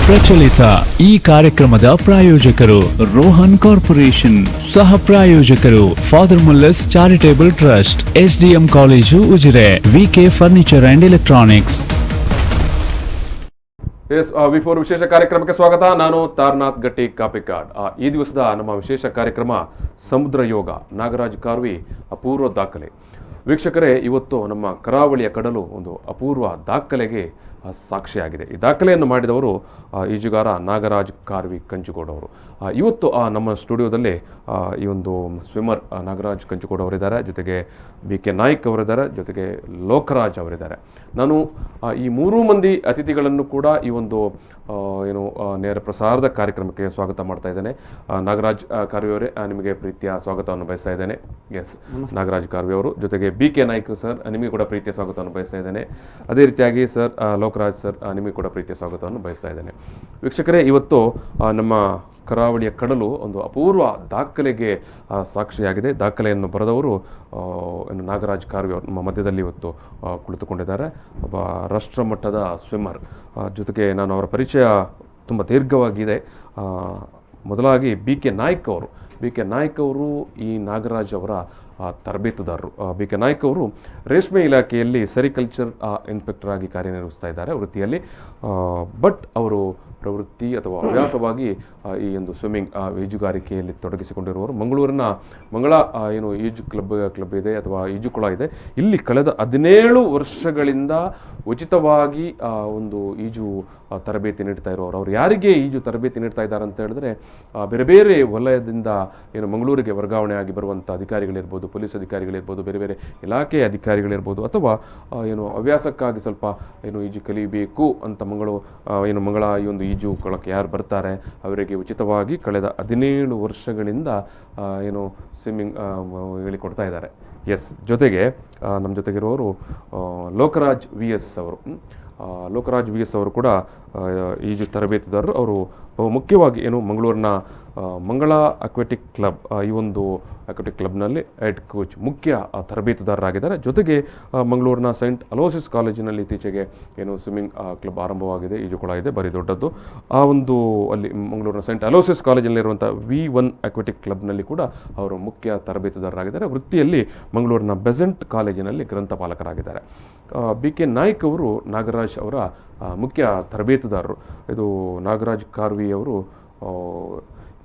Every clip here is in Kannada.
ಪ್ರಚಲಿತ ಈ ಕಾರ್ಯಕ್ರಮದ ಪ್ರಾಯೋಜಕರು ರೋಹನ್ ಕಾರ್ಪೊರೇಷನ್, ಸಹ ಪ್ರಾಯೋಜಕರು father Muller's charitable trust, SDM college Ujire, VK furniture and electronics. Before ವಿಶೇಷ ಕಾರ್ಯಕ್ರಮಕ್ಕೆ ಸ್ವಾಗತ. ನಾನು ತಾರನಾಥ್ ಗಟ್ಟಿ ಕಾಪಿಕಾಡ್. ಈ ದಿವಸದ ನಮ್ಮ ವಿಶೇಷ ಕಾರ್ಯಕ್ರಮ ಸಮುದ್ರ ಯೋಗ, ನಾಗರಾಜ್ ಕಾರ್ವಿ ಅಪೂರ್ವ ದಾಖಲೆ. ವೀಕ್ಷಕರೇ, ಇವತ್ತು ನಮ್ಮ ಕರಾವಳಿಯ ಕಡಲು ಒಂದು ಅಪೂರ್ವ ದಾಖಲೆಗೆ ಸಾಕ್ಷಿಯಾಗಿದೆ. ಈ ದಾಖಲೆಯನ್ನು ಮಾಡಿದವರು ಈಜುಗಾರ ನಾಗರಾಜ್ ಕಾರ್ವಿ ಕಂಚುಗೋಡ್ ಅವರು. ಇವತ್ತು ನಮ್ಮ ಸ್ಟುಡಿಯೋದಲ್ಲಿ ಈ ಒಂದು ಸ್ವಿಮ್ಮರ್ ನಾಗರಾಜ್ ಕಂಚುಗೋಡ್ ಅವರಿದ್ದಾರೆ, ಜೊತೆಗೆ BK ನಾಯ್ಕ್ ಅವರಿದ್ದಾರೆ, ಜೊತೆಗೆ ಲೋಕರಾಜ್ ಅವರಿದ್ದಾರೆ. ನಾನು ಈ ಮೂರೂ ಮಂದಿ ಅತಿಥಿಗಳನ್ನು ಕೂಡ ಈ ಒಂದು ನೇರ ಪ್ರಸಾರದ ಕಾರ್ಯಕ್ರಮಕ್ಕೆ ಸ್ವಾಗತ ಮಾಡ್ತಾ ಇದ್ದೇನೆ. ನಾಗರಾಜ್ ಕಾರ್ವಿ ಅವರೇ, ನಿಮಗೆ ಪ್ರೀತಿಯ ಸ್ವಾಗತವನ್ನು ಬಯಸ್ತಾ ಇದ್ದೇನೆ. ಎಸ್, ನಾಗರಾಜ್ ಕಾರ್ವಿ ಅವರು, ಜೊತೆಗೆ BK ನಾಯ್ಕ್ ಸರ್, ನಿಮಗೆ ಕೂಡ ಪ್ರೀತಿಯ ಸ್ವಾಗತವನ್ನು ಬಯಸ್ತಾ ಇದ್ದೇನೆ. ಅದೇ ರೀತಿಯಾಗಿ ಸರ್ ಲೋಕರಾಜ್ ಸರ್, ನಿಮಗೆ ಕೂಡ ಪ್ರೀತಿಯ ಸ್ವಾಗತವನ್ನು ಬಯಸ್ತಾ ಇದ್ದೇನೆ. ವೀಕ್ಷಕರೇ, ಇವತ್ತು ನಮ್ಮ ಕರಾವಳಿಯ ಕಡಲು ಒಂದು ಅಪೂರ್ವ ದಾಖಲೆಗೆ ಸಾಕ್ಷಿಯಾಗಿದೆ. ದಾಖಲೆಯನ್ನು ಬರೆದವರು ನಾಗರಾಜ್ ಕಾರ್ವಿ ಅವರು ನಮ್ಮ ಮಧ್ಯದಲ್ಲಿ ಇವತ್ತು ಕುಳಿತುಕೊಂಡಿದ್ದಾರೆ. ಒಬ್ಬ ರಾಷ್ಟ್ರಮಟ್ಟದ ಸ್ವಿಮ್ಮರ್. ಜೊತೆಗೆ ನಾನು ಅವರ ಪರಿಚಯ ತುಂಬ ದೀರ್ಘವಾಗಿದೆ. ಮೊದಲಾಗಿ BK ನಾಯ್ಕ್ ಅವರು. BK ನಾಯ್ಕ್ ಅವರು ಈ ನಾಗರಾಜ್ ಅವರ ತರಬೇತುದಾರರು. BK ನಾಯ್ಕ್ ಅವರು ರೇಷ್ಮೆ ಇಲಾಖೆಯಲ್ಲಿ ಸೆರಿಕಲ್ಚರ್ ಇನ್ಸ್ಪೆಕ್ಟರ್ ಆಗಿ ಕಾರ್ಯನಿರ್ವಹಿಸ್ತಾ ಇದ್ದಾರೆ ವೃತ್ತಿಯಲ್ಲಿ. ಬಟ್ ಅವರು ಪ್ರವೃತ್ತಿ ಅಥವಾ ಹವ್ಯಾಸವಾಗಿ ಈ ಒಂದು ಸ್ವಿಮ್ಮಿಂಗ್ ಈಜುಗಾರಿಕೆಯಲ್ಲಿ ತೊಡಗಿಸಿಕೊಂಡಿರುವವರು. ಮಂಗಳ ಈಜು ಕ್ಲಬ್ ಇದೆ ಅಥವಾ ಈಜುಕೊಳ ಇದೆ. ಇಲ್ಲಿ ಕಳೆದ 17 ವರ್ಷಗಳಿಂದ ಉಚಿತವಾಗಿ ಒಂದು ಈಜು ತರಬೇತಿ ನೀಡ್ತಾ ಇರೋರು. ಅವ್ರು ಯಾರಿಗೆ ಈಜು ತರಬೇತಿ ನೀಡ್ತಾ ಇದ್ದಾರೆ ಅಂತ ಹೇಳಿದ್ರೆ, ಬೇರೆ ಬೇರೆ ವಲಯದಿಂದ ಮಂಗಳೂರಿಗೆ ವರ್ಗಾವಣೆ ಆಗಿ ಬರುವಂಥ ಅಧಿಕಾರಿಗಳಿರ್ಬೋದು, ಪೊಲೀಸ್ ಅಧಿಕಾರಿಗಳಿರ್ಬೋದು, ಬೇರೆ ಬೇರೆ ಇಲಾಖೆಯ ಅಧಿಕಾರಿಗಳಿರ್ಬೋದು, ಅಥವಾ ಹವ್ಯಾಸಕ್ಕಾಗಿ ಸ್ವಲ್ಪ ಈಜು ಕಲಿಬೇಕು ಅಂತ ಮಂಗಳ ಈ ಒಂದು ಈಜು ಕೊಳಕ್ಕೆ ಯಾರು ಬರ್ತಾರೆ ಅವರಿಗೆ ಉಚಿತವಾಗಿ ಕಳೆದ 17 ವರ್ಷಗಳಿಂದ ಸ್ವಿಮ್ಮಿಂಗ್ ಹೇಳಿಕೊಡ್ತಾ ಇದ್ದಾರೆ. ಎಸ್, ಜೊತೆಗೆ ನಮ್ಮ ಜೊತೆಗಿರುವವರು ಲೋಕರಾಜ್ VS ಅವರು. ಲೋಕರಾಜ್ VS ಅವರು ಕೂಡ ಈಜು ತರಬೇತುದಾರರು. ಅವರು ಮುಖ್ಯವಾಗಿ ಮಂಗಳೂರಿನ ಮಂಗಳ ಅಕ್ವೆಟಿಕ್ ಕ್ಲಬ್, ಈ ಒಂದು ಅಕ್ವೆಟಿಕ್ ಕ್ಲಬ್ನಲ್ಲಿ ಹೆಡ್ ಕೋಚ್, ಮುಖ್ಯ ತರಬೇತುದಾರರಾಗಿದ್ದಾರೆ. ಜೊತೆಗೆ ಮಂಗಳೂರಿನ ಸೈಂಟ್ ಅಲೋಸಿಸ್ ಕಾಲೇಜಿನಲ್ಲಿ ಇತ್ತೀಚೆಗೆ ಸ್ವಿಮ್ಮಿಂಗ್ ಕ್ಲಬ್ ಆರಂಭವಾಗಿದೆ, ಈಜುಕೊಳ ಇದೆ, ಬರೀ ದೊಡ್ಡದ್ದು. ಆ ಒಂದು ಅಲ್ಲಿ ಮಂಗಳೂರಿನ ಸೈಂಟ್ ಅಲೋಸಿಸ್ ಕಾಲೇಜಿನಲ್ಲಿರುವಂಥ V1 ಅಕ್ವೆಟಿಕ್ ಕ್ಲಬ್ನಲ್ಲಿ ಕೂಡ ಅವರು ಮುಖ್ಯ ತರಬೇತುದಾರರಾಗಿದ್ದಾರೆ. ವೃತ್ತಿಯಲ್ಲಿ ಮಂಗಳೂರಿನ ಬೆಸೆಂಟ್ ಕಾಲೇಜಿನಲ್ಲಿ ಗ್ರಂಥಪಾಲಕರಾಗಿದ್ದಾರೆ. BK ನಾಯ್ಕ್ ಅವರು ನಾಗರಾಜ್ ಅವರ ಮುಖ್ಯ ತರಬೇತುದಾರರು. ಇದು ನಾಗರಾಜ್ ಕಾರ್ವಿ ಅವರು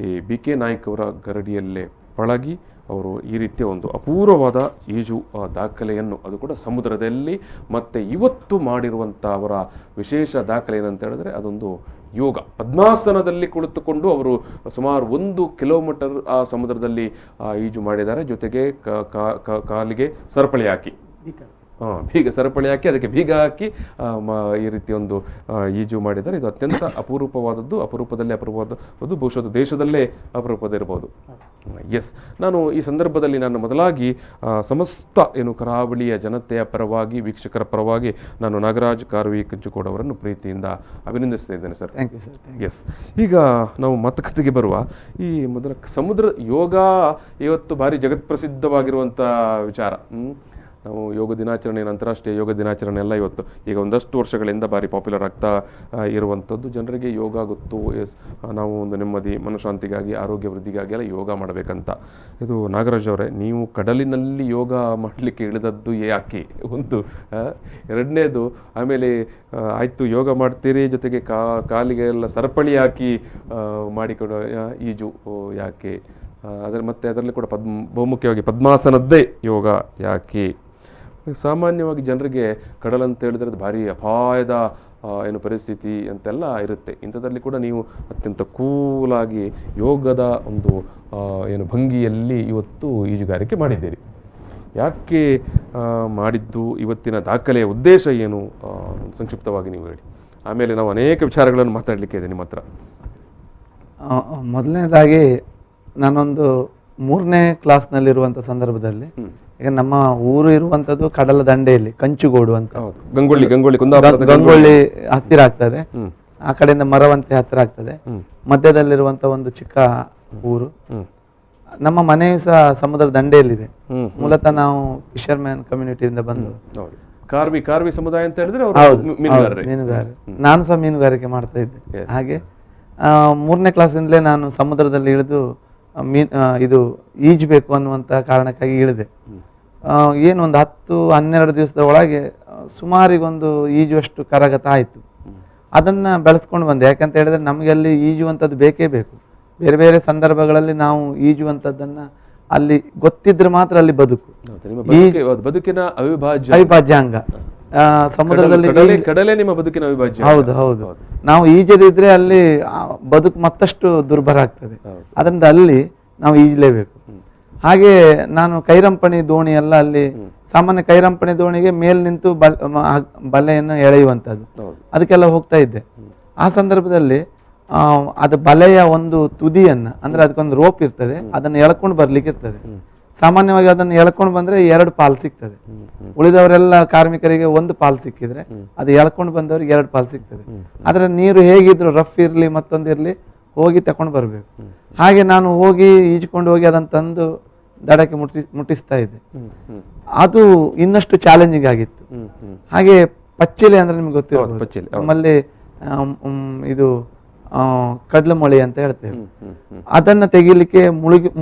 ಈ BK ನಾಯ್ಕ್ ಅವರ ಗರಡಿಯಲ್ಲೇ ಪಳಗಿ ಅವರು ಈ ರೀತಿಯ ಒಂದು ಅಪೂರ್ವವಾದ ಈಜು ದಾಖಲೆಯನ್ನು, ಅದು ಕೂಡ ಸಮುದ್ರದಲ್ಲಿ, ಮತ್ತು ಇವತ್ತು ಮಾಡಿರುವಂಥ ಅವರ ವಿಶೇಷ ದಾಖಲೆ ಏನಂತ ಹೇಳಿದ್ರೆ ಅದೊಂದು ಯೋಗ. ಪದ್ಮಾಸನದಲ್ಲಿ ಕುಳಿತುಕೊಂಡು ಅವರು ಸುಮಾರು 1 ಕಿಲೋಮೀಟರ್ ಆ ಸಮುದ್ರದಲ್ಲಿ ಈಜು ಮಾಡಿದ್ದಾರೆ. ಜೊತೆಗೆ ಕಾಲಿಗೆ ಸರಪಳಿ ಹಾಕಿ, ಸರಪಳಿ ಹಾಕಿ ಅದಕ್ಕೆ ಬೀಗ ಹಾಕಿ ಈ ರೀತಿ ಒಂದು ಈಜು ಮಾಡಿದ್ದಾರೆ. ಇದು ಅತ್ಯಂತ ಅಪರೂಪವಾದದ್ದು, ಅಪರೂಪದಲ್ಲೇ ಅಪರೂಪವಾದದ್ದು, ಬಹುಶಃ ದೇಶದಲ್ಲೇ ಅಪರೂಪದಿರ್ಬೋದು. ಎಸ್, ನಾನು ಈ ಸಂದರ್ಭದಲ್ಲಿ ಮೊದಲಾಗಿ ಸಮಸ್ತ ಕರಾವಳಿಯ ಜನತೆಯ ಪರವಾಗಿ, ವೀಕ್ಷಕರ ಪರವಾಗಿ ನಾನು ನಾಗರಾಜ್ ಕಾರ್ವಿ ಕಂಚುಗೋಡ್ ಅವರನ್ನು ಪ್ರೀತಿಯಿಂದ ಅಭಿನಂದಿಸ್ತಾ ಇದ್ದೇನೆ sir. Thank you sir. Yes, ಈಗ ನಾವು ಮಾತುಕತೆಗೆ ಬರುವ ಈ ಮೊದಲ ಸಮುದ್ರ ಯೋಗ ಇವತ್ತು ಭಾರಿ ಜಗತ್ಪ್ರಸಿದ್ಧವಾಗಿರುವಂಥ ವಿಚಾರ. ನಾವು ಯೋಗ ದಿನಾಚರಣೆ, ಅಂತಾರಾಷ್ಟ್ರೀಯ ಯೋಗ ದಿನಾಚರಣೆ ಎಲ್ಲ ಇವತ್ತು ಈಗ ಒಂದಷ್ಟು ವರ್ಷಗಳಿಂದ ಭಾರಿ ಪಾಪ್ಯುಲರ್ ಆಗ್ತಾ ಇರುವಂಥದ್ದು. ಜನರಿಗೆ ಯೋಗ ಗೊತ್ತು. ಎಸ್, ನಾವು ಒಂದು ನೆಮ್ಮದಿ, ಮನಃಶಾಂತಿಗಾಗಿ, ಆರೋಗ್ಯ ವೃದ್ಧಿಗಾಗಿ ಎಲ್ಲ ಯೋಗ ಮಾಡಬೇಕಂತ. ಇದು ನಾಗರಾಜ್ ಅವರೇ, ನೀವು ಕಡಲಿನಲ್ಲಿ ಯೋಗ ಮಾಡಲಿಕ್ಕೆ ಇಳಿದದ್ದು ಯಾಕೆ? ಒಂದು, ಎರಡನೇದು, ಆಮೇಲೆ ಆಯಿತು ಯೋಗ ಮಾಡ್ತೀರಿ, ಜೊತೆಗೆ ಕಾಲಿಗೆ ಎಲ್ಲ ಸರಪಳಿ ಹಾಕಿ ಮಾಡಿಕೊಡೋ ಈಜು ಯಾಕೆ? ಮತ್ತೆ ಅದರಲ್ಲಿ ಕೂಡ ಬಹುಮುಖ್ಯವಾಗಿ ಪದ್ಮಾಸನದ್ದೇ ಯೋಗ ಯಾಕೆ? ಸಾಮಾನ್ಯವಾಗಿ ಜನರಿಗೆ ಕಡಲಂತ ಹೇಳಿದ್ರೆ ಅದು ಭಾರಿ ಅಪಾಯದ ಪರಿಸ್ಥಿತಿ ಅಂತೆಲ್ಲ ಇರುತ್ತೆ. ಇಂಥದ್ರಲ್ಲಿ ಕೂಡ ನೀವು ಅತ್ಯಂತ ಕೂಲಾಗಿ ಯೋಗದ ಒಂದು ಭಂಗಿಯಲ್ಲಿ ಇವತ್ತು ಈಜುಗಾರಿಕೆ ಮಾಡಿದ್ದೀರಿ. ಯಾಕೆ ಮಾಡಿದ್ದು? ಇವತ್ತಿನ ದಾಖಲೆಯ ಉದ್ದೇಶ ಏನು? ಸಂಕ್ಷಿಪ್ತವಾಗಿ ನೀವು ಹೇಳಿ. ಆಮೇಲೆ ನಾವು ಅನೇಕ ವಿಚಾರಗಳನ್ನು ಮಾತಾಡಲಿಕ್ಕೆ ಇದೆ ನಿಮ್ಮ ಹತ್ರ. ಮೊದಲನೇದಾಗಿ ನಾನೊಂದು 3ನೇ ಕ್ಲಾಸ್ನಲ್ಲಿರುವಂಥ ಸಂದರ್ಭದಲ್ಲಿ, ಈಗ ನಮ್ಮ ಊರು ಇರುವಂಥದ್ದು ಕಡಲ ದಂಡೆಯಲ್ಲಿ, ಕಂಚುಗೋಡು ಅಂತ, ಗಂಗೊಳ್ಳಿ ಹತ್ತಿರ ಆಗ್ತದೆ. ಆ ಕಡೆಯಿಂದ ಮರವಂತೆ ಹತ್ತಿರ ಆಗ್ತದೆ. ಮಧ್ಯದಲ್ಲಿರುವಂಥ ಒಂದು ಚಿಕ್ಕ ಊರು. ನಮ್ಮ ಮನೆಯು ಸಹ ಸಮುದ್ರ ದಂಡೆಯಲ್ಲಿದೆ. ಮೂಲತಃ ನಾವು ಫಿಶರ್ಮ್ಯಾನ್ ಕಮ್ಯುನಿಟಿಯಿಂದ ಬಂದು ಕಾರ್ವಿ ಸಮುದಾಯ ಅಂತ ಹೇಳಿದ್ರೆ ಮೀನುಗಾರರು. ನಾನು ಸಹ ಮೀನುಗಾರಿಕೆ ಮಾಡ್ತಾ ಇದ್ದೆ. ಹಾಗೆ 3ನೇ ಕ್ಲಾಸಿಂದಲೇ ನಾನು ಸಮುದ್ರದಲ್ಲಿ ಇಳಿದು ಇದು ಈಜಬೇಕು ಅನ್ನುವಂಥ ಕಾರಣಕ್ಕಾಗಿ ಇಳಿದೆ. ಏನು ಒಂದು 10-12 ದಿವಸದ ಒಳಗೆ ಸುಮಾರಿಗೊಂದು ಈಜುವಷ್ಟು ಕರಗತ ಆಯಿತು. ಅದನ್ನ ಬೆಳೆಸ್ಕೊಂಡು ಬಂದೆ. ಯಾಕಂತ ಹೇಳಿದ್ರೆ ನಮಗೆ ಅಲ್ಲಿ ಈಜುವಂಥದ್ದು ಬೇಕೇ ಬೇಕು. ಬೇರೆ ಬೇರೆ ಸಂದರ್ಭಗಳಲ್ಲಿ ನಾವು ಈಜುವಂಥದ್ದನ್ನ ಅಲ್ಲಿ ಗೊತ್ತಿದ್ರೆ ಮಾತ್ರ ಅಲ್ಲಿ ಬದುಕಿನ ಅವಿಭಾಜ್ಯ ಅಂಗ. ಸಮುದ್ರದಲ್ಲಿ ಕಡಲೆ ನಿಮ್ಮ ಬದುಕಿನ ಅವಿಭಾಜ್ಯ. ಹೌದು. ನಾವು ಈಜದಿದ್ರೆ ಅಲ್ಲಿ ಬದುಕು ಮತ್ತಷ್ಟು ದುರ್ಭರ ಆಗ್ತದೆ. ಅದರಿಂದ ಅಲ್ಲಿ ನಾವು ಈಜಲೇಬೇಕು. ಹಾಗೆ ನಾನು ಕೈರಂಪಣಿ ದೋಣಿ ಎಲ್ಲ ಅಲ್ಲಿ ಸಾಮಾನ್ಯ ಕೈರಂಪಣಿ ದೋಣಿಗೆ ಮೇಲ್ ನಿಂತು ಬಲೆಯನ್ನು ಎಳೆಯುವಂಥದ್ದು, ಅದಕ್ಕೆಲ್ಲ ಹೋಗ್ತಾ ಇದ್ದೆ. ಆ ಸಂದರ್ಭದಲ್ಲಿ ಅದು ಬಲೆಯ ಒಂದು ತುದಿಯನ್ನ, ಅಂದ್ರೆ ಅದಕ್ಕೊಂದು ರೋಪ್ ಇರ್ತದೆ, ಅದನ್ನು ಎಳ್ಕೊಂಡು ಬರ್ಲಿಕ್ಕೆ ಇರ್ತದೆ. ಸಾಮಾನ್ಯವಾಗಿ ಅದನ್ನು ಎಳ್ಕೊಂಡು ಬಂದ್ರೆ 2 ಪಾಲ್ ಸಿಗ್ತದೆ. ಉಳಿದವರೆಲ್ಲ ಕಾರ್ಮಿಕರಿಗೆ 1 ಪಾಲ್ ಸಿಕ್ಕಿದ್ರೆ ಅದು ಎಳ್ಕೊಂಡು ಬಂದವರಿಗೆ 2 ಪಾಲ್ ಸಿಗ್ತದೆ. ಆದ್ರೆ ನೀರು ಹೇಗಿದ್ರು ರಫ್ ಇರ್ಲಿ ಮತ್ತೊಂದಿರ್ಲಿ ಹೋಗಿ ತಕೊಂಡು ಬರ್ಬೇಕು. ಹಾಗೆ ನಾನು ಹೋಗಿ ಈಜ್ಕೊಂಡು ಹೋಗಿ ಅದನ್ನು ತಂದು ದಡಕ್ಕೆ ಮುಟ್ಟಿಸ್ತಾ ಇದ್ದೆ. ಅದು ಇನ್ನಷ್ಟು ಚಾಲೆಂಜಿಂಗ್ ಆಗಿತ್ತು. ಹಾಗೆ ಪಚ್ಚಿಲೆ ಅಂದ್ರೆ ನಿಮ್ಗೆ ಗೊತ್ತಿರೋದು, ನಮ್ಮಲ್ಲಿ ಇದು ಕಡ್ಲು ಮೊಳೆ ಅಂತ ಹೇಳ್ತೇವೆ. ಅದನ್ನ ತೆಗಿಲಿಕ್ಕೆ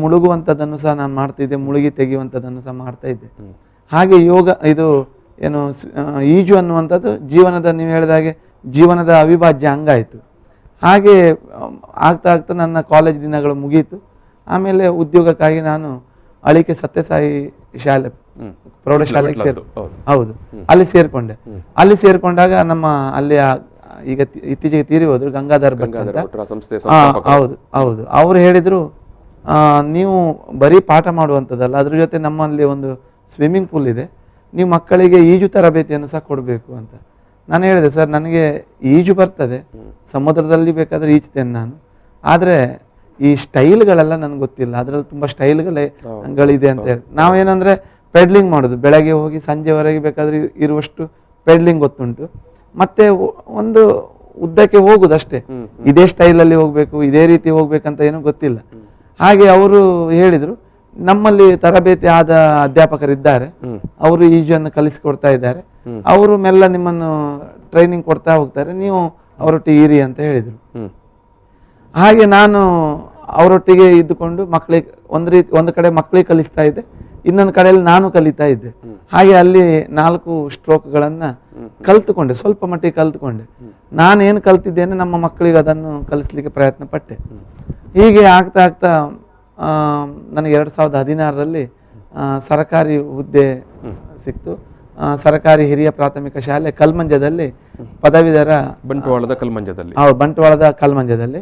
ಮುಳುಗುವಂಥದ್ದನ್ನು ಸಹ ನಾನು ಮಾಡ್ತಿದ್ದೆ, ಮುಳುಗಿ ತೆಗೆಯುವಂಥದ್ದನ್ನು ಸಹ ಮಾಡ್ತಾ ಇದ್ದೆ. ಹಾಗೆ ಯೋಗ ಇದು ಏನು ಈಜು ಅನ್ನುವಂಥದ್ದು ಜೀವನದ, ನೀವು ಹೇಳಿದ ಹಾಗೆ ಜೀವನದ ಅವಿಭಾಜ್ಯ ಅಂಗ ಆಯಿತು. ಹಾಗೆ ಆಗ್ತಾ ಆಗ್ತಾ ನನ್ನ ಕಾಲೇಜ್ ದಿನಗಳು ಮುಗೀತು. ಆಮೇಲೆ ಉದ್ಯೋಗಕ್ಕಾಗಿ ನಾನು ಅಳಿಕೆ ಸತ್ಯಸಾಯಿ ಶಾಲೆ ಪ್ರೌಢಶಾಲೆಗೆ ಹೌದು ಅಲ್ಲಿ ಸೇರ್ಕೊಂಡೆ. ಅಲ್ಲಿ ಸೇರ್ಕೊಂಡಾಗ ನಮ್ಮ ಅಲ್ಲಿಯ ಈಗ ಇತ್ತೀಚೆಗೆ ತೀರಿ ಹೋದ್ರು ಗಂಗಾಧರ್ ಭಟ್ ಅಂತ. ಹೌದು. ಅವ್ರು ಹೇಳಿದ್ರು, ನೀವು ಬರೀ ಪಾಠ ಮಾಡುವಂಥದ್ದಲ್ಲ, ಅದ್ರ ಜೊತೆ ನಮ್ಮಲ್ಲಿ ಒಂದು ಸ್ವಿಮ್ಮಿಂಗ್ ಪೂಲ್ ಇದೆ, ನೀವು ಮಕ್ಕಳಿಗೆ ಈಜು ತರಬೇತಿಯನ್ನು ಸಹ ಕೊಡಬೇಕು ಅಂತ. ನಾನು ಹೇಳಿದೆ, ಸರ್ ನನಗೆ ಈಜು ಬರ್ತದೆ, ಸಮುದ್ರದಲ್ಲಿ ಬೇಕಾದ್ರೆ ಈಜ್ತೇನೆ ನಾನು, ಆದರೆ ಈ ಸ್ಟೈಲ್ಗಳೆಲ್ಲ ನನ್ಗೆ ಗೊತ್ತಿಲ್ಲ, ಅದರಲ್ಲಿ ತುಂಬ ಸ್ಟೈಲ್ಗಳಿದೆ ಅಂತ ಹೇಳಿ. ನಾವೇನಂದ್ರೆ ಪೆಡ್ಲಿಂಗ್ ಮಾಡೋದು, ಬೆಳಗ್ಗೆ ಹೋಗಿ ಸಂಜೆವರೆಗೆ ಬೇಕಾದ್ರೆ ಇರುವಷ್ಟು ಪೆಡ್ಲಿಂಗ್ ಗೊತ್ತುಂಟು, ಮತ್ತೆ ಒಂದು ಉದ್ದಕ್ಕೆ ಹೋಗುದು ಅಷ್ಟೇ. ಇದೇ ಸ್ಟೈಲಲ್ಲಿ ಹೋಗ್ಬೇಕು, ಇದೇ ರೀತಿ ಹೋಗ್ಬೇಕಂತ ಏನೂ ಗೊತ್ತಿಲ್ಲ. ಹಾಗೆ ಅವರು ಹೇಳಿದ್ರು, ನಮ್ಮಲ್ಲಿ ತರಬೇತಿ ಆದ ಅಧ್ಯಾಪಕರಿದ್ದಾರೆ, ಅವರು ಈಜನ್ನು ಕಲಿಸಿಕೊಡ್ತಾ ಇದ್ದಾರೆ, ಅವರು ಮೆಲ್ಲ ನಿಮ್ಮನ್ನು ಟ್ರೈನಿಂಗ್ ಕೊಡ್ತಾ ಹೋಗ್ತಾರೆ, ನೀವು ಅವರೊಟ್ಟಿಗೆ ಇರಿ ಅಂತ ಹೇಳಿದ್ರು. ಹಾಗೆ ನಾನು ಅವರೊಟ್ಟಿಗೆ ಇದ್ದುಕೊಂಡು ಮಕ್ಕಳಿಗೆ ಒಂದು ಕಡೆ ಮಕ್ಕಳಿಗೆ ಕಲಿಸ್ತಾ ಇದ್ದೆ, ಇನ್ನೊಂದು ಕಡೆಯಲ್ಲಿ ನಾನು ಕಲಿತಾ ಇದ್ದೆ. ಹಾಗೆ ಅಲ್ಲಿ 4 ಸ್ಟ್ರೋಕ್ಗಳನ್ನ ಕಲ್ತುಕೊಂಡೆ, ಸ್ವಲ್ಪ ಮಟ್ಟಿಗೆ ಕಲ್ತುಕೊಂಡೆ. ನಾನೇನು ಕಲ್ತಿದ್ದೇನೆ ನಮ್ಮ ಮಕ್ಕಳಿಗೆ ಅದನ್ನು ಕಲಿಸ್ಲಿಕ್ಕೆ ಪ್ರಯತ್ನ ಪಟ್ಟೆ. ಹೀಗೆ ಆಗ್ತಾ ಆಗ್ತಾ ನನಗೆ 2016ರಲ್ಲಿ ಸರ್ಕಾರಿ ಹುದ್ದೆ ಸಿಕ್ತು. ಸರ್ಕಾರಿ ಹಿರಿಯ ಪ್ರಾಥಮಿಕ ಶಾಲೆ ಕಲ್ಮಂಜದಲ್ಲಿ ಪದವೀಧರ ಬಂಟ್ವಾಳದ ಕಲ್ಮಂಜದಲ್ಲಿ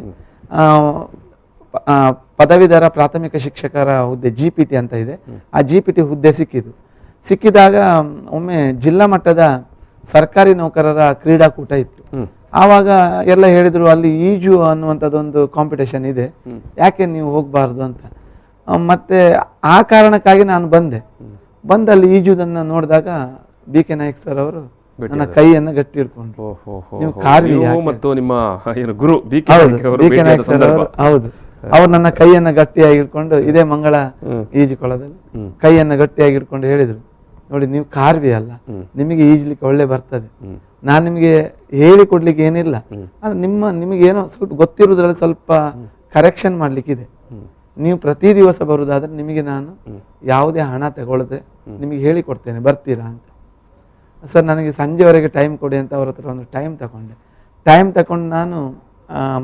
ಪದವೀಧರ ಪ್ರಾಥಮಿಕ ಶಿಕ್ಷಕರ ಹುದ್ದೆ GPT ಅಂತ ಇದೆ. ಆ GPT ಹುದ್ದೆ ಸಿಕ್ಕಿದಾಗ ಒಮ್ಮೆ ಜಿಲ್ಲಾ ಮಟ್ಟದ ಸರ್ಕಾರಿ ನೌಕರರ ಕ್ರೀಡಾಕೂಟ ಇತ್ತು. ಆವಾಗ ಎಲ್ಲ ಹೇಳಿದ್ರು, ಅಲ್ಲಿ ಈಜು ಅನ್ನುವಂಥದ್ದೊಂದು ಕಾಂಪಿಟೇಷನ್ ಇದೆ, ಯಾಕೆ ನೀವು ಹೋಗಬಾರ್ದು ಅಂತ. ಮತ್ತೆ ಆ ಕಾರಣಕ್ಕಾಗಿ ನಾನು ಬಂದು ಅಲ್ಲಿ ಈಜುದನ್ನು ನೋಡಿದಾಗ BK ನಾಯಕ್ ಸರ್ ಅವರು ನನ್ನ ಕೈಯನ್ನು ಗಟ್ಟಿ ಹಿಡ್ಕೊಂಡ್ರು. ನೀವು ಮತ್ತು ನಿಮ್ಮ ಗುರು ಹೌದು, ಅವ್ರು ನನ್ನ ಕೈಯನ್ನ ಗಟ್ಟಿಯಾಗಿ ಹಿಡ್ಕೊಂಡು ಇದೇ ಮಂಗಳ ಈಜುಕೊಳದಲ್ಲಿ ಕೈಯನ್ನ ಗಟ್ಟಿಯಾಗಿ ಹಿಡ್ಕೊಂಡು ಹೇಳಿದ್ರು, ನೋಡಿ ನೀವು ಕಾರ್ವಿ ಅಲ್ಲ, ನಿಮಗೆ ಈಜ್ಲಿಕ್ಕೆ ಒಳ್ಳೆ ಬರ್ತದೆ, ನಾನ್ ನಿಮ್ಗೆ ಹೇಳಿ ಕೊಡ್ಲಿಕ್ಕೆ ಏನಿಲ್ಲ, ನಿಮಗೆ ಏನೋ ಸ್ವಲ್ಪ ಗೊತ್ತಿರುವುದ್ರಲ್ಲಿ ಸ್ವಲ್ಪ ಕರೆಕ್ಷನ್ ಮಾಡ್ಲಿಕ್ಕಿದೆ, ನೀವು ಪ್ರತಿ ದಿವಸ ಬರುವುದಾದ್ರೆ ನಿಮಗೆ ನಾನು ಯಾವುದೇ ಹಣ ತಗೊಳ್ಳದೆ ನಿಮಗೆ ಹೇಳಿ ಕೊಡ್ತೇನೆ, ಬರ್ತೀರಾ ಅಂತ. ಸರ್ ನನಗೆ ಸಂಜೆವರೆಗೆ ಟೈಮ್ ಕೊಡಿ ಅಂತ ಅವ್ರ ಹತ್ರ ಒಂದು ಟೈಮ್ ತಗೊಂಡು ನಾನು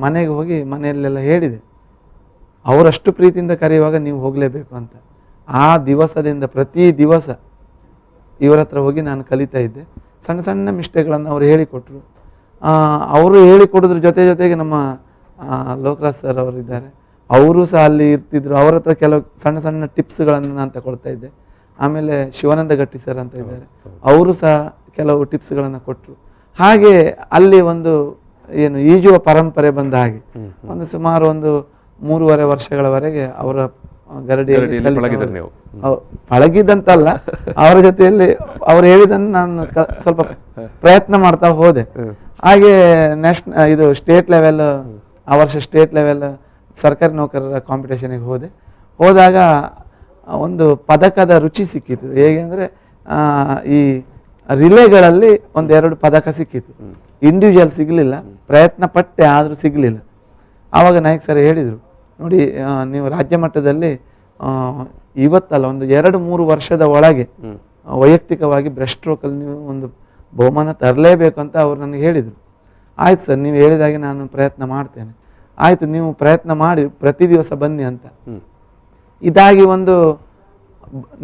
ಮನೆಗೆ ಹೋಗಿ ಮನೆಯಲ್ಲೆಲ್ಲ ಹೇಳಿದೆ. ಅವರಷ್ಟು ಪ್ರೀತಿಯಿಂದ ಕರೆಯುವಾಗ ನೀವು ಹೋಗಲೇಬೇಕು ಅಂತ. ಆ ದಿವಸದಿಂದ ಪ್ರತಿ ದಿವಸ ಇವರ ಹತ್ರ ಹೋಗಿ ನಾನು ಕಲಿತಾ ಇದ್ದೆ. ಸಣ್ಣ ಸಣ್ಣ ಮಿಸ್ಟೇಕ್ಗಳನ್ನು ಅವರು ಹೇಳಿಕೊಟ್ರು. ಅವರು ಹೇಳಿಕೊಡೋದ್ರ ಜೊತೆಗೆ ನಮ್ಮ ಲೋಕರಾಜ್ ಸರ್ ಅವರು ಇದ್ದಾರೆ, ಅವರು ಸಹ ಅಲ್ಲಿ ಇರ್ತಿದ್ರು. ಅವರ ಹತ್ರ ಕೆಲವು ಸಣ್ಣ ಸಣ್ಣ ಟಿಪ್ಸ್ಗಳನ್ನು ನಾನು ತಗೊಳ್ತಾ ಇದ್ದೆ. ಆಮೇಲೆ ಶಿವಾನಂದ ಗಟ್ಟಿ ಸರ್ ಅಂತ ಇದ್ದಾರೆ, ಅವರು ಸಹ ಕೆಲವು ಟಿಪ್ಸ್ಗಳನ್ನು ಕೊಟ್ಟರು. ಹಾಗೆ ಅಲ್ಲಿ ಒಂದು ಏನು ಈಜುವ ಪರಂಪರೆ ಬಂದ ಹಾಗೆ ಒಂದು ಸುಮಾರು 3.5 ವರ್ಷಗಳವರೆಗೆ ಅವರ ಗರಡಿಯಲ್ಲಿ ಪಳಗಿದ್ದಂತಲ್ಲ, ಅವರ ಜೊತೆಯಲ್ಲಿ ಅವ್ರು ಹೇಳಿದನ್ನು ನಾನು ಸ್ವಲ್ಪ ಪ್ರಯತ್ನ ಮಾಡ್ತಾ ಹೋದೆ. ಹಾಗೆ ಇದು ಸ್ಟೇಟ್ ಲೆವೆಲ್, ಆ ವರ್ಷ ಸ್ಟೇಟ್ ಲೆವೆಲ್ ಸರ್ಕಾರಿ ನೌಕರರ ಕಾಂಪಿಟೇಷನ್ಗೆ ಹೋದಾಗ ಒಂದು ಪದಕದ ರುಚಿ ಸಿಕ್ಕಿತು. ಹೇಗೆ ಅಂದರೆ ಈ ರಿಲೇಗಳಲ್ಲಿ ಒಂದೆರಡು ಪದಕ ಸಿಕ್ಕಿತ್ತು. ಇಂಡಿವಿಜುವಲ್ ಸಿಗಲಿಲ್ಲ, ಪ್ರಯತ್ನ ಪಟ್ಟೆ ಆದರೂ ಸಿಗಲಿಲ್ಲ. ಆವಾಗ ನಾಯಕ್ ಸರ್ ಹೇಳಿದರು, ನೋಡಿ ನೀವು ರಾಜ್ಯ ಮಟ್ಟದಲ್ಲಿ ಇವತ್ತಲ್ಲ ಒಂದು 2-3 ವರ್ಷದ ಒಳಗೆ ವೈಯಕ್ತಿಕವಾಗಿ ಬ್ರೆಸ್ಟ್ ಸ್ಟ್ರೋಕಲ್ಲಿ ನೀವು ಒಂದು ಬಹುಮಾನ ತರಲೇಬೇಕು ಅಂತ ಅವ್ರು ನನಗೆ ಹೇಳಿದರು. ಆಯ್ತು ಸರ್, ನೀವು ಹೇಳಿದಾಗೆ ನಾನು ಪ್ರಯತ್ನ ಮಾಡ್ತೇನೆ. ಆಯಿತು, ನೀವು ಪ್ರಯತ್ನ ಮಾಡಿ ಪ್ರತಿ ದಿವಸ ಬನ್ನಿ ಅಂತ. ಇದಾಗಿ ಒಂದು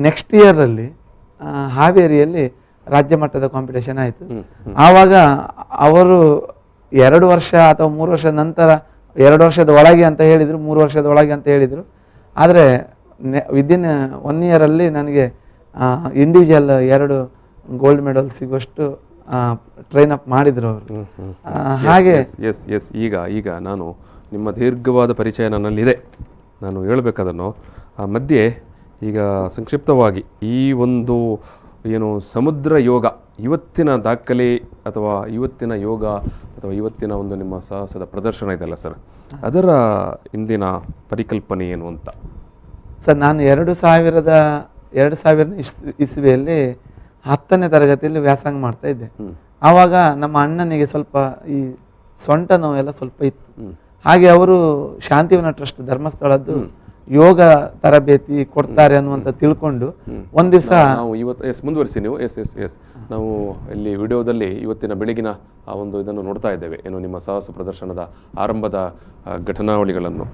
ನೆಕ್ಸ್ಟ್ ಇಯರಲ್ಲಿ ಹಾವೇರಿಯಲ್ಲಿ ರಾಜ್ಯ ಮಟ್ಟದ ಕಾಂಪಿಟೇಷನ್ ಆಯಿತು. ಆವಾಗ ಅವರು 2 ವರ್ಷ ಅಥವಾ 3 ವರ್ಷದ ನಂತರ, 2 ವರ್ಷದ ಒಳಗೆ ಅಂತ ಹೇಳಿದರು, 3 ವರ್ಷದ ಒಳಗೆ ಅಂತ ಹೇಳಿದರು. ಆದರೆ ವಿದಿನ್ 1 ಇಯರಲ್ಲಿ ನನಗೆ ಇಂಡಿವಿಜುವಲ್ 2 ಗೋಲ್ಡ್ ಮೆಡಲ್ ಸಿಗುವಷ್ಟು ಟ್ರೈನ್ ಅಪ್ ಮಾಡಿದ್ರು ಅವರು. ಹಾಗೆ ಈಗ ನಾನು ನಿಮ್ಮ ದೀರ್ಘವಾದ ಪರಿಚಯ ನನ್ನಲ್ಲಿದೆ, ನಾನು ಹೇಳಬೇಕಾದನ್ನು ಮಧ್ಯೆ ಈಗ ಸಂಕ್ಷಿಪ್ತವಾಗಿ ಈ ಒಂದು ಏನು ಸಮುದ್ರ ಯೋಗ ಇವತ್ತಿನ ದಾಖಲೆ ಅಥವಾ ಇವತ್ತಿನ ಯೋಗ ಅಥವಾ ಇವತ್ತಿನ ಒಂದು ನಿಮ್ಮ ಸಾಹಸದ ಪ್ರದರ್ಶನ ಇದೆಯಲ್ಲ ಸರ್, ಅದರ ಇಂದಿನ ಪರಿಕಲ್ಪನೆ ಏನು ಅಂತ? ಸರ್, ನಾನು 2000 ಇಸ್ವಿಯಲ್ಲಿ 10ನೇ ತರಗತಿಯಲ್ಲಿ ವ್ಯಾಸಂಗ ಮಾಡ್ತಾ ಇದ್ದೆ. ಆವಾಗ ನಮ್ಮ ಅಣ್ಣನಿಗೆ ಸ್ವಲ್ಪ ಈ ಸೊಂಟ ನೋವೆಲ್ಲ ಸ್ವಲ್ಪ ಇತ್ತು. ಹಾಗೆ ಅವರು ಶಾಂತಿವನ ಟ್ರಸ್ಟ್ ಧರ್ಮಸ್ಥಳದ್ದು ಯೋಗ ತರಬೇತಿ ಕೊಡ್ತಾರೆ ಅನ್ನುವಂತ ತಿಳ್ಕೊಂಡು ಒಂದ್ ದಿವಸ ನಾವು ಇವತ್ತು ಮುಂದುವರಿಸಿ ನೀವು ನಾವು ಇಲ್ಲಿ ವಿಡಿಯೋದಲ್ಲಿ ಇವತ್ತಿನ ಬೆಳಗಿನ ಆ ಒಂದು ಇದನ್ನು ನೋಡ್ತಾ ಇದ್ದೇವೆ, ಏನು ನಿಮ್ಮ ಸಾಹಸ ಪ್ರದರ್ಶನದ ಆರಂಭದ ಘಟನಾವಳಿಗಳನ್ನು.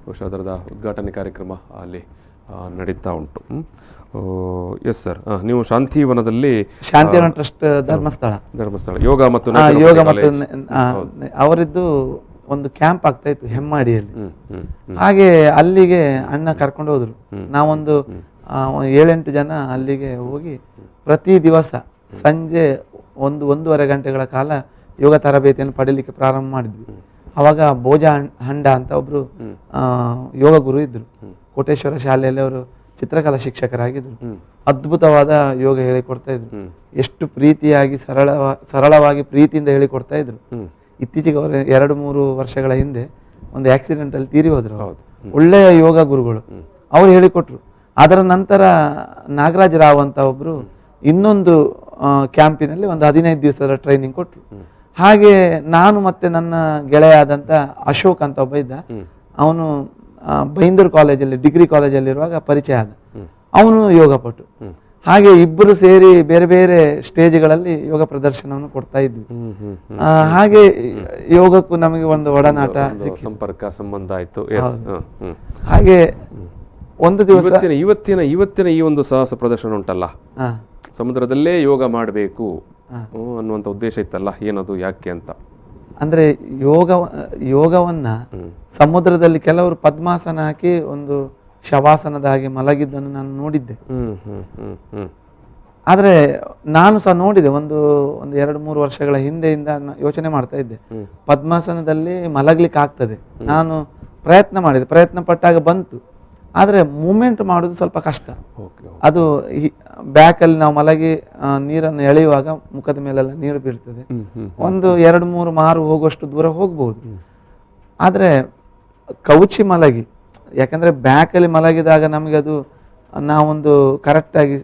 ಬಹುಶಃ ಅದರದ ಉದ್ಘಾಟನೆ ಕಾರ್ಯಕ್ರಮ ಅಲ್ಲಿ ನಡೀತಾ ಉಂಟು. ಎಸ್ ಸರ್, ನೀವು ಶಾಂತಿವನದಲ್ಲಿ ಶಾಂತಿವನ ಟ್ರಸ್ಟ್ ಧರ್ಮಸ್ಥಳ ಯೋಗ ಮತ್ತು ಅವರಿದ್ದು ಒಂದು ಕ್ಯಾಂಪ್ ಆಗ್ತಾ ಇತ್ತು ಹೆಮ್ಮಾಡಿಯಲ್ಲಿ. ಹಾಗೆ ಅಲ್ಲಿಗೆ ಅಣ್ಣ ಕರ್ಕೊಂಡು ಹೋದ್ರು. ನಾವೊಂದು 7-8 ಜನ ಅಲ್ಲಿಗೆ ಹೋಗಿ ಪ್ರತಿ ದಿವಸ ಸಂಜೆ 1-1.5 ಗಂಟೆಗಳ ಕಾಲ ಯೋಗ ತರಬೇತಿಯನ್ನು ಪಡೀಲಿಕ್ಕೆ ಪ್ರಾರಂಭ ಮಾಡಿದ್ವಿ. ಅವಾಗ ಭೋಜ ಹಂಡ ಅಂತ ಒಬ್ರು ಯೋಗ ಗುರು ಇದ್ರು. ಕೋಟೇಶ್ವರ ಶಾಲೆಯಲ್ಲಿ ಅವರು ಚಿತ್ರಕಲಾ ಶಿಕ್ಷಕರಾಗಿದ್ರು. ಅದ್ಭುತವಾದ ಯೋಗ ಹೇಳಿಕೊಡ್ತಾ ಇದ್ರು. ಎಷ್ಟು ಪ್ರೀತಿಯಾಗಿ ಸರಳವಾಗಿ ಪ್ರೀತಿಯಿಂದ ಹೇಳಿಕೊಡ್ತಾ ಇದ್ರು. ಇತ್ತೀಚೆಗೆ ಅವರು 2-3 ವರ್ಷಗಳ ಹಿಂದೆ ಒಂದು ಆಕ್ಸಿಡೆಂಟ್ ಅಲ್ಲಿ ತೀರಿ ಹೋದ್ರು. ಒಳ್ಳೆಯ ಯೋಗ ಗುರುಗಳು, ಅವ್ರು ಹೇಳಿಕೊಟ್ರು. ಅದರ ನಂತರ ನಾಗರಾಜ್ ರಾವ್ ಅಂತ ಒಬ್ರು ಇನ್ನೊಂದು ಕ್ಯಾಂಪಿನಲ್ಲಿ ಒಂದು 15 ದಿವಸದ ಟ್ರೈನಿಂಗ್ ಕೊಟ್ರು. ಹಾಗೆ ನಾನು ಮತ್ತೆ ನನ್ನ ಗೆಳೆಯಾದಂತ ಅಶೋಕ್ ಅಂತ ಒಬ್ಬ ಇದ್ದ, ಅವನು ಬೈಂದೂರು ಕಾಲೇಜಲ್ಲಿ ಡಿಗ್ರಿ ಕಾಲೇಜಲ್ಲಿರುವಾಗ ಪರಿಚಯ ಆದ. ಅವನು ಯೋಗ ಪಟು. ಹಾಗೆ ಇಬ್ಬರು ಸೇರಿ ಬೇರೆ ಬೇರೆ ಸ್ಟೇಜ್ಗಳಲ್ಲಿ ಯೋಗ ಪ್ರದರ್ಶನವನ್ನು ಕೊಡ್ತಾ ಇದ್ವಿ. ಹಾಗೆ ಯೋಗಕ್ಕೂ ನಮಗೆ ಒಂದು ಒಡನಾಟ, ಸಂಪರ್ಕ, ಸಂಬಂಧ ಆಯ್ತು. ಹಾಗೆ ಒಂದು ದಿವಸ ಇವತ್ತಿನ ಈ ಒಂದು ಸಾಹಸ ಪ್ರದರ್ಶನ ಉಂಟಲ್ಲ, ಸಮುದ್ರದಲ್ಲೇ ಯೋಗ ಮಾಡಬೇಕು ಅನ್ನುವಂಥ ಉದ್ದೇಶ ಇತ್ತಲ್ಲ, ಏನದು, ಯಾಕೆ ಅಂತ? ಅಂದ್ರೆ ಯೋಗವನ್ನ ಸಮುದ್ರದಲ್ಲಿ ಕೆಲವರು ಪದ್ಮಾಸನ ಹಾಕಿ ಒಂದು ಶವಾಸನದ ಹಾಗೆ ಮಲಗಿದ್ದನ್ನು ನಾನು ನೋಡಿದ್ದೆ. ಆದ್ರೆ ನಾನು ಸಹ ನೋಡಿದೆ ಒಂದು 2-3 ವರ್ಷಗಳ ಹಿಂದೆಯಿಂದ ಯೋಚನೆ ಮಾಡ್ತಾ ಇದ್ದೆ, ಪದ್ಮಾಸನದಲ್ಲಿ ಮಲಗ್ಲಿಕ್ಕೆ ಆಗ್ತದೆ. ನಾನು ಪ್ರಯತ್ನ ಪಟ್ಟಾಗ ಬಂತು. ಆದ್ರೆ ಮೂಮೆಂಟ್ ಮಾಡೋದು ಸ್ವಲ್ಪ ಕಷ್ಟ. ಅದು ಬ್ಯಾಕಲ್ಲಿ ನಾವು ಮಲಗಿ ನೀರನ್ನು ಎಳೆಯುವಾಗ ಮುಖದ ಮೇಲೆಲ್ಲ ನೀರು ಬೀಳ್ತದೆ. ಒಂದು 2-3 ಮಾರು ಹೋಗುವಷ್ಟು ದೂರ ಹೋಗ್ಬಹುದು. ಆದ್ರೆ ಕೌಚಿ ಮಲಗಿ, ಯಾಕಂದ್ರೆ ಬ್ಯಾಕಲ್ಲಿ ಮಲಗಿದಾಗ ನಮಗೆ ಅದು ನಾವೊಂದು ಕರೆಕ್ಟಾಗಿ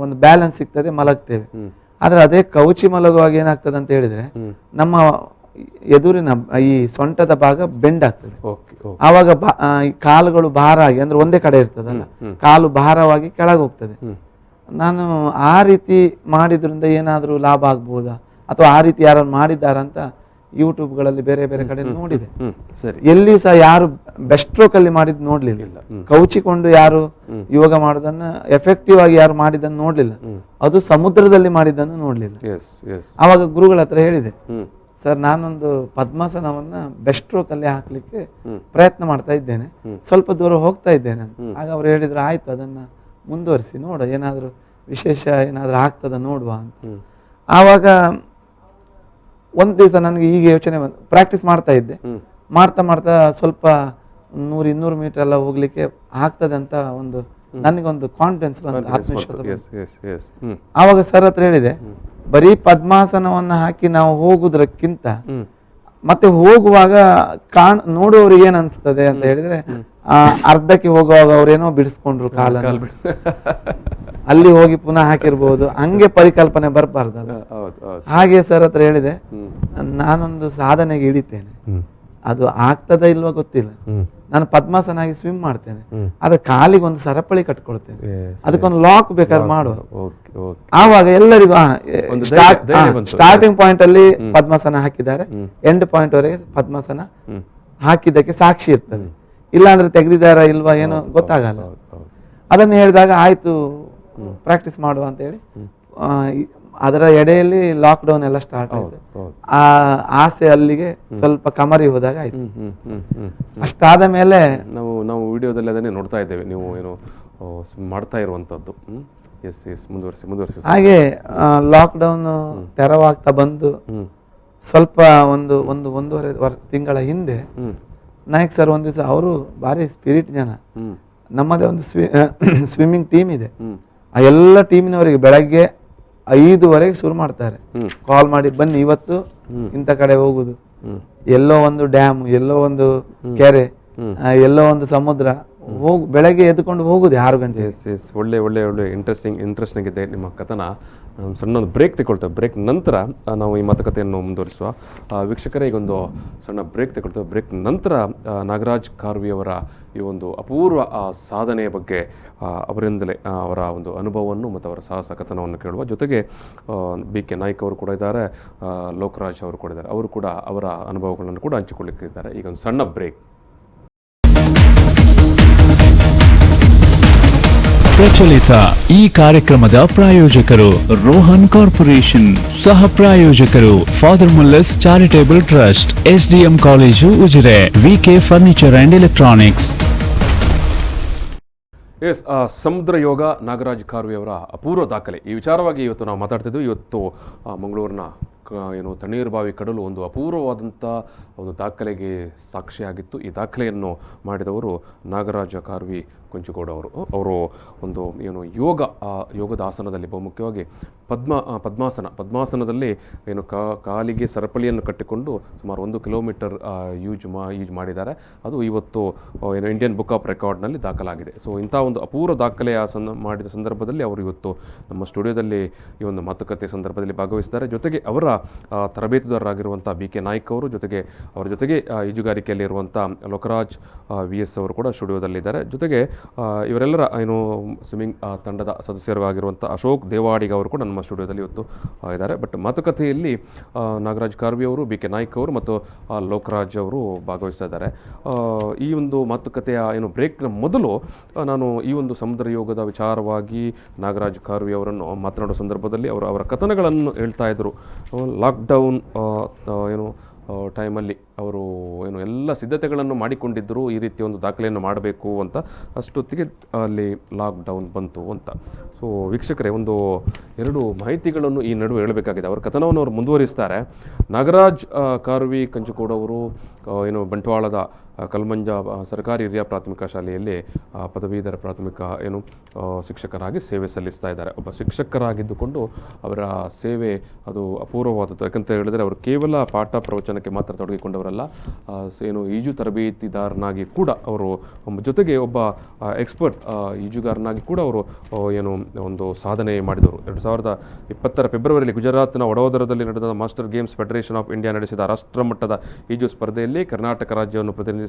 ಒಂದು ಬ್ಯಾಲೆನ್ಸ್ ಸಿಗ್ತದೆ, ಮಲಗ್ತೇವೆ. ಆದ್ರೆ ಅದೇ ಕೌಚಿ ಮಲಗುವಾಗ ಏನಾಗ್ತದೆ ಅಂತ ಹೇಳಿದ್ರೆ ನಮ್ಮ ಎದುರಿನ ಈ ಸೊಂಟದ ಭಾಗ ಬೆಂಡ್ ಆಗ್ತದೆ. ಆವಾಗ ಕಾಲುಗಳು ಭಾರ ಆಗಿ, ಅಂದ್ರೆ ಒಂದೇ ಕಡೆ ಇರ್ತದಲ್ಲ, ಕಾಲು ಭಾರವಾಗಿ ಕೆಳಗೆ ಹೋಗ್ತದೆ. ನಾನು ಆ ರೀತಿ ಮಾಡಿದ್ರಿಂದ ಏನಾದ್ರೂ ಲಾಭ ಆಗ್ಬಹುದಾ ಅಥವಾ ಆ ರೀತಿ ಯಾರು ಮಾಡಿದ್ದಾರಂತ ಯೂಟ್ಯೂಬ್ಗಳಲ್ಲಿ ಬೇರೆ ಬೇರೆ ಕಡೆ ನೋಡಿದೆ. ಎಲ್ಲಿಯೂ ಸಹ ಯಾರು ಬೆಸ್ಟ್ ಸ್ಟ್ರೋಕ್ ಅಲ್ಲಿ ಮಾಡಿದ್ ನೋಡ್ಲಿಲ್ಲ. ಕೌಚಿಕೊಂಡು ಯಾರು ಯೋಗ ಮಾಡೋದನ್ನ ಎಫೆಕ್ಟಿವ್ ಆಗಿ ಯಾರು ಮಾಡಿದ್ದನ್ನು ನೋಡ್ಲಿಲ್ಲ. ಅದು ಸಮುದ್ರದಲ್ಲಿ ಮಾಡಿದ್ದನ್ನು ನೋಡ್ಲಿಲ್ಲ. ಆವಾಗ ಗುರುಗಳ ಹತ್ರ ಹೇಳಿದೆ, ಸರ್ ನಾನೊಂದು ಪದ್ಮಾಸನವನ್ನ ಬೆಸ್ಟ್ ಸ್ಟ್ರೋಕ್ ಅಲ್ಲಿ ಹಾಕ್ಲಿಕ್ಕೆ ಪ್ರಯತ್ನ ಮಾಡ್ತಾ ಇದ್ದೇನೆ, ಸ್ವಲ್ಪ ದೂರ ಹೋಗ್ತಾ ಇದ್ದೇನೆ ಅಂತ. ಆಗ ಅವ್ರು ಹೇಳಿದ್ರು, ಆಯ್ತು ಅದನ್ನ ಮುಂದುವರಿಸಿ ನೋಡ, ಏನಾದ್ರು ವಿಶೇಷ ಏನಾದ್ರು ಆಗ್ತದ ನೋಡುವ ಅಂತ. ಆವಾಗ ಒಂದ್ ದಿವಸ ನನಗೆ ಈಗ ಯೋಚನೆ ಬಂತು, ಪ್ರಾಕ್ಟೀಸ್ ಮಾಡ್ತಾ ಇದ್ದೆ. ಮಾಡ್ತಾ ಸ್ವಲ್ಪ 100-200 ಮೀಟರ್ ಎಲ್ಲ ಹೋಗ್ಲಿಕ್ಕೆ ಆಗ್ತದೆ ಅಂತ ಒಂದು ನನಗೊಂದು ಕಾನ್ಫಿಡೆನ್ಸ್ ಬಂತು, ಆತ್ಮವಿಶ್ವಾಸ. ಆವಾಗ ಸರ್ ಹತ್ರ ಹೇಳಿದೆ, ಬರೀ ಪದ್ಮಾಸನವನ್ನ ಹಾಕಿ ನಾವು ಹೋಗುವುದಕ್ಕಿಂತ ಮತ್ತೆ ಹೋಗುವಾಗ ನೋಡುವವ್ರಿಗೆ ಏನ್ ಅನ್ಸ್ತದೆ ಅಂತ ಹೇಳಿದ್ರೆ, ಅರ್ಧಕ್ಕೆ ಹೋಗುವಾಗ ಅವ್ರೇನೋ ಬಿಡಿಸ್ಕೊಂಡ್ರು ಕಾಲ. ಅಲ್ಲಿ ಹೋಗಿ ಪುನಃ ಹಾಕಿರ್ಬೋದು, ಹಂಗೆ ಪರಿಕಲ್ಪನೆ ಬರಬಾರ್ದಲ್ಲ. ಹಾಗೆ ಸರ್ ಹತ್ರ ಹೇಳಿದೆ, ನಾನೊಂದು ಸಾಧನೆಗೆ ಇಳಿತೇನೆ, ಅದು ಆಗ್ತದ ಇಲ್ವಾ ಗೊತ್ತಿಲ್ಲ, ನಾನು ಪದ್ಮಾಸನ ಆಗಿ ಸ್ವಿಮ್ ಮಾಡ್ತೇನೆ, ಅದ್ರ ಕಾಲಿಗೆ ಒಂದು ಸರಪಳಿ ಕಟ್ಕೊಳ್ತೇನೆ, ಅದಕ್ಕೊಂದು ಲಾಕ್ ಬೇಕಾದ್ರೆ ಮಾಡುವ. ಆವಾಗ ಎಲ್ಲರಿಗೂ ಸ್ಟಾರ್ಟಿಂಗ್ ಪಾಯಿಂಟ್ ಅಲ್ಲಿ ಪದ್ಮಾಸನ ಹಾಕಿದ್ದಾರೆ, ಎಂಡ್ ಪಾಯಿಂಟ್ ವರೆಗೆ ಪದ್ಮಾಸನ ಹಾಕಿದ್ದಕ್ಕೆ ಸಾಕ್ಷಿ ಇರ್ತದೆ. ಇಲ್ಲಾಂದ್ರೆ ತೆಗೆದಿದ್ದಾರ ಇಲ್ವಾ ಏನೋ ಗೊತ್ತಾಗಲ್ಲ. ಅದನ್ನು ಹೇಳಿದಾಗ ಆಯ್ತು ಪ್ರಾಕ್ಟೀಸ್ ಮಾಡುವ ಅಂತ ಹೇಳಿ, ಅದರ ಎಡೆಯಲ್ಲಿ ಲಾಕ್ಡೌನ್ ಎಲ್ಲ ಸ್ಟಾರ್ಟ್ ಆಯ್ತು. ಆ ಆಸೆ ಅಲ್ಲಿಗೆ ಸ್ವಲ್ಪ ಕಮರಿ ಹೋದಾಗ ಆಯ್ತು. ಅಷ್ಟಾದ ಮೇಲೆ ನಾವು ವಿಡಿಯೋದಲ್ಲಿ ಅದನ್ನೇ ನೋಡ್ತಾ ಇದ್ದೇವೆ, ನೀವು ಏನು ಮಾಡ್ತಾ ಇರುವಂತದ್ದು. ಮುಂದುವರಿಸಿ. ಹಾಗೆ ಲಾಕ್ಡೌನ್ ತೆರವಾಗ್ತಾ ಬಂದು ಸ್ವಲ್ಪ ಒಂದೂವರೆ ತಿಂಗಳ ಹಿಂದೆ ನಾಯಕ್ ಸರ್ ಒಂದ್ ದಿವಸ, ಅವರು ಭಾರಿ ಸ್ಪಿರಿಟ್ ಜನ, ನಮ್ಮದೇ ಒಂದು ಸ್ವಿಮ್ಮಿಂಗ್ ಟೀಮ್ ಇದೆ, ಆ ಎಲ್ಲ ಟೀಮಿನವರಿಗೆ ಬೆಳಗ್ಗೆ 5:00 ಶುರು ಮಾಡ್ತಾರೆ, ಕಾಲ್ ಮಾಡಿ ಬನ್ನಿ ಇವತ್ತು ಇಂಥ ಕಡೆ ಹೋಗುದು, ಎಲ್ಲೋ ಒಂದು ಡ್ಯಾಮ್, ಎಲ್ಲೋ ಒಂದು ಕೆರೆ, ಎಲ್ಲೋ ಒಂದು ಸಮುದ್ರ, ಬೆಳಗ್ಗೆ ಎದ್ಕೊಂಡು ಹೋಗುದು 6 ಗಂಟೆ. ಒಳ್ಳೆ ಒಳ್ಳೆ ಒಳ್ಳೆ ಇಂಟ್ರೆಸ್ಟಿಂಗ್ ಇದೆ ನಿಮ್ಮ ಕಥನ. ಸಣ್ಣ ಒಂದು ಬ್ರೇಕ್ ತಗೊಳ್ತೇವೆ, ಬ್ರೇಕ್ ನಂತರ ನಾವು ಈ ಮಾತುಕತೆಯನ್ನು ಮುಂದುವರಿಸುವ. ವೀಕ್ಷಕರೇ, ಈಗೊಂದು ಸಣ್ಣ ಬ್ರೇಕ್ ತಗೊಳ್ತೇವೆ. ಬ್ರೇಕ್ ನಂತರ ನಾಗರಾಜ್ ಕಾರ್ವಿಯವರ ಈ ಒಂದು ಅಪೂರ್ವ ಸಾಧನೆಯ ಬಗ್ಗೆ ಅವರಿಂದಲೇ ಅವರ ಒಂದು ಅನುಭವವನ್ನು ಮತ್ತು ಅವರ ಸಾಹಸ ಕಥನವನ್ನು ಕೇಳುವ. ಜೊತೆಗೆ BK ನಾಯ್ಕ್ ಅವರು ಕೂಡ ಇದ್ದಾರೆ, ಲೋಕರಾಜ್ ಅವರು ಕೂಡ ಇದ್ದಾರೆ, ಅವರು ಕೂಡ ಅವರ ಅನುಭವಗಳನ್ನು ಕೂಡ ಹಂಚಿಕೊಳ್ಳಿಕ್ಕಿದ್ದಾರೆ. ಈಗ ಒಂದು ಸಣ್ಣ ಬ್ರೇಕ್. ಪ್ರಚಲಿತ ಈ ಕಾರ್ಯಕ್ರಮದ ಪ್ರಾಯೋಜಕರು ರೋಹನ್ ಕಾರ್ಪೊರೇಷನ್, ಸಹ ಪ್ರಾಯೋಜಕರು father Muller's charitable trust, SDM college Ujire, VK furniture and electronics. ಸಮುದ್ರ ಯೋಗ ನಾಗರಾಜ್ ಕಾರ್ವಿಯವರ ಅಪೂರ್ವ ದಾಖಲೆ, ಈ ವಿಚಾರವಾಗಿ ಇವತ್ತು ನಾವು ಮಾತಾಡ್ತಿದ್ವಿ. ಇವತ್ತು ಮಂಗಳೂರಿನ ತಣ್ಣೀರುಬಾವಿ ಕಡಲು ಒಂದು ಅಪೂರ್ವವಾದಂಥ ಒಂದು ದಾಖಲೆಗೆ ಸಾಕ್ಷಿಯಾಗಿತ್ತು. ಈ ದಾಖಲೆಯನ್ನು ಮಾಡಿದವರು ನಾಗರಾಜ ಕಾರ್ವಿ ಕೊಂಚಗೋಡು ಅವರು ಒಂದು ಯೋಗದ ಆಸನದಲ್ಲಿ ಬಹುಮುಖ್ಯವಾಗಿ ಪದ್ಮಾಸನದಲ್ಲಿ ಕಾಲಿಗೆ ಸರಪಳಿಯನ್ನು ಕಟ್ಟಿಕೊಂಡು ಸುಮಾರು 1 ಕಿಲೋಮೀಟರ್ ಯೂಜ್ ಮಾಡಿದ್ದಾರೆ. ಅದು ಇವತ್ತು ಇಂಡಿಯನ್ ಬುಕ್ ಆಫ್ ರೆಕಾರ್ಡ್ನಲ್ಲಿ ದಾಖಲಾಗಿದೆ. ಸೊ ಇಂಥ ಒಂದು ಅಪೂರ್ವ ದಾಖಲೆಯ ಮಾಡಿದ ಸಂದರ್ಭದಲ್ಲಿ ಅವರು ಇವತ್ತು ನಮ್ಮ ಸ್ಟುಡಿಯೋದಲ್ಲಿ ಈ ಒಂದು ಮಾತುಕತೆ ಸಂದರ್ಭದಲ್ಲಿ ಭಾಗವಹಿಸಿದ್ದಾರೆ. ಜೊತೆಗೆ ಅವರ ತರಬೇತುದಾರರಾಗಿರುವಂಥ BK ನಾಯ್ಕ್ ಅವರು, ಅವರ ಜೊತೆಗೆ ಈಜುಗಾರಿಕೆಯಲ್ಲಿರುವಂಥ ಲೋಕರಾಜ್ VS ಅವರು ಕೂಡ ಸ್ಟುಡಿಯೋದಲ್ಲಿದ್ದಾರೆ. ಜೊತೆಗೆ ಇವರೆಲ್ಲರ ಸ್ವಿಮ್ಮಿಂಗ್ ತಂಡದ ಸದಸ್ಯರು ಆಗಿರುವಂಥ ಅಶೋಕ್ ದೇವಾಡಿಗ ಅವರು ಕೂಡ ನಮ್ಮ ಸ್ಟುಡಿಯೋದಲ್ಲಿ ಇವತ್ತು ಇದ್ದಾರೆ. ಬಟ್ ಮಾತುಕತೆಯಲ್ಲಿ ನಾಗರಾಜ್ ಕಾರ್ವಿ ಅವರು, BK ನಾಯ್ಕ್ ಅವರು ಮತ್ತು ಲೋಕರಾಜ್ ಅವರು ಭಾಗವಹಿಸ್ತಾ ಇದ್ದಾರೆ. ಈ ಒಂದು ಮಾತುಕತೆಯ ಬ್ರೇಕ್ನ ಮೊದಲು ನಾನು ಈ ಒಂದು ಸಮುದ್ರ ಯೋಗದ ವಿಚಾರವಾಗಿ ನಾಗರಾಜ್ ಕಾರ್ವಿ ಅವರನ್ನು ಮಾತನಾಡುವ ಸಂದರ್ಭದಲ್ಲಿ ಅವರ ಕಥನಗಳನ್ನು ಹೇಳ್ತಾ ಇದ್ದರು. ಲಾಕ್ಡೌನ್ ಟೈಮಲ್ಲಿ ಅವರು ಎಲ್ಲ ಸಿದ್ಧತೆಗಳನ್ನು ಮಾಡಿಕೊಂಡಿದ್ದರು, ಈ ರೀತಿಯ ಒಂದು ದಾಖಲೆಯನ್ನು ಮಾಡಬೇಕು ಅಂತ. ಅಷ್ಟೊತ್ತಿಗೆ ಅಲ್ಲಿ ಲಾಕ್ಡೌನ್ ಬಂತು ಅಂತ. ಸೊ ವೀಕ್ಷಕರೇ, 2 ಮಾಹಿತಿಗಳನ್ನು ಈ ನಡುವೆ ಹೇಳಬೇಕಾಗಿದೆ. ಅವರ ಕಥನವನ್ನು ಅವರು ಮುಂದುವರಿಸ್ತಾರೆ. ನಾಗರಾಜ್ ಕಾರ್ವಿ ಕಂಚುಕೋಡವರು ಬಂಟ್ವಾಳದ ಕಲ್ಮಂಜ ಸರ್ಕಾರಿ ಹಿರಿಯ ಪ್ರಾಥಮಿಕ ಶಾಲೆಯಲ್ಲಿ ಪದವೀಧರ ಪ್ರಾಥಮಿಕ ಶಿಕ್ಷಕರಾಗಿ ಸೇವೆ ಸಲ್ಲಿಸ್ತಾ ಇದ್ದಾರೆ. ಒಬ್ಬ ಶಿಕ್ಷಕರಾಗಿದ್ದುಕೊಂಡು ಅವರ ಸೇವೆ ಅದು ಅಪೂರ್ವವಾದದ್ದು. ಯಾಕಂತ ಹೇಳಿದರೆ ಅವರು ಕೇವಲ ಪಾಠ ಪ್ರವಚನಕ್ಕೆ ಮಾತ್ರ ತೊಡಗಿಕೊಂಡವರಲ್ಲ, ಈಜು ತರಬೇತಿದಾರನಾಗಿ ಕೂಡ ಅವರು, ಜೊತೆಗೆ ಒಬ್ಬ ಎಕ್ಸ್ಪರ್ಟ್ ಈಜುಗಾರನಾಗಿ ಕೂಡ ಅವರು ಒಂದು ಸಾಧನೆ ಮಾಡಿದವರು. 2020 ಫೆಬ್ರವರಿಯಲ್ಲಿ ಗುಜರಾತ್ನ ವಡೋದರದಲ್ಲಿ ನಡೆದ master games federation of India ನಡೆಸಿದ ರಾಷ್ಟ್ರಮಟ್ಟದ ಈಜು ಸ್ಪರ್ಧೆಯಲ್ಲಿ ಕರ್ನಾಟಕ ರಾಜ್ಯವನ್ನು ಪ್ರತಿನಿಧಿಸಿ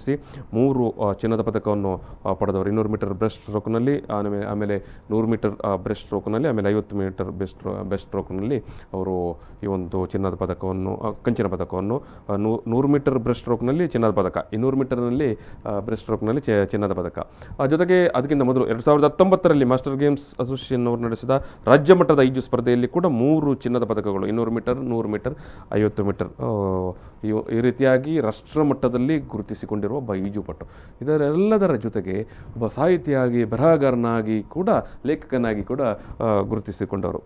3 ಚಿನ್ನದ ಪದಕವನ್ನು ಪಡೆದವರು. 200 ಮೀಟರ್ ಬ್ರೆಸ್ಟ್ ಸ್ಟ್ರೋಕ್ನಲ್ಲಿ, ಆಮೇಲೆ 100 ಮೀಟರ್ ಬ್ರೆಸ್ಟ್ ಸ್ಟ್ರೋಕ್ನಲ್ಲಿ, ಆಮೇಲೆ 50 ಮೀಟರ್ ಬೆಸ್ಟ್ ಸ್ಟ್ರೋಕ್ನಲ್ಲಿ ಅವರು ಈ ಒಂದು ಚಿನ್ನದ ಪದಕವನ್ನು, ಕಂಚಿನ ಪದಕವನ್ನು, 100 ಮೀಟರ್ ಬ್ರೆಸ್ಟ್ ಸ್ಟ್ರೋಕ್ನಲ್ಲಿ ಚಿನ್ನದ ಪದಕ, 200 ಮೀಟರ್ನಲ್ಲಿ ಬ್ರೆಸ್ಟ್ ಸ್ಟ್ರೋಕ್ನಲ್ಲಿ ಚಿನ್ನದ ಪದಕ. ಜೊತೆಗೆ ಅದಕ್ಕಿಂತ ಮೊದಲು 2019ರಲ್ಲಿ ಮಾಸ್ಟರ್ ಗೇಮ್ಸ್ ಅಸೋಸಿಯೇಷನ್ ಅವರು ನಡೆಸಿದ ರಾಜ್ಯ ಮಟ್ಟದ ಈಜು ಸ್ಪರ್ಧೆಯಲ್ಲಿ ಕೂಡ 3 ಚಿನ್ನದ ಪದಕಗಳು, 200 ಮೀಟರ್, 100 ಮೀಟರ್, 50 ಮೀಟರ್, ಈ ರೀತಿಯಾಗಿ ರಾಷ್ಟ್ರ ಮಟ್ಟದಲ್ಲಿ ಗುರುತಿಸಿಕೊಂಡಿರುವ ಒಬ್ಬ ಈಜುಪಟು. ಇದರೆಲ್ಲದರ ಜೊತೆಗೆ ಒಬ್ಬ ಸಾಹಿತಿಯಾಗಿ, ಬರಹಗಾರನಾಗಿ ಕೂಡ, ಲೇಖಕನಾಗಿ ಕೂಡ ಗುರುತಿಸಿಕೊಂಡವರು.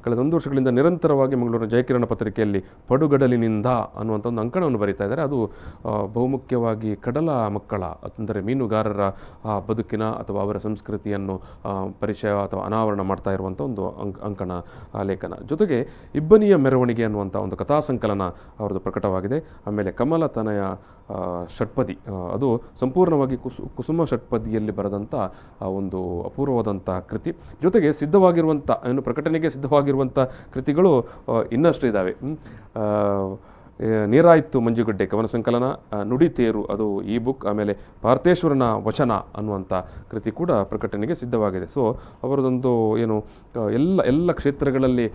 ಕಳೆದ 1 ವರ್ಷಗಳಿಂದ ನಿರಂತರವಾಗಿ ಮಂಗಳೂರಿನ ಜಯಕಿರಣ ಪತ್ರಿಕೆಯಲ್ಲಿ ಪಡುಗಡಲಿನಿಂದ ಅನ್ನುವಂಥ ಒಂದು ಅಂಕಣವನ್ನು ಬರೀತಾ ಇದ್ದಾರೆ. ಅದು ಬಹುಮುಖ್ಯವಾಗಿ ಕಡಲ ಮಕ್ಕಳ ಅಂದರೆ ಮೀನುಗಾರರ ಬದುಕಿನ ಅಥವಾ ಅವರ ಸಂಸ್ಕೃತಿಯನ್ನು ಪರಿಚಯ ಅಥವಾ ಅನಾವರಣ ಮಾಡ್ತಾ ಇರುವಂಥ ಒಂದು ಅಂಕಣ ಲೇಖನ. ಜೊತೆಗೆ ಇಬ್ಬನಿಯ ಮೆರವಣಿಗೆ ಅನ್ನುವಂಥ ಒಂದು ಕಥಾ ಸಂಕಲನ ಅವರದ್ದು ಪ್ರಕಟವಾಗಿದೆ. ಆಮೇಲೆ ಕಮಲತನಯ ಷಟ್ಪದಿ, ಅದು ಸಂಪೂರ್ಣವಾಗಿ ಕುಸುಮ ಷಟ್ಪದಿಯಲ್ಲಿ ಬರೆದಂಥ ಒಂದು ಅಪೂರ್ವವಾದಂಥ ಕೃತಿ. ಜೊತೆಗೆ ಸಿದ್ಧವಾಗಿರುವಂಥ ಪ್ರಕಟಣೆಗೆ ಸಿದ್ಧವಾಗಿರುವಂಥ ಕೃತಿಗಳು ಇನ್ನಷ್ಟು ಇದ್ದಾವೆ. ನೀರಾಯಿತು ಮಂಜುಗಡ್ಡೆ ಕವನ ಸಂಕಲನ, ನುಡಿತೇರು ಅದು ಈ ಬುಕ್, ಆಮೇಲೆ ಪಾರ್ಥೇಶ್ವರನ ವಚನ ಅನ್ನುವಂಥ ಕೃತಿ ಕೂಡ ಪ್ರಕಟಣೆಗೆ ಸಿದ್ಧವಾಗಿದೆ. ಸೊ ಅವರದೊಂದು ಎಲ್ಲ ಕ್ಷೇತ್ರಗಳಲ್ಲಿ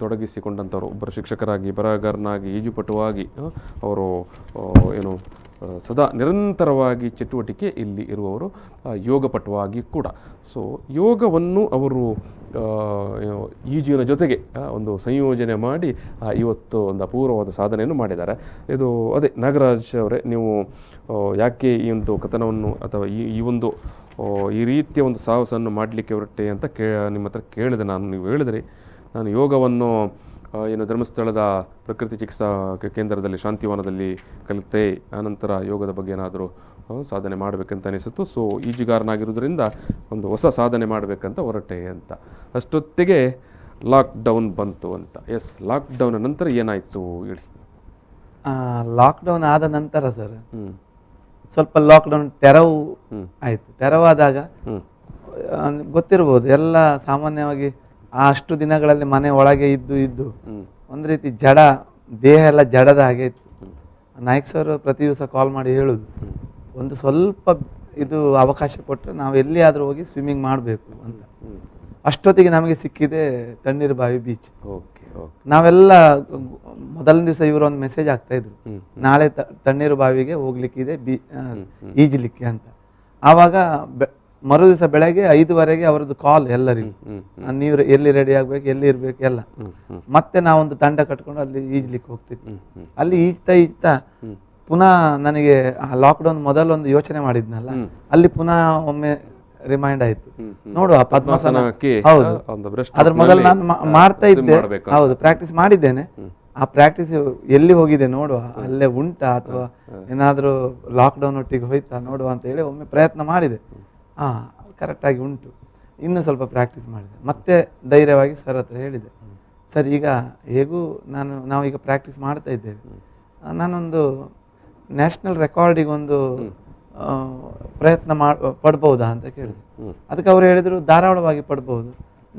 ತೊಡಗಿಸಿಕೊಂಡಂಥವ್ರು, ಒಬ್ಬರು ಶಿಕ್ಷಕರಾಗಿ, ಬರಹಗಾರನಾಗಿ, ಈಜುಪಟುವಾಗಿ ಅವರು ಸದಾ ನಿರಂತರವಾಗಿ ಚಟುವಟಿಕೆ ಇಲ್ಲಿ ಇರುವವರು, ಯೋಗಪಟುವಾಗಿ ಕೂಡ. ಸೊ ಯೋಗವನ್ನು ಅವರು ಈಜಿನ ಜೊತೆಗೆ ಒಂದು ಸಂಯೋಜನೆ ಮಾಡಿ ಇವತ್ತು ಒಂದು ಅಪೂರ್ವವಾದ ಸಾಧನೆಯನ್ನು ಮಾಡಿದ್ದಾರೆ. ಇದು ಅದೇ ನಾಗರಾಜ್ ಅವರೇ, ನೀವು ಯಾಕೆ ಈ ಒಂದು ಕಥನವನ್ನು ಅಥವಾ ಈ ರೀತಿಯ ಒಂದು ಸಾಹಸವನ್ನು ಮಾಡಲಿಕ್ಕೆ ಹೊರಟೆ ಅಂತ ನಿಮ್ಮ ಹತ್ರ ಕೇಳಿದೆ ನಾನು. ನೀವು ಹೇಳಿದ್ರಿ, ನಾನು ಯೋಗವನ್ನು ಧರ್ಮಸ್ಥಳದ ಪ್ರಕೃತಿ ಚಿಕಿತ್ಸಾ ಕೇಂದ್ರದಲ್ಲಿ ಶಾಂತಿವನದಲ್ಲಿ ಕಲಿತೆ, ಆನಂತರ ಯೋಗದ ಬಗ್ಗೆ ಏನಾದರೂ ಸಾಧನೆ ಮಾಡಬೇಕಂತ ಅನಿಸಿತು. ಸೊ ಈಜುಗಾರನಾಗಿರೋದ್ರಿಂದ ಒಂದು ಹೊಸ ಸಾಧನೆ ಮಾಡಬೇಕಂತ ಹೊರಟೆ ಅಂತ. ಅಷ್ಟೊತ್ತಿಗೆ ಲಾಕ್ಡೌನ್ ಬಂತು ಅಂತ. ಎಸ್, ಲಾಕ್ಡೌನ್ ನಂತರ ಏನಾಯಿತು ಹೇಳಿ. ಲಾಕ್ಡೌನ್ ಆದ ನಂತರ ಸರ್ ಸ್ವಲ್ಪ ಲಾಕ್ಡೌನ್ ತೆರವು ಆಯಿತು. ತೆರವಾದಾಗ ಗೊತ್ತಿರ್ಬೋದು, ಎಲ್ಲ ಸಾಮಾನ್ಯವಾಗಿ ಅಷ್ಟು ದಿನಗಳಲ್ಲಿ ಮನೆ ಒಳಗೆ ಇದ್ದು ಒಂದು ರೀತಿ ದೇಹ ಎಲ್ಲ ಜಡದ ಹಾಗೆ ಇತ್ತು. ನಾಯಕ್ ಸರ್ ಪ್ರತಿ ದಿವಸ ಕಾಲ್ ಮಾಡಿ ಹೇಳುದು, ಒಂದು ಸ್ವಲ್ಪ ಇದು ಅವಕಾಶ ಕೊಟ್ಟರೆ ನಾವು ಎಲ್ಲಿಯಾದರೂ ಹೋಗಿ ಸ್ವಿಮ್ಮಿಂಗ್ ಮಾಡಬೇಕು ಅಂತ. ಅಷ್ಟೊತ್ತಿಗೆ ನಮಗೆ ಸಿಕ್ಕಿದೆ ತಣ್ಣೀರು ಬಾವಿ ಬೀಚ್. ನಾವೆಲ್ಲ ಮೊದಲನೇ ದಿವಸ ಇವರು ಒಂದು ಮೆಸೇಜ್ ಆಗ್ತಾ ಇದ್ರು, ನಾಳೆ ತಣ್ಣೀರು ಬಾವಿಗೆ ಹೋಗ್ಲಿಕ್ಕಿದೆ, ಈಜಲಿಕ್ಕೆ ಅಂತ. ಆವಾಗ ಮರು ದಿವಸ ಬೆಳಗ್ಗೆ 5 ಅವರದ್ದು ಕಾಲ್ ಎಲ್ಲರಿಗೂ, ನೀವು ಎಲ್ಲಿ ರೆಡಿ ಆಗ್ಬೇಕು, ಎಲ್ಲಿ ಇರ್ಬೇಕು ಎಲ್ಲ. ಮತ್ತೆ ನಾವೊಂದು ತಂಡ ಕಟ್ಕೊಂಡು ಅಲ್ಲಿ ಈಜ್ಲಿಕ್ಕೆ ಹೋಗ್ತಿದ್ವಿ. ಅಲ್ಲಿ ಈಜ್ತಾ ಪುನಃ ನನಗೆ ಲಾಕ್ಡೌನ್ ಮೊದಲೊಂದು ಯೋಚನೆ ಮಾಡಿದ್ನಲ್ಲ, ಅಲ್ಲಿ ಪುನಃ ಒಮ್ಮೆ ರಿಮೈಂಡ್ ಆಯ್ತು, ನೋಡುವ ಪದ್ಮಾಸನ. ಹೌದು, ಅದ್ರ ಮೊದಲು ನಾನು ಮಾಡ್ತಾ ಇದ್ದೆ, ಹೌದು ಪ್ರಾಕ್ಟೀಸ್ ಮಾಡಿದ್ದೇನೆ. ಆ ಪ್ರಾಕ್ಟೀಸ್ ಎಲ್ಲಿ ಹೋಗಿದೆ ನೋಡುವ, ಅಲ್ಲೇ ಉಂಟಾ ಅಥವಾ ಏನಾದ್ರೂ ಲಾಕ್ಡೌನ್ ಒಟ್ಟಿಗೆ ಹೋಯ್ತಾ ನೋಡುವ ಅಂತ ಹೇಳಿ ಒಮ್ಮೆ ಪ್ರಯತ್ನ ಮಾಡಿದೆ. ಕರೆಕ್ಟಾಗಿ ಉಂಟು, ಇನ್ನೂ ಸ್ವಲ್ಪ ಪ್ರಾಕ್ಟೀಸ್ ಮಾಡಿದೆ. ಮತ್ತೆ ಧೈರ್ಯವಾಗಿ ಸರ್ ಹತ್ರ ಹೇಳಿದೆ, ಸರ್ ಈಗ ಹೇಗೂ ನಾವೀಗ ಪ್ರಾಕ್ಟೀಸ್ ಮಾಡ್ತಾ ಇದ್ದೇವೆ, ನಾನೊಂದು ನ್ಯಾಷನಲ್ ರೆಕಾರ್ಡಿಗೆ ಒಂದು ಪ್ರಯತ್ನ ಪಡ್ಬೋದಾ ಅಂತ ಕೇಳಿದೆ. ಅದಕ್ಕೆ ಅವರು ಹೇಳಿದರು, ಧಾರಾಳವಾಗಿ ಪಡ್ಬೋದು,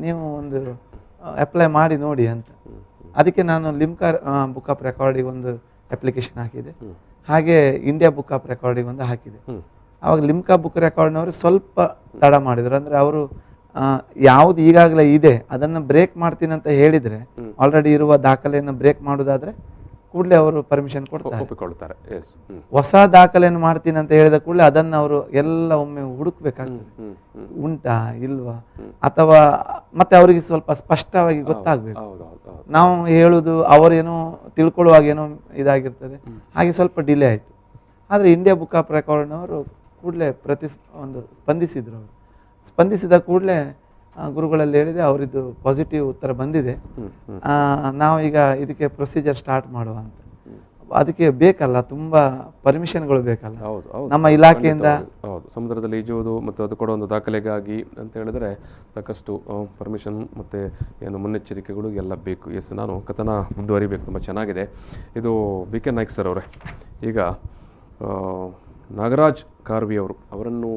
ನೀವು ಒಂದು ಅಪ್ಲೈ ಮಾಡಿ ನೋಡಿ ಅಂತ. ಅದಕ್ಕೆ ನಾನು ಲಿಮ್ಕಾ ಬುಕ್ ಆಫ್ ರೆಕಾರ್ಡಿಗೆ ಒಂದು ಅಪ್ಲಿಕೇಶನ್ ಹಾಕಿದೆ, ಹಾಗೆ ಇಂಡಿಯಾ ಬುಕ್ ಆಫ್ ರೆಕಾರ್ಡಿಗೆ ಒಂದು ಹಾಕಿದೆ. ಆವಾಗ ಲಿಮ್ಕಾ ಬುಕ್ ರೆಕಾರ್ಡ್ನವರು ಸ್ವಲ್ಪ ತಡ ಮಾಡಿದ್ರು. ಅಂದರೆ ಅವರು ಯಾವುದು ಈಗಾಗಲೇ ಇದೆ ಅದನ್ನು ಬ್ರೇಕ್ ಮಾಡ್ತೀನಿ ಅಂತ ಹೇಳಿದರೆ, ಆಲ್ರೆಡಿ ಇರುವ ದಾಖಲೆಯನ್ನು ಬ್ರೇಕ್ ಮಾಡೋದಾದ್ರೆ ಕೂಡಲೇ ಅವರು ಪರ್ಮಿಷನ್ ಕೊಡ್ತಾರೆ. ಹೊಸ ದಾಖಲೆಯನ್ನು ಮಾಡ್ತೀನಿ ಅಂತ ಹೇಳಿದ ಕೂಡಲೇ ಅದನ್ನು ಅವರು ಎಲ್ಲ ಒಮ್ಮೆ ಹುಡುಕ್ಬೇಕಾಗ್ತದೆ, ಉಂಟಾ ಇಲ್ವಾ, ಅಥವಾ ಮತ್ತೆ ಅವರಿಗೆ ಸ್ವಲ್ಪ ಸ್ಪಷ್ಟವಾಗಿ ಗೊತ್ತಾಗಬೇಕು. ನಾವು ಹೇಳುದು ಅವರೇನೋ ತಿಳ್ಕೊಳ್ಳುವಾಗ ಏನೋ ಇದಾಗಿರ್ತದೆ, ಹಾಗೆ ಸ್ವಲ್ಪ ಡಿಲೇ ಆಯಿತು. ಆದರೆ ಇಂಡಿಯಾ ಬುಕ್ ಆಫ್ ರೆಕಾರ್ಡ್ನವರು ಕೂಡಲೇ ಸ್ಪಂದಿಸಿದ್ರು. ಅವರು ಸ್ಪಂದಿಸಿದ ಕೂಡಲೇ ಗುರುಗಳಲ್ಲಿ ಹೇಳಿದೆ, ಅವರಿದ್ದು ಪಾಸಿಟಿವ್ ಉತ್ತರ ಬಂದಿದೆ, ನಾವು ಈಗ ಇದಕ್ಕೆ ಪ್ರೊಸೀಜರ್ ಸ್ಟಾರ್ಟ್ ಮಾಡುವ ಅಂತ. ಅದಕ್ಕೆ ಬೇಕಲ್ಲ, ತುಂಬಾ ಪರ್ಮಿಷನ್ಗಳು ಬೇಕಲ್ಲ ನಮ್ಮ ಇಲಾಖೆಯಿಂದ. ಹೌದು, ಸಮುದ್ರದಲ್ಲಿ ಈಜುವುದು ಮತ್ತು ಅದು ಕೊಡೋ ಒಂದು ದಾಖಲೆಗಾಗಿ ಅಂತ ಹೇಳಿದ್ರೆ ಸಾಕಷ್ಟು ಪರ್ಮಿಷನ್ ಮತ್ತು ಮುನ್ನೆಚ್ಚರಿಕೆಗಳು ಎಲ್ಲ ಬೇಕು. ಎಸ್, ನಾನು ಕಥನ ಮುಂದುವರಿಬೇಕು, ತುಂಬ ಚೆನ್ನಾಗಿದೆ ಇದು. ಬಿ ಕೆ ನಾಯ್ಕ್ ಸರ್ ಅವರೇ, ಈಗ ನಾಗರಾಜ್ ಕಾರ್ವಿ ಅವರನ್ನು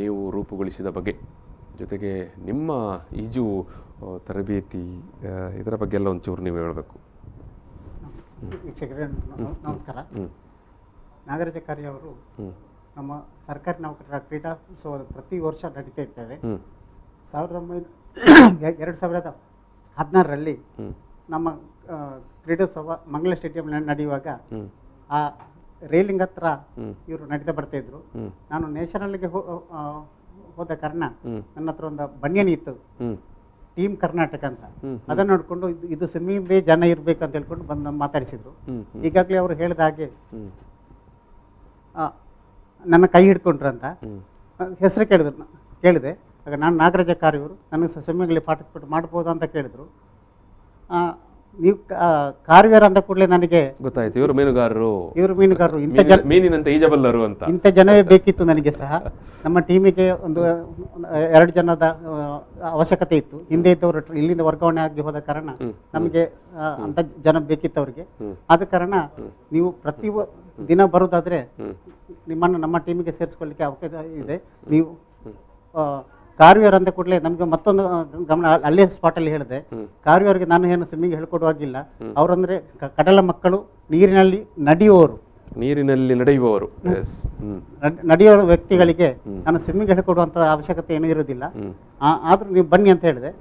ನೀವು ರೂಪುಗೊಳಿಸಿದ ಬಗ್ಗೆ, ಜೊತೆಗೆ ನಿಮ್ಮ ಈಜು ತರಬೇತಿ ಇದರ ಬಗ್ಗೆ ಎಲ್ಲ ಒಂಚೂರು ನೀವು ಹೇಳಬೇಕು. ವೀಕ್ಷಕರೇ ನಮಸ್ಕಾರ. ನಾಗರಾಜ ಕಾರ್ಯ ಅವರು ನಮ್ಮ ಸರ್ಕಾರಿ ನೌಕರರ ಕ್ರೀಡೋತ್ಸವ ಪ್ರತಿ ವರ್ಷ ನಡೀತಾ ಇರ್ತದೆ. 2016ರಲ್ಲಿ ನಮ್ಮ ಕ್ರೀಡೋತ್ಸವ ಮಂಗಳ ಸ್ಟೇಡಿಯಂನಲ್ಲಿ ನಡೆಯುವಾಗ ಆ ರೈಲಿಂಗ್ ಹತ್ರ ಇವರು ನಡೀತಾ ಬರ್ತಾ ಇದ್ರು. ನಾನು ನ್ಯಾಷನಲ್ಗೆ ಹೋದ ಕಾರಣ ನನ್ನ ಹತ್ರ ಒಂದು ಬನ್ಯನಿ ಇತ್ತು, ಟೀಮ್ ಕರ್ನಾಟಕ ಅಂತ. ಅದನ್ನ ನೋಡ್ಕೊಂಡು ಇದು ಸ್ವಿಮ್ಮಿಂಗ್ ಜನ ಇರ್ಬೇಕಂತ ಹೇಳ್ಕೊಂಡು ಬಂದು ಮಾತಾಡಿಸಿದ್ರು. ಈಗಾಗಲೇ ಅವರು ಹೇಳಿದ ಹಾಗೆ ನನ್ನ ಕೈ ಹಿಡ್ಕೊಂಡ್ರಂತ ಹೆಸರು ಕೇಳಿದೆ. ಆಗ ನಾನು ನಾಗರಾಜ ಕಾರ್ಯವರು ನನಗೆ ಸ್ವಿಮ್ಮಿಂಗ್ಲಿ ಪಾರ್ಟಿಸಿಪೇಟ್ ಮಾಡ್ಬೋದಾ ಅಂತ ಕೇಳಿದ್ರು. ನೀವು ಕಾರ್ವೇರ ಅಂದ ಕೂಡಲೇ ನನಗೆ ಗೊತ್ತಾಯ್ತು, ಇವರು ಮೀನುಗಾರರು, ಮೀನಿನಂತೆ ಈಜಬಲ್ಲರು ಅಂತ. ಇಂಥ ಜನವೇ ಬೇಕಿತ್ತು ನನಗೆ ಸಹ. ನಮ್ಮ ಟೀಮಿಗೆ ಒಂದು 2 ಜನದ ಅವಶ್ಯಕತೆ ಇತ್ತು. ಹಿಂದೆ ಇದ್ದವರು ಇಲ್ಲಿಂದ ವರ್ಗಾವಣೆ ಆಗಿ ಹೋದ ಕಾರಣ ನಮಗೆ ಅಂತ ಜನ ಬೇಕಿತ್ತು ಅವರಿಗೆ. ಆದ ಕಾರಣ ನೀವು ಪ್ರತಿ ದಿನ ಬರೋದಾದ್ರೆ ನಿಮ್ಮನ್ನು ನಮ್ಮ ಟೀಮಿಗೆ ಸೇರಿಸ್ಕೊಳ್ಳಿಕ್ಕೆ ಅವಕಾಶ ಇದೆ. ನೀವು ಕಾರ್ವೇರ್ ಅಂದ ಕೂಡಲೇ ನಮ್ಗೆ ಮತ್ತೊಂದು ಗಮನ ಅಲ್ಲೇ ಸ್ಪಾಟಲ್ಲಿ ಹೇಳಿದೆ, ಕಾರ್ವೇರ್ಗೆ ನಾನು ಏನು ಸ್ವಿಮ್ಮಿಂಗ್ ಹೇಳ್ಕೊಡುವಾಗಿಲ್ಲ. ಅವರಂದ್ರೆ ಕಡಲ ಮಕ್ಕಳು, ನೀರಿನಲ್ಲಿ ನಡೆಯುವವರು, ನಡೆಯುವ ವ್ಯಕ್ತಿಗಳಿಗೆ ನಾನು ಸ್ವಿಮ್ಮಿಂಗ್ ಹೇಳ್ಕೊಡುವಂತ ಅವಶ್ಯಕತೆ ಏನೂ ಇರುವುದಿಲ್ಲ. ಆದ್ರೂ ನೀವು ಬನ್ನಿ ಅಂತ ಹೇಳಿದೆ,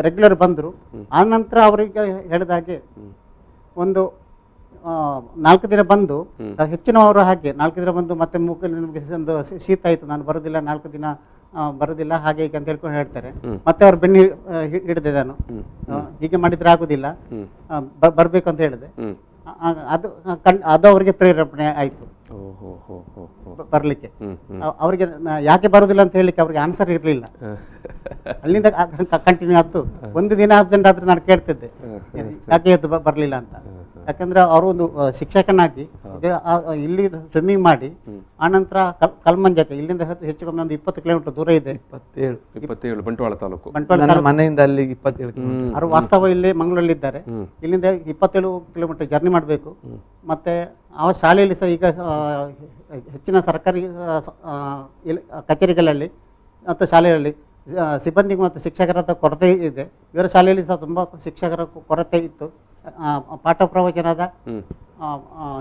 ರೆಗ್ಯುಲರ್ ಬಂದರು. ಆ ನಂತರ ಅವರಿಗೆ ಹೇಳಿದಾಗೆ ಒಂದು 4 ದಿನ ಬಂದು, ಹೆಚ್ಚಿನವರು ಹಾಗೆ 4 ದಿನ ಬಂದು ಮತ್ತೆ ನಿಮಗೆ ಒಂದು ಶೀತ ಆಯಿತು, ನಾನು ಬರೋದಿಲ್ಲ, 4 ದಿನ ಬರೋದಿಲ್ಲ, ಹಾಗೆ ಹೀಗೆ ಅಂತ ಹೇಳ್ಕೊಂಡು ಹೇಳ್ತಾರೆ. ಮತ್ತೆ ಅವ್ರು ಬೆನ್ನಿ ಹಿಡಿದೆ, ನಾನು ಹೀಗೆ ಮಾಡಿದ್ರೆ ಆಗುದಿಲ್ಲ, ಬರ್ಬೇಕು ಅಂತ ಹೇಳಿದೆ. ಅದು ಅವರಿಗೆ ಪ್ರೇರೇಪಣೆ ಆಯ್ತು ಬರ್ಲಿಕ್ಕೆ. ಅವರಿಗೆ ಯಾಕೆ ಬರುದಿಲ್ಲ ಅಂತ ಹೇಳಿಕ್ಕೆ ಅವ್ರಿಗೆ ಆನ್ಸರ್ ಇರ್ಲಿಲ್ಲ. ಅಲ್ಲಿಂದ ಕಂಟಿನ್ಯೂ ಆಯ್ತು. ಒಂದು ದಿನ ಅಬ್ಸೆಂಟ್ ಆದ್ರೆ ನಾನು ಕೇಳ್ತಿದ್ದೆ ಯಾಕೆ ಇವತ್ತು ಬರ್ಲಿಲ್ಲ ಅಂತ. ಯಾಕಂದ್ರೆ ಅವರು ಒಂದು ಶಿಕ್ಷಕನಾಗಿ ಇಲ್ಲಿ ಸ್ವಿಮ್ಮಿಂಗ್ ಮಾಡಿ ಆನಂತರ ಕಲ್ಮಂಜಕ್ಕೆ ಇಲ್ಲಿಂದ ಹೆಚ್ಚು ಕಮ್ಮಿ ಒಂದು 20 ಕಿಲೋಮೀಟರ್ ದೂರ ಇದೆ. 27 ಬಂಟ್ವಾಳ ತಾಲೂಕು. ಮನೆಯಿಂದ ಅಲ್ಲಿಗೆ 27 ಅವರು ವಾಸ್ತವ ಇಲ್ಲಿ ಮಂಗಳೂರಲ್ಲಿ ಇದ್ದಾರೆ. ಇಲ್ಲಿಂದ 27 ಕಿಲೋಮೀಟರ್ ಜರ್ನಿ ಮಾಡಬೇಕು. ಮತ್ತೆ ಆ ಶಾಲೆಯಲ್ಲಿ ಸಹ ಈಗ ಹೆಚ್ಚಿನ ಸರ್ಕಾರಿ ಕಚೇರಿಗಳಲ್ಲಿ ಮತ್ತು ಶಾಲೆಯಲ್ಲಿ ಸಿಬ್ಬಂದಿಗೆ ಮತ್ತು ಶಿಕ್ಷಕರ ಕೊರತೆ ಇದೆ. ಇವರ ಶಾಲೆಯಲ್ಲಿ ಸಹ ತುಂಬ ಶಿಕ್ಷಕರ ಕೊರತೆ ಇತ್ತು. ಪಾಠ ಪ್ರವಚನದ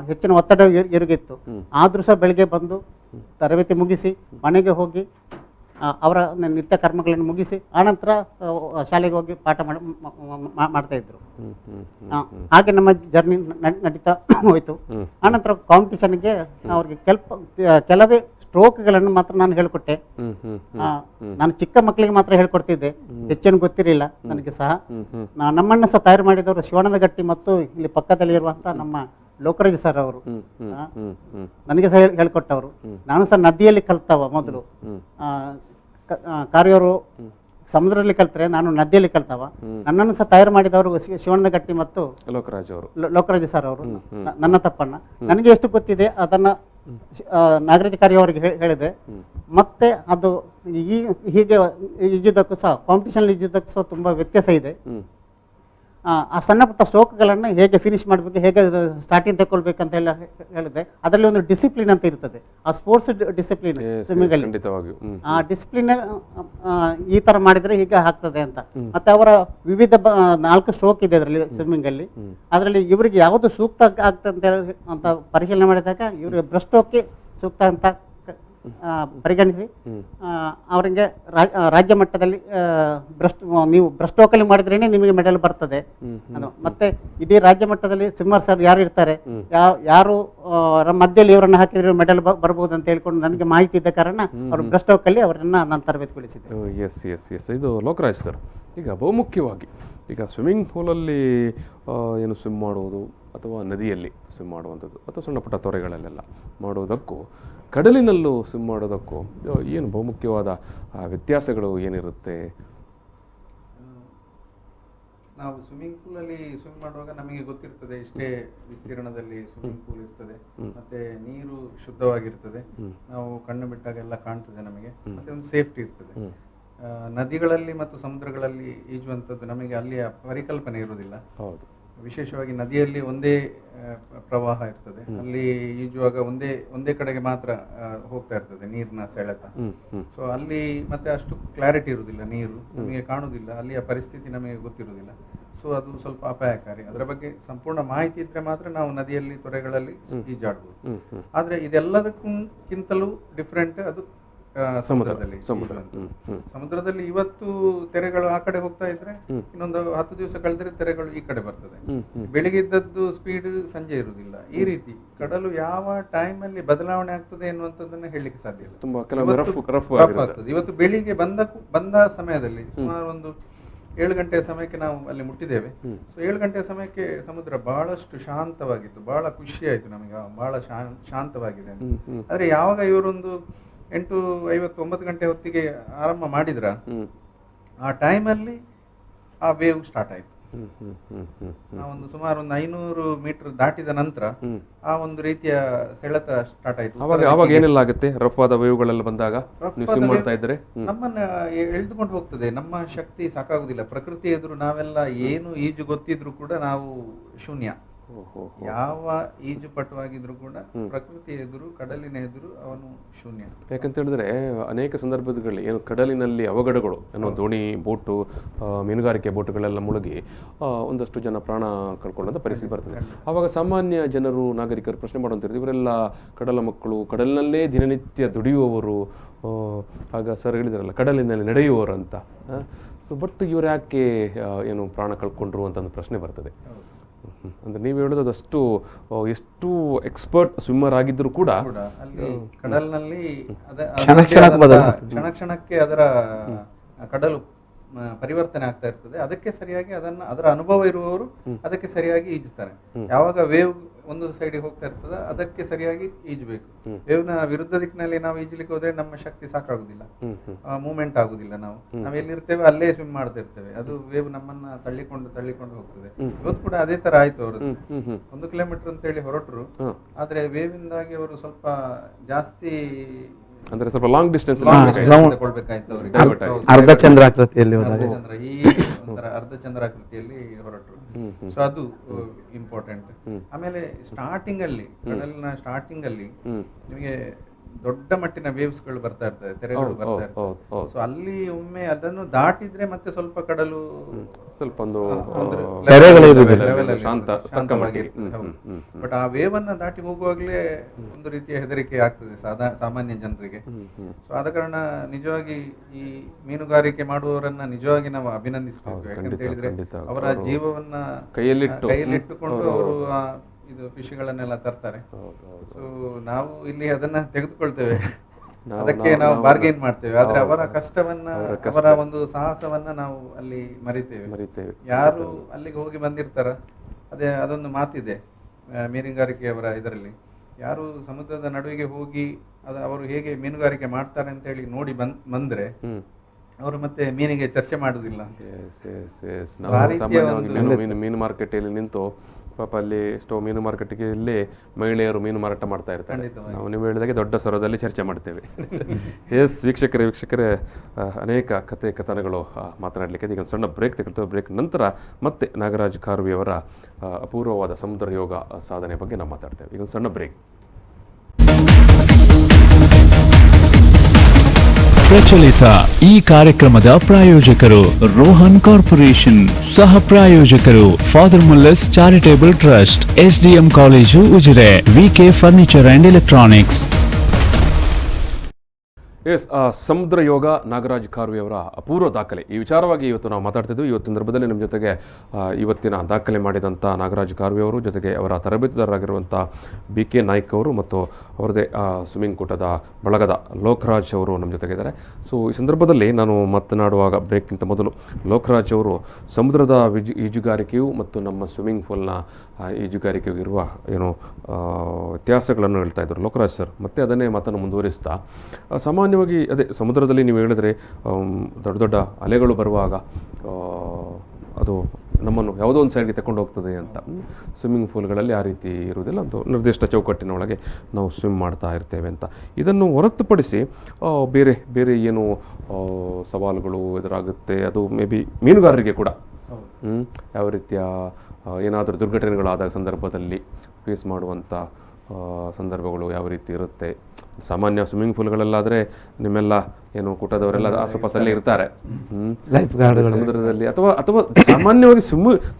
ಹೆಚ್ಚಿನ ಒತ್ತಡ ಇರುಗಿತ್ತು. ಆದ್ರೂ ಸಹ ಬೆಳಿಗ್ಗೆ ಬಂದು ತರಬೇತಿ ಮುಗಿಸಿ ಮನೆಗೆ ಹೋಗಿ ಅವರ ನಿತ್ಯ ಕರ್ಮಗಳನ್ನು ಮುಗಿಸಿ ಆನಂತರ ಶಾಲೆಗೆ ಹೋಗಿ ಪಾಠ ಮಾಡ್ತಾ ಇದ್ರು. ಹಾಗೆ ನಮ್ಮ ಜರ್ನಿ ನಡೀತಾ ಹೋಯ್ತು. ಆನಂತರ ಕಾಂಪಿಟಿಷನ್ಗೆ ಅವ್ರಿಗೆ ಕೆಲವೇ ಸ್ಟ್ರೋಕ್ಗಳನ್ನು ಮಾತ್ರ ನಾನು ಹೇಳ್ಕೊಟ್ಟೆ. ನಾನು ಚಿಕ್ಕ ಮಕ್ಕಳಿಗೆ ಮಾತ್ರ ಹೇಳ್ಕೊಡ್ತಿದ್ದೆ, ಹೆಚ್ಚೇನು ಗೊತ್ತಿರಲಿಲ್ಲ ನನಗೆ ಸಹ. ನಮ್ಮನ್ನು ಸಹ ತಯಾರು ಮಾಡಿದವರು ಶಿವಣ್ಣದಗಟ್ಟಿ ಮತ್ತು ಇಲ್ಲಿ ಪಕ್ಕದಲ್ಲಿ ಇರುವಂತಹ ನಮ್ಮ ಲೋಕರಾಜ್ ಸರ್ ಅವರು ನನಗೆ ಸಹ ಹೇಳ್ಕೊಟ್ಟವರು. ನಾನು ಸಹ ನದಿಯಲ್ಲಿ ಕಲ್ತವ ಮೊದಲು. ಕಾರ್ಯವರು ಸಮುದ್ರದಲ್ಲಿ ಕಲ್ತರೆ, ನಾನು ನದಿಯಲ್ಲಿ ಕಲ್ತವ. ನನ್ನನ್ನು ಸಹ ತಯಾರು ಮಾಡಿದವರು ಶಿವಣ್ಣದಗಟ್ಟಿ ಮತ್ತು ಲೋಕರಾಜ್ ಸರ್ ಅವರು. ನನ್ನ ತಪ್ಪನ್ನ ನನಗೆ ಎಷ್ಟು ಗೊತ್ತಿದೆ ಅದನ್ನ ನಾಗರಾಜ ಕಾರ್ಯವರಿಗೆ ಹೇಳಿದೆ. ಮತ್ತೆ ಅದು ಹೀಗೆ ಈಜುದಕ್ಕೂ ಸಹ ಕಾಂಪಿಟಿಷನ್ ಈಜುದಕ್ಕೂ ಸಹ ತುಂಬಾ ವ್ಯತ್ಯಾಸ ಇದೆ. ಆ ಸಣ್ಣ ಪುಟ್ಟ ಸ್ಟ್ರೋಕ್ಗಳನ್ನು ಹೇಗೆ ಫಿನಿಶ್ ಮಾಡಬೇಕು, ಹೇಗೆ ಸ್ಟಾರ್ಟಿಂಗ್ ತಗೊಳ್ಬೇಕಂತ ಎಲ್ಲ ಹೇಳಿದೆ. ಅದರಲ್ಲಿ ಒಂದು ಡಿಸಿಪ್ಲಿನ್ ಅಂತ ಇರ್ತದೆ, ಆ ಸ್ಪೋರ್ಟ್ಸ್ ಡಿಸಿಪ್ಲಿನ್ ಸ್ವಿಮ್ಮಿಂಗ್ ಅಲ್ಲಿ. ಆ ಡಿಸಿಪ್ಲಿನ್ ಈ ತರ ಮಾಡಿದ್ರೆ ಹೀಗೆ ಆಗ್ತದೆ ಅಂತ. ಮತ್ತೆ ಅವರ ವಿವಿಧ 4 ಸ್ಟ್ರೋಕ್ ಇದೆ ಅದರಲ್ಲಿ ಸ್ವಿಮ್ಮಿಂಗ್ ಅಲ್ಲಿ. ಅದರಲ್ಲಿ ಇವರಿಗೆ ಯಾವುದು ಸೂಕ್ತ ಆಗ್ತದೆ ಅಂತ ಪರಿಶೀಲನೆ ಮಾಡಿದಾಗ ಇವರಿಗೆ ಬ್ರೆಸ್ಟ್ ಸ್ಟ್ರೋಕ್ಗೆ ಸೂಕ್ತ ಅಂತ ಪರಿಗಣಿಸಿ ಅವರಿಗೆ ರಾಜ್ಯ ಮಟ್ಟದಲ್ಲಿ ನೀವು ಬ್ರೆಸ್ಟ್ ಸ್ಟ್ರೋಕಲ್ಲಿ ಮಾಡಿದ್ರೇನೆ ನಿಮಗೆ ಮೆಡಲ್ ಬರ್ತದೆ. ಮತ್ತೆ ಇಡೀ ರಾಜ್ಯ ಮಟ್ಟದಲ್ಲಿ ಸ್ವಿಮ್ಮರ್ ಸರ್ ಯಾರು ಇರ್ತಾರೆ, ಯಾರು ಮಧ್ಯದಲ್ಲಿ ಇವರನ್ನು ಹಾಕಿದ್ರೆ ಮೆಡಲ್ ಬರ್ಬೋದು ಅಂತ ಹೇಳ್ಕೊಂಡು ನನಗೆ ಮಾಹಿತಿ ಇದ್ದ ಕಾರಣ ಅವರು ಬ್ರೆಸ್ಟ್ ಸ್ಟ್ರೋಕಲ್ಲಿ ಅವರನ್ನ ನಾನು ತರಬೇತಿಗೊಳಿಸಿದ್ದೆ. ಇದು ಲೋಕರಾಜ್ ಸರ್, ಈಗ ಬಹುಮುಖ್ಯವಾಗಿ ಈಗ ಸ್ವಿಮ್ಮಿಂಗ್ ಪೂಲಲ್ಲಿ ಏನು ಸ್ವಿಮ್ ಮಾಡುವುದು ಅಥವಾ ನದಿಯಲ್ಲಿ ಸ್ವಿಮ್ ಮಾಡುವಂಥದ್ದು ಅಥವಾ ಸಣ್ಣ ಪುಟ್ಟ ತೊರೆಗಳಲ್ಲೆಲ್ಲ ಮಾಡುವುದಕ್ಕೂ ಕಡಲಿನಲ್ಲೂ ಸ್ವಿಮ್ ಮಾಡೋದಕ್ಕೂ ಏನು ಬಹುಮುಖ್ಯವಾದ ವ್ಯತ್ಯಾಸಗಳು ಏನಿರುತ್ತೆ? ನಾವು ಸ್ವಿಮ್ಮಿಂಗ್ ಪೂಲಲ್ಲಿ ಸ್ವಿಮ್ ಮಾಡುವಾಗ ನಮಗೆ ಗೊತ್ತಿರ್ತದೆ ಇಷ್ಟೇ ವಿಸ್ತೀರ್ಣದಲ್ಲಿ ಸ್ವಿಮ್ಮಿಂಗ್ ಪೂಲ್ ಇರ್ತದೆ, ಮತ್ತೆ ನೀರು ಶುದ್ಧವಾಗಿರ್ತದೆ, ನಾವು ಕಣ್ಣು ಬಿಟ್ಟಾಗೆಲ್ಲ ಕಾಣ್ತದೆ ನಮಗೆ, ಮತ್ತೆ ಒಂದು ಸೇಫ್ಟಿ ಇರ್ತದೆ. ನದಿಗಳಲ್ಲಿ ಮತ್ತು ಸಮುದ್ರಗಳಲ್ಲಿ ಈಜುವಂಥದ್ದು ನಮಗೆ ಅಲ್ಲಿಯ ಪರಿಕಲ್ಪನೆ ಇರುವುದಿಲ್ಲ. ಹೌದು, ವಿಶೇಷವಾಗಿ ನದಿಯಲ್ಲಿ ಒಂದೇ ಪ್ರವಾಹ ಇರ್ತದೆ, ಅಲ್ಲಿ ಈಜುವಾಗ ಒಂದೇ ಕಡೆಗೆ ಮಾತ್ರ ಹೋಗ್ತಾ ಇರ್ತದೆ ನೀರಿನ ಸೆಳೆತ. ಸೊ ಅಲ್ಲಿ ಮತ್ತೆ ಅಷ್ಟು ಕ್ಲಾರಿಟಿ ಇರುವುದಿಲ್ಲ, ನೀರು ನಮಗೆ ಕಾಣುವುದಿಲ್ಲ, ಅಲ್ಲಿಯ ಪರಿಸ್ಥಿತಿ ನಮಗೆ ಗೊತ್ತಿರುವುದಿಲ್ಲ. ಸೊ ಅದು ಸ್ವಲ್ಪ ಅಪಾಯಕಾರಿ. ಅದರ ಬಗ್ಗೆ ಸಂಪೂರ್ಣ ಮಾಹಿತಿ ಇದ್ರೆ ಮಾತ್ರ ನಾವು ನದಿಯಲ್ಲಿ ತೊರೆಗಳಲ್ಲಿ ಈಜಾಡ್ಬೋದು. ಆದ್ರೆ ಇದೆಲ್ಲದಕ್ಕಿಂತಲೂ ಡಿಫ್ರೆಂಟ್ ಅದು ಸಮುದ್ರದಲ್ಲಿ ಇವತ್ತು ತೆರೆಗಳು ಆ ಕಡೆ ಹೋಗ್ತಾ ಇದ್ರೆ ಇನ್ನೊಂದು 10 ದಿವಸ ಕಳೆದ್ರೆ ತೆರೆಗಳು ಈ ಕಡೆ ಬರ್ತದೆ. ಬೆಳಿಗ್ಗೆ ಇದ್ದದ್ದು ಸ್ಪೀಡ್ ಸಂಜೆ ಇರುವುದಿಲ್ಲ. ಈ ರೀತಿ ಕಡಲು ಯಾವ ಟೈಮ್ ಅಲ್ಲಿ ಬದಲಾವಣೆ ಆಗ್ತದೆ ಎನ್ನುವಂಥದ್ದನ್ನ ಹೇಳಲಿಕ್ಕೆ ಸಾಧ್ಯ ಇಲ್ಲ. ಇವತ್ತು ಬೆಳಿಗ್ಗೆ ಬಂದ ಸಮಯದಲ್ಲಿ ಸುಮಾರು ಒಂದು 7 ಗಂಟೆಯ ಸಮಯಕ್ಕೆ ನಾವು ಅಲ್ಲಿ ಮುಟ್ಟಿದ್ದೇವೆ. ಸೊ 7 ಗಂಟೆಯ ಸಮಯಕ್ಕೆ ಸಮುದ್ರ ಬಹಳಷ್ಟು ಶಾಂತವಾಗಿತ್ತು, ಬಹಳ ಖುಷಿ ಆಯ್ತು ನಮಗೆ, ಬಹಳ ಶಾಂತವಾಗಿದೆ. ಆದ್ರೆ ಯಾವಾಗ ಇವರೊಂದು 8:59 ಗಂಟೆ ಹೊತ್ತಿಗೆ ಆರಂಭ ಮಾಡಿದ್ರ ಆ ಟೈಮಲ್ಲಿ ಆ ವೇವ್ ಸ್ಟಾರ್ಟ್ ಆಯ್ತು. ನಾವೊಂದು ಸುಮಾರು ಒಂದು 500 ಮೀಟರ್ ದಾಟಿದ ನಂತರ ಆ ಒಂದು ರೀತಿಯ ಸೆಳೆತ ಸ್ಟಾರ್ಟ್ ಆಯ್ತು. ಅವಾಗ ಏನೆಲ್ಲ ಆಗುತ್ತೆ ರಫ್ ಆದ ವೇವ್ಗಳೆಲ್ಲ ಬಂದಾಗ ನೀವು ಸ್ವಿಮ್ ಮಾಡ್ತಾ ಇದ್ರೆ? ನಮ್ಮನ್ನ ಎಳೆದುಕೊಂಡು ಹೋಗ್ತದೆ. ನಮ್ಮ ಶಕ್ತಿ ಸಾಕಾಗುದಿಲ್ಲ. ಪ್ರಕೃತಿ ಎದುರು ನಾವೆಲ್ಲ ಏನು ಈಜು ಗೊತ್ತಿದ್ರು ಕೂಡ ನಾವು ಶೂನ್ಯ. ಯಾವ ಈಜು ಪಟುವಾಗಿದ್ರು ಕೂಡ ಪ್ರಕೃತಿ ಎದುರು, ಕಡಲಿನ ಎದುರು ಅವನು ಶೂನ್ಯ. ಯಾಕಂತ ಹೇಳಿದ್ರೆ ಅನೇಕ ಸಂದರ್ಭದಲ್ಲಿ ಏನು ಕಡಲಿನಲ್ಲಿ ಅವಘಡಗಳು ಏನೋ ದೋಣಿ ಬೋಟು ಮೀನುಗಾರಿಕೆ ಬೋಟುಗಳೆಲ್ಲ ಮುಳುಗಿ ಒಂದಷ್ಟು ಜನ ಪ್ರಾಣ ಕಳ್ಕೊಳ್ಳೋಂಥ ಪರಿಸ್ಥಿತಿ ಬರ್ತದೆ. ಆವಾಗ ಸಾಮಾನ್ಯ ಜನರು, ನಾಗರಿಕರು ಪ್ರಶ್ನೆ ಮಾಡುವಂತಿರ್ತಾರೆ, ಇವರೆಲ್ಲ ಕಡಲ ಮಕ್ಕಳು, ಕಡಲಿನಲ್ಲೇ ದಿನನಿತ್ಯ ದುಡಿಯುವವರು, ಆಗ ಸರ್ ಹೇಳಿದ್ರಲ್ಲ ಕಡಲಿನಲ್ಲಿ ನಡೆಯುವವರು ಅಂತ. ಸೊ ಬಟ್ ಇವರು ಯಾಕೆ ಏನು ಪ್ರಾಣ ಕಳ್ಕೊಂಡ್ರು ಅಂತ ಒಂದು ಪ್ರಶ್ನೆ ಬರ್ತದೆ. ಅಂದ್ರೆ ನೀವು ಹೇಳೋದು ಅದಷ್ಟು ಎಷ್ಟು ಎಕ್ಸ್ಪರ್ಟ್ ಸ್ವಿಮ್ಮರ್ ಆಗಿದ್ರು ಕೂಡ ಅಲ್ಲಿ ಕಡಲಿನಲ್ಲಿ ಕ್ಷಣ ಕ್ಷಣಕ್ಕೆ ಅದರ ಕಡಲು ಪರಿವರ್ತನೆ ಆಗ್ತಾ ಇರ್ತದೆ. ಅದಕ್ಕೆ ಸರಿಯಾಗಿ ಅದರ ಅನುಭವ ಇರುವವರು ಅದಕ್ಕೆ ಸರಿಯಾಗಿ ಈಜುತ್ತಾರೆ. ಯಾವಾಗ ವೇವ್ ಒಂದು ಸೈಡಿಗೆ ಹೋಗ್ತಾ ಇರ್ತದೆ ಅದಕ್ಕೆ ಸರಿಯಾಗಿ ಈಜಬೇಕು. ವೇವ್ನ ವಿರುದ್ಧ ದಿಕ್ಕಿನಲ್ಲಿ ನಾವು ಈಜಲಿಕ್ಕೆ ಹೋದ್ರೆ ನಮ್ಮ ಶಕ್ತಿ ಸಾಕಾಗುದಿಲ್ಲ, ಮೂವ್ಮೆಂಟ್ ಆಗುದಿಲ್ಲ. ನಾವು ಎಲ್ಲಿರ್ತೇವೆ ಅಲ್ಲೇ ಸ್ವಿಮ್ ಮಾಡ್ತಾ ಇರ್ತೇವೆ. ಅದು ವೇವ್ ನಮ್ಮನ್ನ ತಳ್ಳಿಕೊಂಡು ಹೋಗ್ತದೆ. ಇವತ್ತು ಕೂಡ ಅದೇ ತರ ಆಯ್ತು. ಅವರು 1 ಕಿಲೋಮೀಟರ್ ಅಂತ ಹೇಳಿ ಹೊರಟರು, ಆದ್ರೆ ವೇವ್ ಇಂದಾಗಿ ಅವರು ಸ್ವಲ್ಪ ಜಾಸ್ತಿ ಅಂದ್ರೆ ಸ್ವಲ್ಪ ಲಾಂಗ್ ಡಿಸ್ಟೆನ್ಸ್ ತಗೊಳ್ಬೇಕಾಯ್ತು ಅವರಿಗೆ. ಅರ್ಧ ಚಂದ್ರಾಕೃತಿಯಲ್ಲಿ ಅರ್ಧ ಚಂದ್ರಾಕೃತಿಯಲ್ಲಿ ಹೊರಟರು. ಸೊ ಅದು ಇಂಪಾರ್ಟೆಂಟ್. ಆಮೇಲೆ ಸ್ಟಾರ್ಟಿಂಗ್ ಅಲ್ಲಿ, ಕಡಲಿನ ಸ್ಟಾರ್ಟಿಂಗ್ ಅಲ್ಲಿ ನಿಮಗೆ ದೊಡ್ಡ ಮಟ್ಟಿನ ವೇವ್ಸ್ ಗಳು ಬರ್ತಾ ಇರ್ತದೆ, ತೆರೆಗಳು ಬರ್ತಾ ಇರ್ತದೆ. ಸೊ ಅಲ್ಲಿ ಒಮ್ಮೆ ಅದನ್ನು ದಾಟಿದ್ರೆ ಮತ್ತೆ ಸ್ವಲ್ಪ ಕಡಲು ಸ್ವಲ್ಪ ಒಂದು ಬಟ್ ಆ ವೇವ್ ಅನ್ನ ದಾಟಿ ಹೋಗುವಾಗ್ಲೇ ಒಂದು ರೀತಿಯ ಹೆದರಿಕೆ ಆಗ್ತದೆ ಸಾಮಾನ್ಯ ಜನರಿಗೆ. ಸೊ ಆದ ಕಾರಣ ನಿಜವಾಗಿ ಈ ಮೀನುಗಾರಿಕೆ ಮಾಡುವವರನ್ನ ನಿಜವಾಗಿ ನಾವು ಅಭಿನಂದಿಸಬೇಕು. ಯಾಕಂತ ಹೇಳಿದ್ರೆ ಅವರ ಜೀವವನ್ನ ಕೈಯಲ್ಲಿಟ್ಟುಕೊಂಡು ಅವರು ಇದು ಫಿಶ್ಗಳನ್ನೆಲ್ಲ ತರ್ತಾರೆ. ಸೊ ನಾವು ಇಲ್ಲಿ ಅದನ್ನ ತೆಗೆದುಕೊಳ್ತೇವೆ, ಅದಕ್ಕೆ ನಾವು ಬಾರ್ಗೇನ್ ಮಾಡ್ತೇವೆ. ಆದ್ರೆ ಅವರ ಕಷ್ಟವನ್ನ, ಅವರ ಒಂದು ಸಾಹಸವನ್ನ ನಾವು ಅಲ್ಲಿ ಮರಿತೇವೆ. ಯಾರು ಅಲ್ಲಿಗೆ ಹೋಗಿ ಬಂದಿರ್ತಾರ, ಅದೊಂದು ಮಾತಿದೆ ಮೀನುಗಾರಿಕೆಯವರ ಇದರಲ್ಲಿ, ಯಾರು ಸಮುದ್ರದ ನಡುವಿಗೆ ಹೋಗಿ ಅವರು ಹೇಗೆ ಮೀನುಗಾರಿಕೆ ಮಾಡ್ತಾರೆ ಅಂತ ಹೇಳಿ ನೋಡಿ ಬಂದ್ರೆ ಅವರು ಮತ್ತೆ ಮೀನಿಗೆ ಚರ್ಚೆ ಮಾಡುದಿಲ್ಲ. ಮೀನು ಮಾರ್ಕೆಟಲ್ಲಿ ನಿಂತು ಪಾಪ ಅಲ್ಲಿ ಎಷ್ಟೋ ಮೀನು ಮಾರ್ಕೆಟ್ಗೆ ಇಲ್ಲಿ ಮಹಿಳೆಯರು ಮೀನು ಮಾರಾಟ ಮಾಡ್ತಾ ಇರ್ತಾರೆ. ನಾವು ನೀವು ಹೇಳಿದಾಗೆ ದೊಡ್ಡ ಸ್ವರದಲ್ಲಿ ಚರ್ಚೆ ಮಾಡ್ತೇವೆ. ಎಸ್ ವೀಕ್ಷಕರೇ ಅನೇಕ ಕಥನಗಳು ಮಾತನಾಡಲಿಕ್ಕೆ ಈಗ ಸಣ್ಣ ಬ್ರೇಕ್ ತೆಗೆದುಕೊಳ್ತೇವೆ. ಬ್ರೇಕ್ ನಂತರ ಮತ್ತೆ ನಾಗರಾಜ್ ಕಾರ್ವಿಯವರ ಅಪೂರ್ವವಾದ ಸಮುದ್ರ ಯೋಗ ಸಾಧನೆ ಬಗ್ಗೆ ನಾವು ಮಾತಾಡ್ತೇವೆ. ಈಗ ಒಂದು ಸಣ್ಣ ಬ್ರೇಕ್. ಪ್ರಚಲಿತ ಈ ಕಾರ್ಯಕ್ರಮದ ಪ್ರಾಯೋಜಕರು ರೋಹನ್ ಕಾರ್ಪೊರೇಷನ್, ಸಹ ಪ್ರಾಯೋಜಕರು father Muller's charitable trust, SDM college Ujire, VK furniture and electronics. Yes Samudra Yoga Nagaraj ಕಾರ್ವಿಯವರ ಅಪೂರ್ವ ದಾಖಲೆ, ಈ ವಿಚಾರವಾಗಿ ಇವತ್ತು ನಾವು ಮಾತಾಡ್ತಿದ್ವಿ. ಇವತ್ತು ಸಂದರ್ಭದಲ್ಲಿ ನಮ್ಮ ಜೊತೆಗೆ ಇವತ್ತಿನ ದಾಖಲೆ ಮಾಡಿದಂಥ ನಾಗರಾಜ್ ಕಾರ್ವಿಯವರು, ಜೊತೆಗೆ ಅವರ ತರಬೇತುದಾರರಾಗಿರುವಂಥ BK ನಾಯ್ಕ್ ಅವರು ಮತ್ತು ಅವರದೇ ಸ್ವಿಮ್ಮಿಂಗ್ ಕೂಟದ ಬಳಗದ ಲೋಕರಾಜ್ ಅವರು ನಮ್ಮ ಜೊತೆಗಿದ್ದಾರೆ. ಸೊ ಈ ಸಂದರ್ಭದಲ್ಲಿ ನಾನು ಮಾತನಾಡುವಾಗ ಬ್ರೇಕ್ಗಿಂತ ಮೊದಲು ಲೋಕರಾಜ್ ಅವರು ಸಮುದ್ರದ ಈಜುಗಾರಿಕೆಯು ಮತ್ತು ನಮ್ಮ ಸ್ವಿಮ್ಮಿಂಗ್ ಪೂಲ್ನ ಈಜುಗಾರಿಕೆಯು ಇರುವ ಏನು ವ್ಯತ್ಯಾಸಗಳನ್ನು ಹೇಳ್ತಾ ಇದ್ದರು ಲೋಕರಾಜ್ ಸರ್. ಮತ್ತು ಅದನ್ನೇ ಮಾತನ್ನು ಮುಂದುವರಿಸ್ತಾ ಸಾಮಾನ್ಯವಾಗಿ ಅದೇ ಸಮುದ್ರದಲ್ಲಿ ನೀವು ಹೇಳಿದ್ರೆ ದೊಡ್ಡ ದೊಡ್ಡ ಅಲೆಗಳು ಬರುವಾಗ ಅದು ನಮ್ಮನ್ನು ಯಾವುದೋ ಒಂದು ಸೈಡ್ಗೆ ತಗೊಂಡು ಹೋಗ್ತದೆ ಅಂತ. ಸ್ವಿಮ್ಮಿಂಗ್ ಪೂಲ್ಗಳಲ್ಲಿ ಆ ರೀತಿ ಇರುವುದಿಲ್ಲ, ಒಂದು ನಿರ್ದಿಷ್ಟ ಚೌಕಟ್ಟಿನ ಒಳಗೆ ನಾವು ಸ್ವಿಮ್ ಮಾಡ್ತಾ ಇರ್ತೇವೆ ಅಂತ. ಇದನ್ನು ಹೊರತುಪಡಿಸಿ ಬೇರೆ ಬೇರೆ ಏನು ಸವಾಲುಗಳು ಎದುರಾಗುತ್ತೆ, ಅದು ಮೇ ಬಿ ಮೀನುಗಾರರಿಗೆ ಕೂಡ ಯಾವ ರೀತಿಯ ಏನಾದರೂ ದುರ್ಘಟನೆಗಳಾದ ಸಂದರ್ಭದಲ್ಲಿ ಫೇಸ್ ಮಾಡುವಂಥ ಸಂದರ್ಭಗಳು ಯಾವ ರೀತಿ ಇರುತ್ತೆ. ಸಾಮಾನ್ಯ ಸ್ವಿಮ್ಮಿಂಗ್ ಪೂಲ್ಗಳಲ್ಲಾದರೆ ನಿಮ್ಮೆಲ್ಲ ಏನು ಕೂಟದವರೆಲ್ಲ ಆಸುಪಾಸಲ್ಲೇ ಇರ್ತಾರೆ ಸಮುದ್ರದಲ್ಲಿ, ಅಥವಾ ಸಾಮಾನ್ಯವಾಗಿ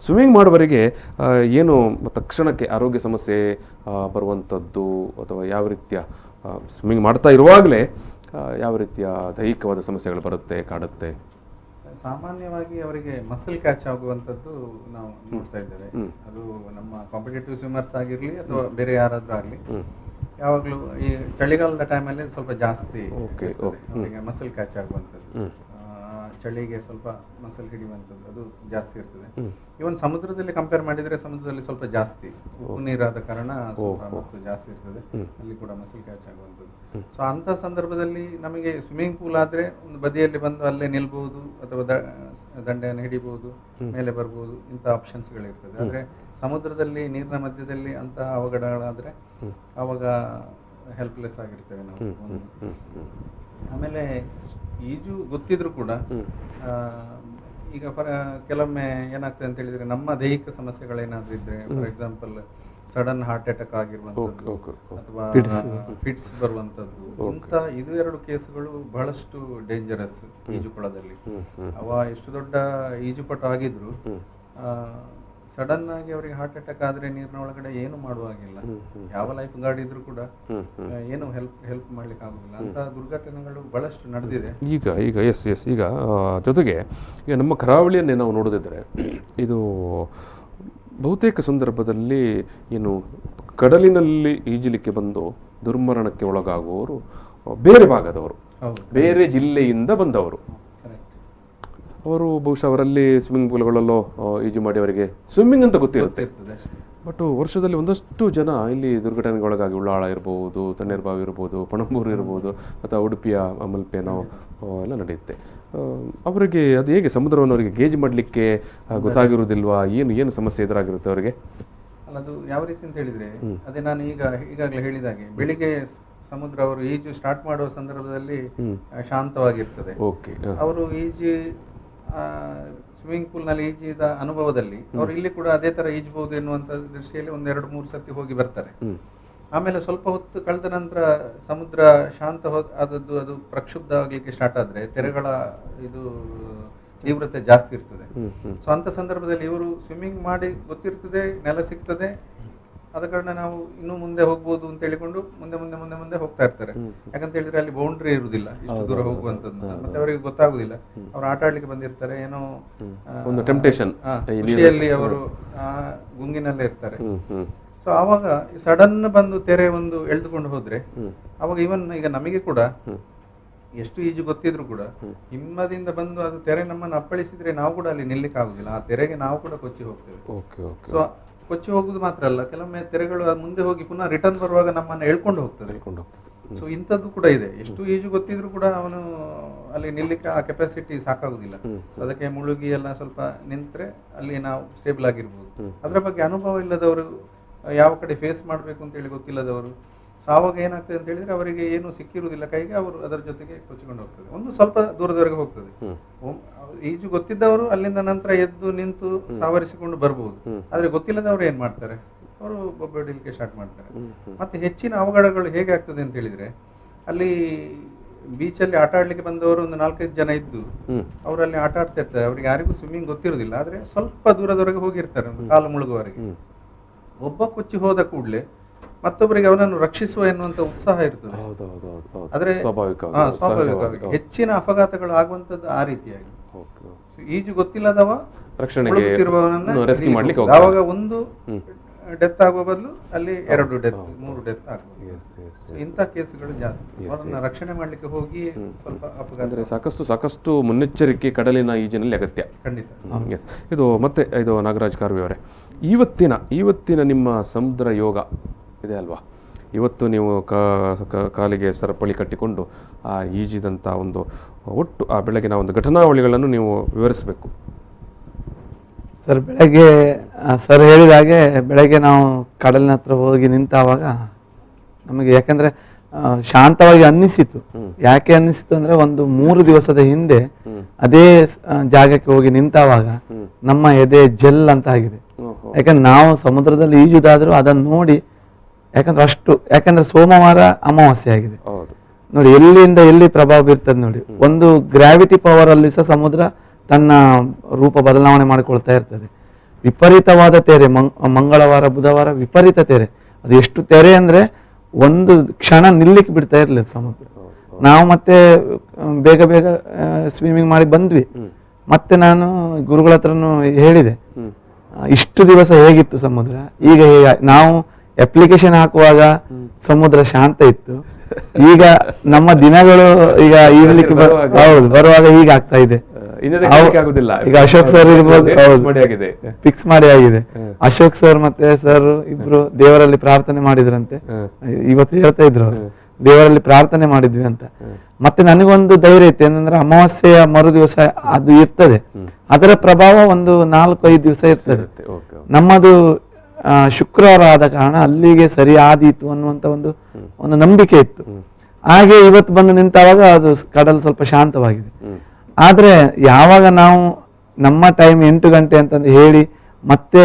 ಸ್ವಿಮ್ಮಿಂಗ್ ಮಾಡುವವರಿಗೆ ಏನು ತಕ್ಷಣಕ್ಕೆ ಆರೋಗ್ಯ ಸಮಸ್ಯೆ ಬರುವಂಥದ್ದು, ಅಥವಾ ಯಾವ ರೀತಿಯ ಸ್ವಿಮ್ಮಿಂಗ್ ಮಾಡ್ತಾ ಇರುವಾಗಲೇ ಯಾವ ರೀತಿಯ ದೈಹಿಕವಾದ ಸಮಸ್ಯೆಗಳು ಬರುತ್ತೆ, ಕಾಡುತ್ತೆ? ಸಾಮಾನ್ಯವಾಗಿ ಅವರಿಗೆ ಮಸಲ್ ಕ್ಯಾಚ್ ಆಗುವಂಥದ್ದು ನಾವು ನೋಡ್ತಾ ಇದ್ದೇವೆ. ಅದು ನಮ್ಮ ಕಾಂಪಿಟೇಟಿವ್ ಸ್ವಿಮ್ಮರ್ಸ್ ಆಗಿರಲಿ ಅಥವಾ ಬೇರೆ ಯಾರಾದರೂ ಆಗಲಿ, ಯಾವಾಗಲೂ ಈ ಚಳಿಗಾಲದ ಟೈಮಲ್ಲಿ ಸ್ವಲ್ಪ ಜಾಸ್ತಿ ಮಸಲ್ ಕ್ಯಾಚ್ ಆಗುವಂಥದ್ದು. ಚಳಿಗೆ ಸ್ವಲ್ಪ ಮಸಲ್ ಹಿಡಿಯುವಂಥದ್ದು ಅದು ಜಾಸ್ತಿ ಇರ್ತದೆ. ಇವನ್ ಸಮುದ್ರದಲ್ಲಿ ಕಂಪೇರ್ ಮಾಡಿದರೆ ಸಮುದ್ರದಲ್ಲಿ ಸ್ವಲ್ಪ ಜಾಸ್ತಿ ಉಪ್ಪು ನೀರಾದ ಕಾರಣ ಸ್ವಲ್ಪ ಮತ್ತು ಜಾಸ್ತಿ ಇರ್ತದೆ, ಅಲ್ಲಿ ಕೂಡ ಮಸಲ್ ಕ್ಯಾಚ್ ಆಗುವಂಥದ್ದು. ಸೊ ಅಂಥ ಸಂದರ್ಭದಲ್ಲಿ ನಮಗೆ ಸ್ವಿಮ್ಮಿಂಗ್ ಪೂಲ್ ಆದರೆ ಒಂದು ಬದಿಯಲ್ಲಿ ಬಂದು ಅಲ್ಲೇ ನಿಲ್ಬಹುದು ಅಥವಾ ದಂಡೆಯನ್ನು ಹಿಡಿಬಹುದು, ಮೇಲೆ ಬರ್ಬೋದು, ಇಂಥ ಆಪ್ಷನ್ಸ್ಗಳಿರ್ತದೆ. ಆದರೆ ಸಮುದ್ರದಲ್ಲಿ ನೀರಿನ ಮಧ್ಯದಲ್ಲಿ ಅಂಥ ಅವಘಡಗಳಾದರೆ ಆವಾಗ ಹೆಲ್ಪ್ಲೆಸ್ ಆಗಿರ್ತೇವೆ ನಾವು. ಆಮೇಲೆ ಈಜು ಗೊತ್ತಿದ್ರು ಕೂಡ ಈಗ ಕೆಲವೊಮ್ಮೆ ಏನಾಗ್ತದೆ ಅಂತ ಹೇಳಿದ್ರೆ ನಮ್ಮ ದೈಹಿಕ ಸಮಸ್ಯೆಗಳೇನಾದ್ರೂ ಇದ್ರೆ, for example sudden heart attack ಆಗಿರುವಂಥದ್ದು ಅಥವಾ ಫಿಟ್ಸ್ ಬರುವಂಥದ್ದು, ಇಂಥ ಇದು 2 ಕೇಸ್ಗಳು ಬಹಳಷ್ಟು ಡೇಂಜರಸ್ ಈಜುಕೊಳದಲ್ಲಿ. ಅವ ಎಷ್ಟು ದೊಡ್ಡ ಈಜುಪಟು ಆಗಿದ್ರು ಸಡನ್ ಆಗಿ ಅವರಿಗೆ ಹಾರ್ಟ್ ಅಟ್ಯಾಕ್ ಆದ್ರೆ ನೀರಿನ ಒಳಗಡೆ ಏನು ಮಾಡುವಾಗಿಲ್ಲ, ಯಾವ ಲೈಫ್ ಗಾರ್ಡ್ ಇದ್ರು ಕೂಡ ಏನು ಹೆಲ್ಪ್ ಮಾಡ್ಲಿಕ್ಕೆ ಆಗುದಿಲ್ಲ. ಅಂತ ದುರ್ಘಟನೆಗಳು ಬಹಳಷ್ಟು ನಡೆದಿದೆ ಈಗ ಈಗ ಜೊತೆಗೆ ಈಗ ನಮ್ಮ ಕರಾವಳಿಯನ್ನೇ ನಾವು ನೋಡೋದಿದ್ರೆ ಇದು ಬಹುತೇಕ ಸಂದರ್ಭದಲ್ಲಿ ಏನು ಕಡಲಿನಲ್ಲಿ ಈಜಲಿಕ್ಕೆ ಬಂದು ದುರ್ಮರಣಕ್ಕೆ ಒಳಗಾಗುವವರು ಬೇರೆ ಭಾಗದವರು, ಬೇರೆ ಜಿಲ್ಲೆಯಿಂದ ಬಂದವರು. ಅವರು ಬಹುಶಃ ಅವರಲ್ಲಿ ಸ್ವಿಮ್ಮಿಂಗ್ ಪೂಲ್ಗಳಲ್ಲೋ ಈಜು ಮಾಡಿ ಅವರಿಗೆ ಸ್ವಿಮ್ಮಿಂಗ್ ಅಂತ ಗೊತ್ತಿರುತ್ತೆ. ಬಟ್ ವರ್ಷದಲ್ಲಿ ಒಂದಷ್ಟು ಜನ ಇಲ್ಲಿ ದುರ್ಘಟನೆಗೊಳಗಾಗಿ ಉಳ್ಳಾಳ ಇರ್ಬೋದು, ತಣ್ಣೀರ್ಬಾವಿ ಇರ್ಬೋದು, ಪಣಂಬೂರು ಇರ್ಬೋದು, ಅಥವಾ ಉಡುಪಿಯ ಮಲ್ಪೆನೋ ಎಲ್ಲ ನಡೆಯುತ್ತೆ. ಅವರಿಗೆ ಅದು ಹೇಗೆ ಸಮುದ್ರವನ್ನು ಅವರಿಗೆ ಗೇಜ್ ಮಾಡಲಿಕ್ಕೆ ಗೊತ್ತಾಗಿರುವುದಿಲ್ವಾ? ಏನು ಸಮಸ್ಯೆ ಎದುರಾಗಿರುತ್ತೆ ಅವರಿಗೆ? ಅಲ್ಲ, ಅದು ಯಾವ ರೀತಿ ಅಂತ ಹೇಳಿದ್ರೆ, ಅದೇ ನಾನು ಈಗಾಗಲೇ ಹೇಳಿದಾಗೆ ಬೆಳಿಗ್ಗೆ ಸಮುದ್ರ ಅವರು ಈಜು ಸ್ಟಾರ್ಟ್ ಮಾಡುವ ಸಂದರ್ಭದಲ್ಲಿ ಶಾಂತವಾಗಿರ್ತದೆ. ಅವರು ಸ್ವಿಮ್ಮಿಂಗ್ ಪೂಲ್ ನಲ್ಲಿ ಈಜಿದ ಅನುಭವದಲ್ಲಿ ಅವರು ಇಲ್ಲಿ ಕೂಡ ಅದೇ ತರ ಈಜಬಹುದು ಎನ್ನುವಂತ ದೃಷ್ಟಿಯಲ್ಲಿ 1-2-3 ಸರ್ತಿ ಹೋಗಿ ಬರ್ತಾರೆ. ಆಮೇಲೆ ಸ್ವಲ್ಪ ಹೊತ್ತು ಕಳೆದ ನಂತರ ಸಮುದ್ರ ಶಾಂತ ಆದದ್ದು ಅದು ಪ್ರಕ್ಷುಬ್ಧ ಆಗ್ಲಿಕ್ಕೆ ಸ್ಟಾರ್ಟ್ ಆದ್ರೆ ತೆರೆಗಳ ಇದು ತೀವ್ರತೆ ಜಾಸ್ತಿ ಇರ್ತದೆ. ಸೊ ಅಂತ ಸಂದರ್ಭದಲ್ಲಿ ಇವರು ಸ್ವಿಮ್ಮಿಂಗ್ ಮಾಡಿ ಗೊತ್ತಿರ್ತದೆ, ನೆಲ ಸಿಗ್ತದೆ, ಆದ ಕಾರಣ ನಾವು ಇನ್ನೂ ಮುಂದೆ ಹೋಗ್ಬೋದು ಅಂತ ಹೇಳಿಕೊಂಡು ಮುಂದೆ ಹೋಗ್ತಾ ಇರ್ತಾರೆ. ಯಾಕಂತ ಹೇಳಿದ್ರೆ ಅಲ್ಲಿ ಬೌಂಡ್ರಿ ಇರುವುದಿಲ್ಲ ಇಷ್ಟು ದೂರ ಹೋಗುವಂತದ್ದು, ಮತ್ತೆ ಅವರಿಗೆ ಗೊತ್ತಾಗುದಿಲ್ಲ. ಅವ್ರು ಆಟ ಆಡ್ಲಿಕ್ಕೆ ಬಂದಿರ್ತಾರೆ, ಏನೋ ಒಂದು ಟೆಂಪ್ಟೇಷನ್ ಖುಷಿಯಲ್ಲಿ ಅವರು ಆ ಗುಂಗಿನಲ್ಲೇ ಇರ್ತಾರೆ. ಸೊ ಆವಾಗ ಸಡನ್ ಬಂದು ತೆರೆ ಒಂದು ಎಳೆದುಕೊಂಡು ಹೋದ್ರೆ ಅವಾಗ ಈಗ ನಮಗೆ ಕೂಡ ಎಷ್ಟು ಈಜು ಗೊತ್ತಿದ್ರು ಕೂಡ ಹಿಮ್ಮದಿಂದ ಬಂದು ಅದು ತೆರೆ ನಮ್ಮನ್ನು ಅಪ್ಪಳಿಸಿದ್ರೆ ನಾವು ಕೂಡ ಅಲ್ಲಿ ನಿಲ್ಲಿಕ್ಕೆ ಆಗುದಿಲ್ಲ. ಆ ತೆರೆಗೆ ನಾವು ಕೂಡ ಕೊಚ್ಚಿ ಹೋಗ್ತೇವೆ. ಸೊ ಕೊಚ್ಚಿ ಹೋಗುದು ಮಾತ್ರ ಅಲ್ಲ, ಕೆಲವೊಮ್ಮೆ ತೆರೆಗಳು ಮುಂದೆ ಹೋಗಿ ಪುನಃ ರಿಟರ್ನ್ ಬರುವಾಗ ನಮ್ಮನ್ನು ಎಳ್ಕೊಂಡು ಹೋಗ್ತದೆ. ಸೊ ಇಂಥದ್ದು ಕೂಡ ಇದೆ. ಎಷ್ಟು ಈಜು ಗೊತ್ತಿದ್ರು ಕೂಡ ಅವನು ಅಲ್ಲಿ ನಿಲ್ಲಿಕ್ಕೆ ಆ ಕೆಪಾಸಿಟಿ ಸಾಕಾಗುದಿಲ್ಲ. ಅದಕ್ಕೆ ಮುಳುಗಿ ಎಲ್ಲ ಸ್ವಲ್ಪ ನಿಂತ್ರೆ ಅಲ್ಲಿ ನಾವು ಸ್ಟೇಬಲ್ ಆಗಿರ್ಬೋದು. ಅದರ ಬಗ್ಗೆ ಅನುಭವ ಇಲ್ಲದವರು, ಯಾವ ಕಡೆ ಫೇಸ್ ಮಾಡಬೇಕು ಅಂತ ಹೇಳಿ ಗೊತ್ತಿಲ್ಲದವರು, ಸೊ ಆವಾಗ ಏನಾಗ್ತದೆ ಅಂತ ಹೇಳಿದ್ರೆ ಅವರಿಗೆ ಏನು ಸಿಕ್ಕಿರುವುದಿಲ್ಲ ಕೈಗೆ, ಅವರು ಅದರ ಜೊತೆಗೆ ಕೊಚ್ಚಿಕೊಂಡು ಹೋಗ್ತದೆ. ಒಂದು ಸ್ವಲ್ಪ ದೂರದವರೆಗೆ ಹೋಗ್ತದೆ. ಈಜು ಗೊತ್ತಿದ್ದವರು ಅಲ್ಲಿಂದ ನಂತರ ಎದ್ದು ನಿಂತು ಸಾವರಿಸಿಕೊಂಡು ಬರ್ಬೋದು. ಆದ್ರೆ ಗೊತ್ತಿಲ್ಲದವರು ಏನ್ ಮಾಡ್ತಾರೆ, ಅವರು ಬೊಬ್ಬೆ ಹೊಡಿಲಿಕ್ಕೆ ಸ್ಟಾರ್ಟ್ ಮಾಡ್ತಾರೆ. ಮತ್ತೆ ಹೆಚ್ಚಿನ ಅವಘಡಗಳು ಹೇಗೆ ಆಗ್ತದೆ ಅಂತ ಹೇಳಿದ್ರೆ, ಅಲ್ಲಿ ಬೀಚಲ್ಲಿ ಆಟ ಆಡ್ಲಿಕ್ಕೆ ಬಂದವರು ಒಂದು 4-5 ಜನ ಇದ್ದು ಅವರಲ್ಲಿ ಆಟ ಆಡ್ತಾ ಇರ್ತಾರೆ. ಅವ್ರಿಗೆ ಯಾರಿಗೂ ಸ್ವಿಮ್ಮಿಂಗ್ ಗೊತ್ತಿರುವುದಿಲ್ಲ, ಆದ್ರೆ ಸ್ವಲ್ಪ ದೂರದವರೆಗೆ ಹೋಗಿರ್ತಾರೆ, ಒಂದು ಕಾಲು ಮುಳುಗುವವರೆಗೆ. ಒಬ್ಬ ಕೊಚ್ಚಿ ಹೋದ ಕೂಡಲೇ ಮತ್ತೊಬ್ಬರಿಗೆ ಅವನನ್ನು ರಕ್ಷಿಸುವ ಎನ್ನುವಂತ ಉತ್ಸಾಹ ಇರ್ತದೆ. ಆದ್ರೆ ಸ್ವಾಭಾವಿಕವಾಗಿ ಹೆಚ್ಚಿನ ಅಪಘಾತಗಳು ಆಗುವಂತದ್ದು ಆ ರೀತಿಯಾಗಿ. ಈಜು ಗೊತ್ತಿಲ್ಲದವ ಆವಾಗ ಒಂದು ಡೆತ್ ಆಗುವ ಬದಲು ಅಲ್ಲಿ 2 ಡೆತ್ 3 ಡೆತ್ ಆಗ್ಬೋದು. ಇಂಥ ಕೇಸುಗಳು ಜಾಸ್ತಿ. ಅವರನ್ನ ರಕ್ಷಣೆ ಮಾಡ್ಲಿಕ್ಕೆ ಹೋಗಿ ಸ್ವಲ್ಪ ಅಪಘಾತ. ಸಾಕಷ್ಟು ಮುನ್ನೆಚ್ಚರಿಕೆ ಕಡಲಿನ ಈಜಿನಲ್ಲಿ ಅಗತ್ಯ. ಖಂಡಿತ. ಇದು ನಾಗರಾಜ್ ಕಾರ್ವಿ ಅವರೇ, ಇವತ್ತಿನ ನಿಮ್ಮ ಸಮುದ್ರ ಯೋಗ ಇದೆ ಅಲ್ವಾ, ಇವತ್ತು ನೀವು ಕಾಲಿಗೆ ಸರಪಳಿ ಕಟ್ಟಿಕೊಂಡು ಆ ಈಜಿದಂಥ ಒಂದು ಒಟ್ಟು ಆ ಬೆಳಗಿನ ಒಂದು ಘಟನಾವಳಿಗಳನ್ನು ನೀವು ವಿವರಿಸಬೇಕು ಸರ್. ಬೆಳಗ್ಗೆ ಸರ್ ಹೇಳಿದ ಹಾಗೆ ಬೆಳಗ್ಗೆ ನಾವು ಕಡಲಿನ ಹತ್ರ ಹೋಗಿ ನಿಂತಾವಾಗ ನಮಗೆ ಯಾಕಂದ್ರೆ ಶಾಂತವಾಗಿ ಅನ್ನಿಸಿತು. ಯಾಕೆ ಅನ್ನಿಸಿತು ಅಂದ್ರೆ, ಒಂದು 3 ದಿವಸದ ಹಿಂದೆ ಅದೇ ಜಾಗಕ್ಕೆ ಹೋಗಿ ನಿಂತಾವಾಗ ನಮ್ಮ ಎದೆ ಜೆಲ್ ಅಂತ ಆಗಿದೆ. ಯಾಕಂದ್ರೆ ನಾವು ಸಮುದ್ರದಲ್ಲಿ ಈಜುದಾದ್ರೂ ಅದನ್ನು ನೋಡಿ, ಯಾಕಂದ್ರೆ ಸೋಮವಾರ ಅಮಾವಾಸ್ಯೆ ಆಗಿದೆ ನೋಡಿ, ಎಲ್ಲಿಂದ ಎಲ್ಲಿ ಪ್ರಭಾವ ಬೀರ್ತದೆ ನೋಡಿ. ಒಂದು ಗ್ರಾವಿಟಿ ಪವರ್ ಅಲ್ಲಿ ಸಹ ಸಮುದ್ರ ತನ್ನ ರೂಪ ಬದಲಾವಣೆ ಮಾಡಿಕೊಳ್ತಾ ಇರ್ತದೆ. ವಿಪರೀತವಾದ ತೆರೆ, ಮಂಗಳವಾರ ಬುಧವಾರ ವಿಪರೀತ ತೆರೆ. ಅದು ಎಷ್ಟು ತೆರೆ ಅಂದ್ರೆ ಒಂದು ಕ್ಷಣ ನಿಲ್ಲಿಕ್ಕೆ ಬಿಡ್ತಾ ಇರ್ಲಿಲ್ಲ ಸಮುದ್ರ. ನಾವು ಮತ್ತೆ ಬೇಗ ಸ್ವಿಮ್ಮಿಂಗ್ ಮಾಡಿ ಬಂದ್ವಿ. ಮತ್ತೆ ನಾನು ಗುರುಗಳ ಹತ್ರನು ಹೇಳಿದೆ, ಇಷ್ಟು ದಿವಸ ಹೇಗಿತ್ತು ಸಮುದ್ರ, ಈಗ ನಾವು ಅಪ್ಲಿಕೇಶನ್ ಹಾಕುವಾಗ ಸಮುದ್ರ ಶಾಂತ ಇತ್ತು, ಈಗ ನಮ್ಮ ದಿನಗಳು ಈಗ ಈಜಲಿಕ್ಕೆ ಬರುವಾಗ ಹೀಗೆ ಆಗ್ತಾ ಇದೆ. ಈಗ ಅಶೋಕ್ ಸರ್ ಇರ್ಬೋದು, ಫಿಕ್ಸ್ ಮಾಡಿ ಆಗಿದೆ. ಅಶೋಕ್ ಸರ್ ಮತ್ತೆ ಸರ್ ಇಬ್ರು ದೇವರಲ್ಲಿ ಪ್ರಾರ್ಥನೆ ಮಾಡಿದ್ರಂತೆ, ಇವತ್ತು ಹೇಳ್ತಾ ಇದ್ರು ಅವರು, ದೇವರಲ್ಲಿ ಪ್ರಾರ್ಥನೆ ಮಾಡಿದ್ವಿ ಅಂತ. ಮತ್ತೆ ನನಗೊಂದು ಧೈರ್ಯ ಇತ್ತು, ಏನಂದ್ರೆ ಅಮಾವಾಸ್ಯೆಯ ಮರು ದಿವಸ ಅದು ಇರ್ತದೆ, ಅದರ ಪ್ರಭಾವ ಒಂದು 4-5 ದಿವಸ ಇರ್ತದೆ. ನಮ್ಮದು ಶುಕ್ರವಾರ ಆದ ಕಾರಣ ಅಲ್ಲಿಗೆ ಸರಿ ಆದೀತು ಅನ್ನುವಂತ ಒಂದು ನಂಬಿಕೆ ಇತ್ತು. ಹಾಗೆ ಇವತ್ತು ಬಂದು ನಿಂತಾವಾಗ ಅದು ಕಡಲು ಸ್ವಲ್ಪ ಶಾಂತವಾಗಿದೆ. ಆದ್ರೆ ಯಾವಾಗ ನಾವು ನಮ್ಮ ಟೈಮ್ 8 ಗಂಟೆ ಅಂತಂದು ಹೇಳಿ ಮತ್ತೆ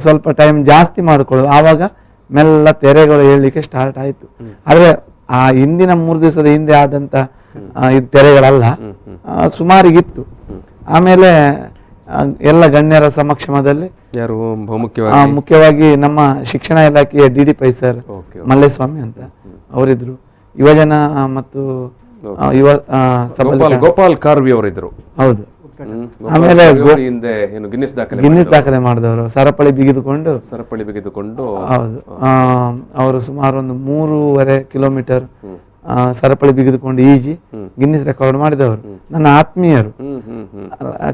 ಸ್ವಲ್ಪ ಟೈಮ್ ಜಾಸ್ತಿ ಮಾಡಿಕೊಳ್ಳೋದು, ಆವಾಗ ಮೆಲ್ಲ ತೆರೆಗಳು ಹೇಳಲಿಕ್ಕೆ ಸ್ಟಾರ್ಟ್ ಆಯ್ತು. ಆದ್ರೆ ಆ ಹಿಂದಿನ 3 ದಿವಸದ ಹಿಂದೆ ಆದಂತ ಇದು ತೆರೆಗಳಲ್ಲ, ಸುಮಾರಿಗಿತ್ತು. ಆಮೇಲೆ ಎಲ್ಲ ಗಣ್ಯರ ಸಮಕ್ಷಮದಲ್ಲಿ ಯಾರು ಮುಖ್ಯವಾಗಿ ನಮ್ಮ ಶಿಕ್ಷಣ ಇಲಾಖೆಯ DD ಪೈ ಸರ್ ಮಲ್ಲೇಸ್ವಾಮಿ ಅಂತ ಅವರಿದ್ರು, ಯುವಜನ ಮತ್ತು ಗೋಪಾಲ್ ಕಾರ್ವಿ ಅವರಿದ್ರು. ಹೌದು. ಆಮೇಲೆ ಗಿನ್ನಿಸ್ ದಾಖಲೆ ಮಾಡಿದವರು ಸರಪಳಿ ಬಿಗಿದುಕೊಂಡು ಹೌದು, ಅವರು ಸುಮಾರು ಒಂದು 3.5 ಕಿಲೋಮೀಟರ್ ಸರಪಳಿ ಬಿಗಿದುಕೊಂಡು ಈಜಿ ಗಿನ್ನಿಸ್ ರೆಕಾರ್ಡ್ ಮಾಡಿದವರು, ನನ್ನ ಆತ್ಮೀಯರು.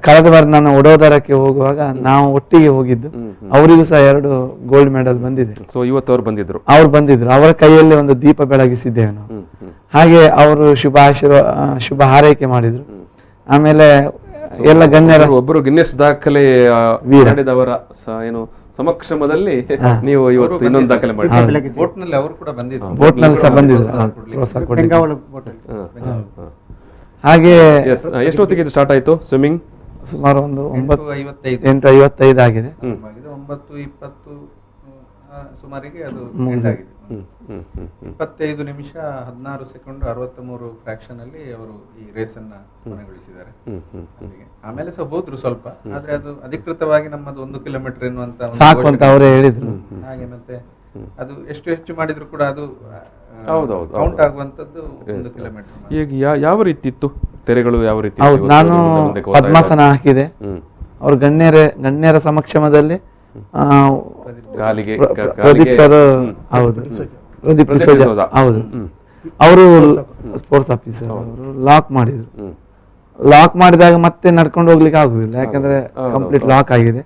ಕಳೆದ ಬಾರಿ ನಾನು ವಡೋದರಕ್ಕೆ ಹೋಗುವಾಗ ನಾವು ಒಟ್ಟಿಗೆ ಹೋಗಿದ್ದು, ಅವರಿಗೂ ಸಹ 2 ಗೋಲ್ಡ್ ಮೆಡಲ್ ಬಂದಿದೆ. ಅವ್ರು ಬಂದಿದ್ರು, ಅವರ ಕೈಯಲ್ಲಿ ಒಂದು ದೀಪ ಬೆಳಗಿಸಿದ್ದೇವೆ ನಾವು. ಹಾಗೆ ಅವರು ಶುಭ ಹಾರೈಕೆ ಮಾಡಿದ್ರು. ಆಮೇಲೆ ಎಲ್ಲ ಗಣ್ಯರ ಒಬ್ಬರು ಗಿನ್ನಿಸ್ ದಾಖಲೆ ಏನು ಸಮಕ್ಷಮದಲ್ಲಿ ನೀವು ಇವತ್ತು ಇನ್ನೊಂದು ದಾಖಲೆ ಮಾಡಿ ಬೋಟ್ನಲ್ಲಿ ಅವರು ಕೂಡ ಬಂದಿದ್ರು, ಬೋಟ್ನಲ್ಲಿ ಸಹ ಬಂದಿದ್ರು. ಹಾಗೆ ಎಷ್ಟೊತ್ತಿಗೆ ಸ್ಟಾರ್ಟ್ ಆಯ್ತು ಸ್ವಿಮ್ಮಿಂಗ್? ಸುಮಾರು ಒಂದು 8:55 ಆಗಿದೆ. 9:20 ಸುಮಾರಿಗೆ ಅದು ಆಗಿದೆ. 25 ನಿಮಿಷ 16 ಸೆಕೆಂಡ್ 63 ಫ್ರಾಕ್ಷನ್ ಅಲ್ಲಿ ಅವರು ಈ ರೇಸ್ ಅನ್ನ ಕೊನೆಗೊಳಿಸಿದ್ದಾರೆ. ಆಮೇಲೆ ಸಹ ಹೋದ್ರು ಸ್ವಲ್ಪ, ಆದ್ರೆ ಅದು ಅಧಿಕೃತವಾಗಿ ನಮ್ಮದು 1 ಕಿಲೋಮೀಟರ್ ಎನ್ನುವಂತ ಸಾಕು ಅಂತ ಅವರೇ ಹೇಳಿದ್ರು. ಹಾಗೆ ಮತ್ತೆ ಅದು ಎಷ್ಟು ಹೆಚ್ಚು ಮಾಡಿದ್ರು ಕೂಡ ಅದು ಕೌಂಟ್ ಆಗುವಂತದ್ದು 1 ಕಿಲೋಮೀಟರ್. ಈಗ ಯಾವ ರೀತಿ ಇತ್ತು ತೆರೆಗಳು, ಯಾವ ರೀತಿ? ನಾನು ಪದ್ಮಾಸನ ಹಾಕಿದೆ, ಅವ್ರ ಗಣ್ಯರ ಸಮಕ್ಷಮದಲ್ಲಿ ಪ್ರದೀಪ್ ಸರ್, ಹೌದು ಪ್ರದೀಪ್ ಹೌದು, ಅವರು ಸ್ಪೋರ್ಟ್ಸ್ ಆಫೀಸರ್, ಅವರು ಲಾಕ್ ಮಾಡಿದ್ರು. ಲಾಕ್ ಮಾಡಿದಾಗ ಮತ್ತೆ ನಡ್ಕೊಂಡು ಹೋಗ್ಲಿಕ್ಕೆ ಆಗುದಿಲ್ಲ, ಯಾಕಂದ್ರೆ ಕಂಪ್ಲೀಟ್ ಲಾಕ್ ಆಗಿದೆ.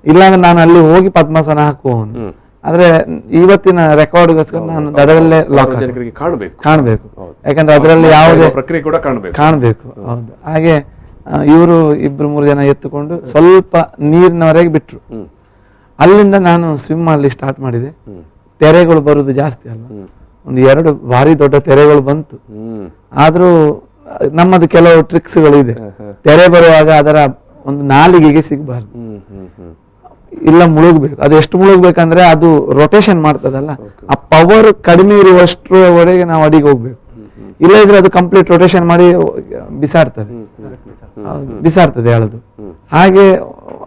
ಇಲ್ಲಾಂದ್ರೆ ನಾನು ಅಲ್ಲಿ ಹೋಗಿ ಪದ್ಮಾಸನ ಹಾಕುವವನು. ಆದ್ರೆ ಇವತ್ತಿನ ರೆಕಾರ್ಡ್ಗೋಸ್ಕರ ನಾನು ದಡದಲ್ಲೇ ಲಾಕ್ ಕಾಣಬೇಕು, ಯಾಕಂದ್ರೆ ಅದರಲ್ಲಿ ಯಾವುದೇ ಪ್ರಕ್ರಿಯೆ ಕೂಡ ಕಾಣಬೇಕು. ಹೌದು. ಹಾಗೆ ಇವರು 2-3 ಜನ ಎತ್ತುಕೊಂಡು ಸ್ವಲ್ಪ ನೀರಿನವರೆಗೆ ಬಿಟ್ರು. ಅಲ್ಲಿಂದ ನಾನು ಸ್ವಿಮ್ ಮಾಡಲಿ ಸ್ಟಾರ್ಟ್ ಮಾಡಿದೆ. ತೆರೆಗಳು ಬರುದು ಜಾಸ್ತಿ ಅಲ್ಲ, 1-2 ಭಾರಿ ದೊಡ್ಡ ತೆರೆಗಳು ಬಂತು. ಆದ್ರೂ ನಮ್ಮದು ಕೆಲವು ಟ್ರಿಕ್ಸ್ಗಳು ಇದೆ. ತೆರೆ ಬರುವಾಗ ಅದರ ಒಂದು ನಾಲಿಗೆಗೆ ಸಿಗಬಾರ್ದು, ಇಲ್ಲ ಮುಳುಗ್ಬೇಕು. ಅದು ಎಷ್ಟು ಮುಳುಗ್ಬೇಕಂದ್ರೆ ಅದು ರೊಟೇಷನ್ ಮಾಡ್ತದಲ್ಲ, ಆ ಪವರ್ ಕಡಿಮೆ ಇರುವಷ್ಟರವರೆಗೆ ನಾವು ಅಡಿಗೆ ಹೋಗ್ಬೇಕು. ಇಲ್ಲ ಇದ್ರೆ ಅದು ಕಂಪ್ಲೀಟ್ ರೊಟೇಷನ್ ಮಾಡಿ ಬಿಸಾಡ್ತದೆ ಹೇಳೋದು. ಹಾಗೆ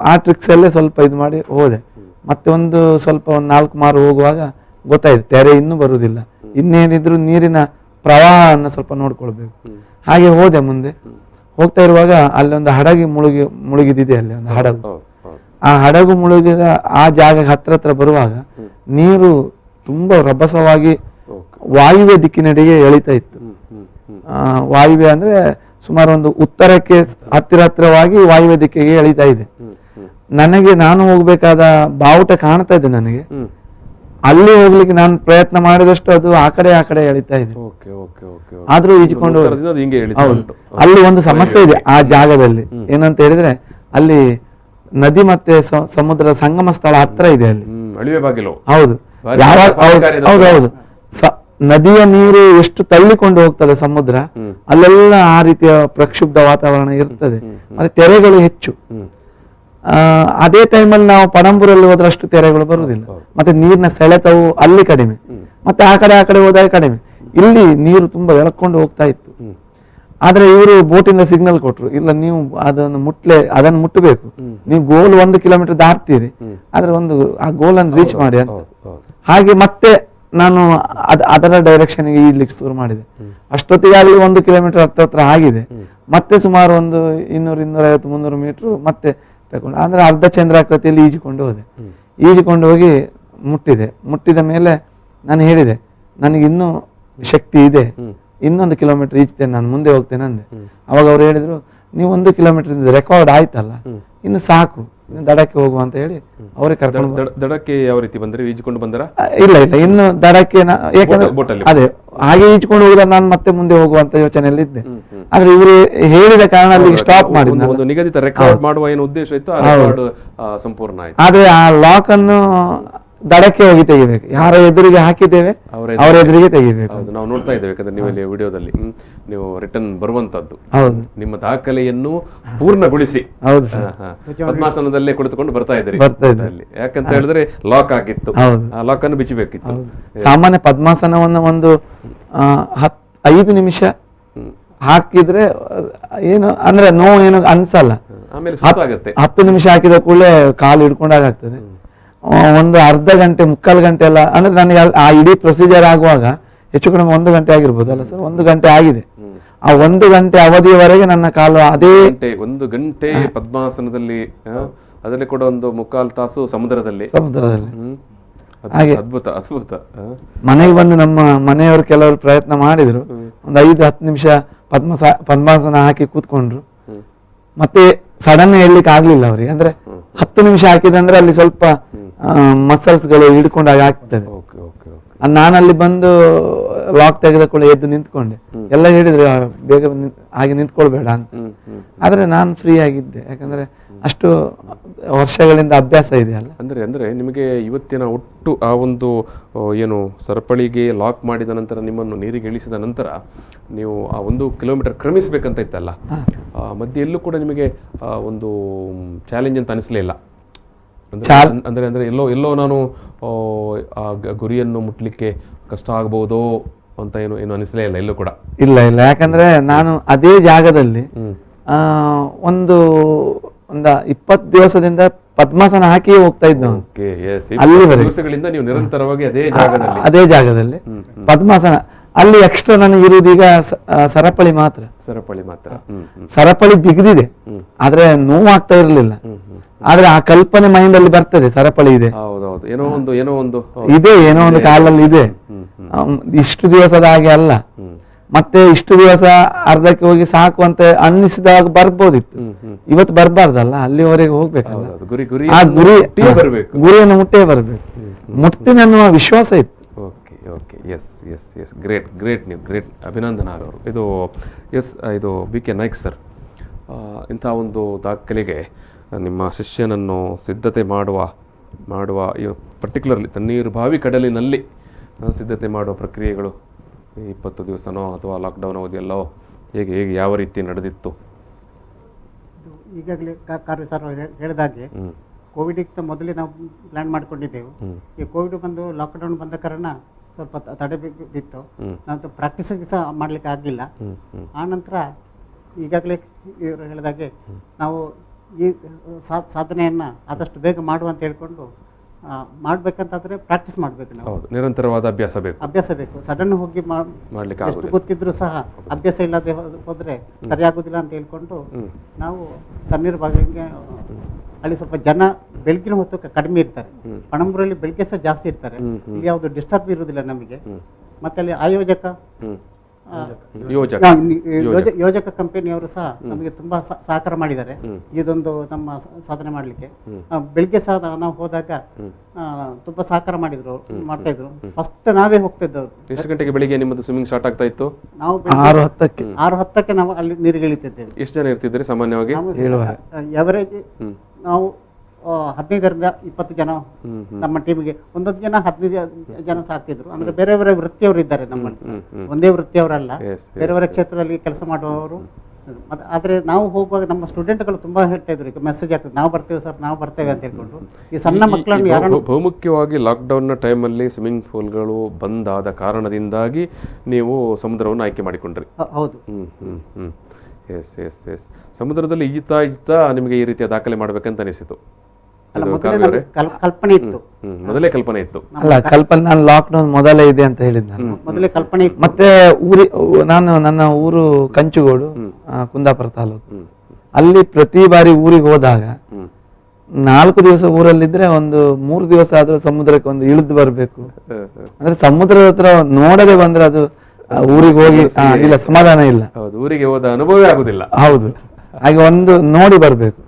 ಆ ಟ್ರಿಕ್ಸ್ ಅಲ್ಲೇ ಸ್ವಲ್ಪ ಇದು ಮಾಡಿ ಹೋದೆ. ಮತ್ತೆ ಒಂದು 4 ಮಾರು ಹೋಗುವಾಗ ಗೊತ್ತಾಯ್ತು ತೆರೆ ಇನ್ನೂ ಬರುವುದಿಲ್ಲ, ಇನ್ನೇನಿದ್ರು ನೀರಿನ ಪ್ರವಾಹವನ್ನು ಸ್ವಲ್ಪ ನೋಡ್ಕೊಳ್ಬೇಕು. ಹಾಗೆ ಹೋದೆ. ಮುಂದೆ ಹೋಗ್ತಾ ಇರುವಾಗ ಅಲ್ಲೊಂದು ಹಡಗಿ ಮುಳುಗಿದಿದೆ, ಅಲ್ಲಿ ಒಂದು ಹಡಗು. ಆ ಹಡಗು ಮುಳುಗಿದ ಆ ಜಾಗ ಹತ್ರ ಬರುವಾಗ ನೀರು ತುಂಬಾ ರಭಸವಾಗಿ ವಾಯುವ್ಯ ದಿಕ್ಕಿನೆಡೆಗೆ ಎಳಿತಾ ಇತ್ತು. ವಾಯುವ್ಯ ಅಂದ್ರೆ ಸುಮಾರು ಒಂದು ಉತ್ತರಕ್ಕೆ ಹತ್ತಿರವಾಗಿ ವಾಯುವ್ಯ ದಿಕ್ಕಿಗೆ ಎಳಿತಾ ಇದೆ. ನಾನು ಹೋಗ್ಬೇಕಾದ ಬಾವುಟ ಕಾಣ್ತಾ ಇದೆ ನನಗೆ. ಅಲ್ಲಿ ಹೋಗ್ಲಿಕ್ಕೆ ನಾನು ಪ್ರಯತ್ನ ಮಾಡಿದಷ್ಟು ಅದು ಆ ಕಡೆ ಎಳಿತಾ ಇದೆ. ಆದ್ರೂ ಈಜಿಕೊಂಡು ಅಲ್ಲಿ ಒಂದು ಸಮಸ್ಯೆ ಇದೆ ಆ ಜಾಗದಲ್ಲಿ. ಏನಂತ ಹೇಳಿದ್ರೆ ಅಲ್ಲಿ ನದಿ ಮತ್ತೆ ಸಮುದ್ರ ಸಂಗಮ ಸ್ಥಳ ಹತ್ರ ಇದೆ. ಅಲ್ಲಿ ಹೌದು, ಹೌದೌದು. ನದಿಯ ನೀರು ಎಷ್ಟು ತಳ್ಳಿಕೊಂಡು ಹೋಗ್ತದೆ ಸಮುದ್ರ, ಅಲ್ಲೆಲ್ಲ ಆ ರೀತಿಯ ಪ್ರಕ್ಷುಬ್ಧ ವಾತಾವರಣ ಇರ್ತದೆ. ಮತ್ತೆ ತೆರೆಗಳು ಹೆಚ್ಚು. ಅದೇ ಟೈಮಲ್ಲಿ ನಾವು ಪಣಂಬೂರಲ್ಲಿ ಹೋದ್ರಷ್ಟು ತೆರೆಗಳು ಬರುವುದಿಲ್ಲ. ಮತ್ತೆ ನೀರಿನ ಸೆಳೆತವು ಅಲ್ಲಿ ಕಡಿಮೆ, ಮತ್ತೆ ಆ ಕಡೆ ಹೋದಾಗ ಕಡಿಮೆ. ಇಲ್ಲಿ ನೀರು ತುಂಬಾ ಎಳ್ಕೊಂಡು ಹೋಗ್ತಾ ಇತ್ತು. ಆದ್ರೆ ಇವರು ಬೋಟಿಂದ ಸಿಗ್ನಲ್ ಕೊಟ್ರು, ಇಲ್ಲ ನೀವು ಅದನ್ನು ಮುಟ್ಟಬೇಕು, ನೀವು ಗೋಲ್ 1 ಕಿಲೋಮೀಟರ್ ದಾಟ್ತೀರಿ, ಆದ್ರೆ ಆ ಗೋಲ್ ಅನ್ನು ರೀಚ್ ಮಾಡಿ ಅಂತ. ಹಾಗೆ ಮತ್ತೆ ನಾನು ಅದರ ಡೈರೆಕ್ಷನ್ಗೆ ಈಡ್ಲಿಕ್ಕೆ ಶುರು ಮಾಡಿದೆ. ಅಷ್ಟೊತ್ತಿಗಾಗಲಿ 1 ಕಿಲೋಮೀಟರ್ ಹತ್ರ ಆಗಿದೆ. ಮತ್ತೆ ಸುಮಾರು ಒಂದು 200-250-300 ಮೀಟರ್ ಮತ್ತೆ ತಗೊಂಡು, ಅಂದ್ರೆ ಅರ್ಧ ಚಂದ್ರಾಕೃತಿಯಲ್ಲಿ ಈಜಿಕೊಂಡು ಹೋದೆ. ಈಜಿಕೊಂಡು ಹೋಗಿ ಮುಟ್ಟಿದ ಮೇಲೆ ನಾನು ಹೇಳಿದೆ, ನನಗೆ ಇನ್ನೂ ಶಕ್ತಿ ಇದೆ, 1 ಕಿಲೋಮೀಟರ್ ಈಜ್ತೇನೆ, ನಾನು ಮುಂದೆ ಹೋಗ್ತೇನೆ ಅಂದೆ. ಅವಾಗ ಅವ್ರು ಹೇಳಿದ್ರು, ನೀವು 1 ಕಿಲೋಮೀಟರ್ ರೆಕಾರ್ಡ್ ಆಯ್ತಲ್ಲ, ಇನ್ನು ಸಾಕು, ಇನ್ನು ದಡಕ್ಕೆ ಹೋಗುವ ಅಂತ ಹೇಳಿ ಅವ್ರಿಗೆ ಕರ್ಕೊಂಡು. ದಡಕ್ಕೆ ಯಾವ ರೀತಿ ಬಂದ್ರೆ ಈಜಿಕೊಂಡು ಬಂದರ? ಇಲ್ಲ ಇಲ್ಲ, ಇನ್ನು ದಡಕ್ಕೆ ಯಾಕಂದ್ರೆ ಅದೇ ಹಾಗೆ ಈಜ್ಕೊಂಡು ಹೋಗುದ ನಾನು ಮತ್ತೆ ಮುಂದೆ ಹೋಗುವಂತ ಯೋಚನೆಯಲ್ಲಿ ಇದ್ದೆ. ಆದ್ರೆ ಇವರು ಹೇಳಿದ ಕಾರಣ ಅಲ್ಲಿ ಸ್ಟಾಪ್ ಮಾಡಿದ್ದೆ. ಒಂದು ನಿಗದಿತ ರೆಕಾರ್ಡ್ ಮಾಡುವ ಏನು ಉದ್ದೇಶ ಇತ್ತು, ಆ ರೆಕಾರ್ಡ್ ಸಂಪೂರ್ಣ ಆಯ್ತು. ಆದ್ರೆ ಆ ಲಾಕ್ ಅನ್ನು ದಡಕ್ಕೆ ಹೋಗಿ ತೆಗಿಬೇಕು, ಯಾರ ಎದುರಿಗೆ ಹಾಕಿದ್ದೇವೆ ಅವರ ಎದುರಿಗೆ ತೆಗಿಬೇಕು. ಹೌದು, ನಾವು ನೋಡ್ತಾ ಇದ್ದೇವೆ. ಯಾಕಂದ್ರೆ ನೀವು ಇಲ್ಲಿ ವಿಡಿಯೋದಲ್ಲಿ ನೀವು ರಿಟರ್ನ್ ಬರುವಂತದ್ದು, ಹೌದು, ನಿಮ್ಮ ದಾಖಲೆಯನ್ನು ಪೂರ್ಣಗೊಳಿಸಿ ಹೌದು ಪದ್ಮಾಸನದಲ್ಲೇ ಕುಳಿತುಕೊಂಡು ಬರ್ತಾ ಇದ್ದೀರಿ. ಯಾಕಂತ ಹೇಳಿದ್ರೆ ಲಾಕ್ ಆಗಿತ್ತು, ಆ ಲಾಕ್ ಅನ್ನು ಬಿಚ್ಚಬೇಕಿತ್ತು. ಸಾಮಾನ್ಯ ಪದ್ಮಾಸನವನ್ನು ಒಂದು 5 ನಿಮಿಷ ಹಾಕಿದ್ರೆ ಏನು ಅಂದ್ರೆ ನೋವು ಏನು ಅನ್ಸಲ್ಲ. ಆಮೇಲೆ ಸುಸ್ತಾಗತ್ತೆ. 10 ನಿಮಿಷ ಹಾಕಿದ ಕೂಡಲೇ ಕಾಲು ಹಿಡ್ಕೊಂಡಾಗ್ತದೆ. ಒಂದು ಅರ್ಧ ಗಂಟೆ 3/4 ಗಂಟೆ ಎಲ್ಲ ಅಂದ್ರೆ ನನಗೆ ಆ ಇಡೀ ಪ್ರೊಸೀಜರ್ ಆಗುವಾಗ ಹೆಚ್ಚು ಕಡಿಮೆ 1 ಗಂಟೆ ಆಗಿರ್ಬೋದಲ್ಲ ಸರ್? 1 ಗಂಟೆ ಆಗಿದೆ. ಆ 1 ಗಂಟೆ ಅವಧಿಯವರೆಗೆ ನನ್ನ ಕಾಲು ಅದೇ 1 ಗಂಟೆ ಪದ್ಮಾಸನದಲ್ಲಿ, ಅದರಲ್ಲಿ ಕೂಡ ಒಂದು 3/4 ತಾಸು ಸಮುದ್ರದಲ್ಲಿ. ಹಾಗೆ ಅದ್ಭುತ ಅದ್ಭುತ. ಮನೆಗೆ ಬಂದು ನಮ್ಮ ಮನೆಯವರು ಕೆಲವರು ಪ್ರಯತ್ನ ಮಾಡಿದ್ರು, ಒಂದು 5-10 ನಿಮಿಷ ಪದ್ಮಾಸನ ಹಾಕಿ ಕೂತ್ಕೊಂಡ್ರು. ಮತ್ತೆ ಸಡನ್ ಹೇಳಲಿಕ್ಕೆ ಆಗ್ಲಿಲ್ಲ ಅವ್ರಿಗೆ, ಅಂದ್ರೆ 10 ನಿಮಿಷ ಹಾಕಿದಂದ್ರೆ ಅಲ್ಲಿ ಸ್ವಲ್ಪ ಮಸಲ್ಸ್ ಗಳು ಹಿಡ್ಕೊಂಡಾಗ ಆಗ್ತದೆ. ನಾನಲ್ಲಿ ಬಂದು ಲಾಕ್ ತೆಗೆದ ಕೂಡ ಎದ್ದು ನಿಂತ್ಕೊಂಡೆ. ಎಲ್ಲ ಹೇಳಿದ್ರು ಬೇಗ ಹಾಗೆ ನಿಂತ್ಕೊಳ್ಬೇಡ ಅಂತ. ಆದ್ರೆ ನಾನು ಫ್ರೀ ಆಗಿದ್ದೆ, ಯಾಕಂದ್ರೆ ಅಷ್ಟು ವರ್ಷಗಳಿಂದ ಅಭ್ಯಾಸ ಇದೆ ಅಲ್ಲ. ಅಂದ್ರೆ ನಿಮಗೆ ಇವತ್ತಿನ ಒಟ್ಟು ಆ ಒಂದು ಏನು ಸರಪಳಿಗೆ ಲಾಕ್ ಮಾಡಿದ ನಂತರ, ನಿಮ್ಮನ್ನು ನೀರಿಗೆ ಇಳಿಸಿದ ನಂತರ ನೀವು ಆ 1 ಕಿಲೋಮೀಟರ್ ಕ್ರಮಿಸ್ಬೇಕಂತ ಇತ್ತಲ್ಲ, ಮಧ್ಯೆ ಎಲ್ಲೂ ಕೂಡ ನಿಮಗೆ ಒಂದು ಚಾಲೆಂಜ್ ಅಂತ ಅನಿಸ್ಲೇ ಇಲ್ಲ? ಅಂದ್ರೆ ಎಲ್ಲೋ ನಾನು ಆ ಗುರಿಯನ್ನು ಮುಟ್ಲಿಕ್ಕೆ ಕಷ್ಟ ಆಗ್ಬಹುದೋ ಅಂತ ಏನು ಅನಿಸ್ಲೇ ಇಲ್ಲ ಎಲ್ಲೂ ಕೂಡ? ಇಲ್ಲ ಇಲ್ಲ, ಯಾಕಂದ್ರೆ ನಾನು ಅದೇ ಜಾಗದಲ್ಲಿ ಒಂದು 20 ದಿವಸದಿಂದ ಪದ್ಮಾಸನ ಹಾಕಿ ಹೋಗ್ತಾ ಇದ್ದ. ದಿವಸಗಳಿಂದ ನೀವು ನಿರಂತರವಾಗಿ ಅದೇ ಜಾಗದಲ್ಲಿ ಪದ್ಮಾಸನ. ಅಲ್ಲಿ ಎಕ್ಸ್ಟ್ರಾ ನನಗೆ ಇರುವುದೀಗ ಸರಪಳಿ ಮಾತ್ರ. ಸರಪಳಿ ಬಿಗಿದಿದೆ, ಆದ್ರೆ ನೋವು ಆಗ್ತಾ ಇರ್ಲಿಲ್ಲ. ಆದ್ರೆ ಆ ಕಲ್ಪನೆ ಮೈಂಡ್ ಅಲ್ಲಿ ಬರ್ತದೆ, ಸರಪಳಿ ಇದೆ, ಏನೋ ಒಂದು ಇದೆ, ಏನೋ ಒಂದು ಕಾಲಲ್ಲಿ ಇದೆ. ಇಷ್ಟು ದಿವಸದ ಹಾಗೆ ಅಲ್ಲ, ಮತ್ತೆ ಇಷ್ಟು ದಿವಸ ಅರ್ಧಕ್ಕೆ ಹೋಗಿ ಸಾಕು ಅಂತ ಅನ್ನಿಸಿದಾಗ ಬರ್ಬೋದಿತ್ತು. ಇವತ್ತು ಬರ್ಬಾರ್ದಲ್ಲ, ಅಲ್ಲಿವರೆಗೆ ಹೋಗ್ಬೇಕಲ್ಲ. ಆ ಗುರಿಯನ್ನು ಮುಟ್ಟೇ ಬರ್ಬೇಕು, ಮುಟ್ತೀನಿ ಅನ್ನುವ ವಿಶ್ವಾಸ ಇತ್ತು. ಗ್ರೇಟ್ ನೀವು ಗ್ರೇಟ್, ಅಭಿನಂದನ ಅವರು. ಇದು ಬಿ ಕೆ ನಾಯ್ಕ್ ಸರ್, ಇಂಥ ಒಂದು ದಾಖಲೆಗೆ ನಿಮ್ಮ ಶಿಷ್ಯನನ್ನು ಸಿದ್ಧತೆ ಮಾಡುವ ಪರ್ಟಿಕ್ಯುಲರ್ಲಿ ತಣ್ಣೀರು ಬಾವಿ ಕಡಲಿನಲ್ಲಿ ಸಿದ್ಧತೆ ಮಾಡುವ ಪ್ರಕ್ರಿಯೆಗಳು 20 ದಿವಸನೋ ಅಥವಾ ಲಾಕ್ಡೌನ್ ಅವಧಿಯಲ್ಲೋ ಹೇಗೆ ಯಾವ ರೀತಿ ನಡೆದಿತ್ತು? ಈಗಾಗಲೇ ಕಾರ್ಯ ಸರ್ ಹೇಳಿದಾಗೆ ಕೋವಿಡ್ಗಿಂತ ಮೊದಲೇ ನಾವು ಪ್ಲಾನ್ ಮಾಡ್ಕೊಂಡಿದ್ದೆವು. ಈ ಕೋವಿಡ್ ಬಂದು ಲಾಕ್ಡೌನ್ ಬಂದ ಕಾರಣ ಸ್ವಲ್ಪ ತಡೆ ಬಿತ್ತು. ನಾವು ಪ್ರಾಕ್ಟೀಸಿಗೆ ಸಹ ಮಾಡಲಿಕ್ಕೆ ಆಗಲಿಲ್ಲ. ಆನಂತರ ಈಗಾಗಲೇ ಇವರು ಹೇಳಿದಾಗೆ ನಾವು ಈ ಸಾಧನೆಯನ್ನು ಆದಷ್ಟು ಬೇಗ ಮಾಡುವಂತ ಹೇಳ್ಕೊಂಡು ಮಾಡ್ಬೇಕಂತಾದ್ರೆ ಪ್ರಾಕ್ಟೀಸ್ ಮಾಡ್ಬೇಕು. ನಾವು ನಿರಂತರವಾದ ಅಭ್ಯಾಸ ಬೇಕು. ಸಡನ್ ಹೋಗಿ ಮಾಡ್ಲಿಕ್ಕೆ ಎಷ್ಟು ಗೊತ್ತಿದ್ರು ಸಹ ಅಭ್ಯಾಸ ಇಲ್ಲದೆ ಹೋದ್ರೆ ಸರಿಯಾಗುದಿಲ್ಲ ಅಂತ ಹೇಳ್ಕೊಂಡು ನಾವು ತಣ್ಣೀರು ಬಾವಿಗೆ, ಅಲ್ಲಿ ಸ್ವಲ್ಪ ಜನ ಬೆಳಗಿನ ಹೊತ್ತು ಕಡಿಮೆ ಇರ್ತಾರೆ. ಪಣಂಬೂರಲ್ಲಿ ಬೆಳಗ್ಗೆ ಸಹ ಜಾಸ್ತಿ ಇರ್ತಾರೆ. ಇಲ್ಲಿ ಯಾವುದು ಡಿಸ್ಟರ್ಬ್ ಇರುವುದಿಲ್ಲ ನಮಗೆ. ಮತ್ತೆ ಅಲ್ಲಿ ಆಯೋಜಕ ಯೋಜಕ ಕಂಪನಿಯವರು ಸಹ ನಮಗೆ ತುಂಬಾ ಸಹಕಾರ ಮಾಡಿದ್ದಾರೆ ಇದೊಂದು ನಮ್ಮ ಸಾಧನೆ ಮಾಡ್ಲಿಕ್ಕೆ. ಬೆಳಿಗ್ಗೆ ಸಹ ನಾವು ಹೋದಾಗ ತುಂಬಾ ಸಹಕಾರ ಮಾಡ್ತಾ ಇದ್ರು. ಫಸ್ಟ್ ನಾವೇ ಹೋಗ್ತಾ ಇದ್ದವ್ರು. ಎಷ್ಟು ಗಂಟೆಗೆ ಬೆಳಿಗ್ಗೆ ನಿಮ್ಮದು ಸ್ವಿಮ್ಮಿಂಗ್ ಸ್ಟಾರ್ಟ್ ಆಗ್ತಾ ಇತ್ತು? ನಾವು 6:10ಕ್ಕೆ ನಾವು ಅಲ್ಲಿ ನೀರಿಗೆ ಇಳಿತಿದ್ದೇವೆ. ಎಷ್ಟು ಜನ ಇರ್ತಿದ್ರಿ ಸಾಮಾನ್ಯವಾಗಿ? ಎವರೇಜ್ ನಾವು 15ರಿಂದ 20 ಜನ ನಮ್ಮ ಟೀಮಿಗೆ. ಒಂದೊಂದು ಜನ 15 ಜನ ಸಾಕ್ತಿದ್ರು. ಅಂದ್ರೆ ಬೇರೆ ಬೇರೆ ವೃತ್ತಿಯವರು ಇದ್ದಾರೆ ನಮ್ಮ, ಒಂದೇ ವೃತ್ತಿಯವರಲ್ಲ, ಬೇರೆ ಬೇರೆ ಕ್ಷೇತ್ರದಲ್ಲಿ ಕೆಲಸ ಮಾಡುವವರು. ಆದ್ರೆ ನಾವು ಹೋಗುವಾಗ ನಮ್ಮ ಸ್ಟೂಡೆಂಟ್ಗಳು ತುಂಬಾ ಹೇಳ್ತಾ ಇದ್ರು, ಈಗ ಮೆಸೇಜ್ ಆಗ್ತದೆ, ನಾವು ಬರ್ತೇವೆ ಸರ್, ನಾವು ಬರ್ತೇವೆ ಅಂತ ಹೇಳ್ಕೊಂಡು. ಈ ಸಣ್ಣ ಮಕ್ಕಳನ್ನು ಯಾರು ಬಹುಮುಖ್ಯವಾಗಿ ಲಾಕ್ಡೌನ್ ನ ಟೈಮಲ್ಲಿ ಸ್ವಿಮ್ಮಿಂಗ್ ಪೂಲ್ಗಳು ಬಂದಾದ ಕಾರಣದಿಂದಾಗಿ ನೀವು ಸಮುದ್ರವನ್ನು ಆಯ್ಕೆ ಮಾಡಿಕೊಂಡ್ರಿ? ಹೌದು. ಎಸ್ ಸಮುದ್ರದಲ್ಲಿ ಈಜುತ್ತಾ ನಿಮಗೆ ಈ ರೀತಿಯ ದಾಖಲೆ ಮಾಡ್ಬೇಕಂತ ಅನಿಸಿತು? ಕಲ್ಪನೆ ಇತ್ತು, ಮೊದಲೇ ಕಲ್ಪನೆ ಇತ್ತು. ಅಲ್ಲ, ಕಲ್ಪನೆ ನಾನು ಲಾಕ್ಡೌನ್ ಮೊದಲೇ ಇದೆ ಅಂತ ಹೇಳಿದ್ದೆ. ಮೊದಲೇ ಕಲ್ಪನೆ ಇತ್ತು. ಮತ್ತೆ ನನ್ನ ಊರು ಕಂಚುಗೋಡು, ಕುಂದಾಪುರ ತಾಲೂಕು. ಅಲ್ಲಿ ಪ್ರತಿ ಬಾರಿ ಊರಿಗೆ ಹೋದಾಗ 4 ದಿವಸ ಊರಲ್ಲಿದ್ರೆ ಒಂದು 3 ದಿವಸ ಆದ್ರೂ ಸಮುದ್ರಕ್ಕೆ ಒಂದು ಇಳಿದು ಬರ್ಬೇಕು. ಅಂದ್ರೆ ಸಮುದ್ರದ ಹತ್ರ ನೋಡದೆ ಬಂದ್ರೆ ಅದು ಊರಿಗೆ ಹೋಗಿ ಇಲ್ಲ, ಸಮಾಧಾನ ಇಲ್ಲ. ಊರಿಗೆ ಹೋದ ಅನುಭವ ಆಗುದಿಲ್ಲ. ಹೌದು. ಹಾಗೆ ಒಂದು ನೋಡಿ ಬರ್ಬೇಕು,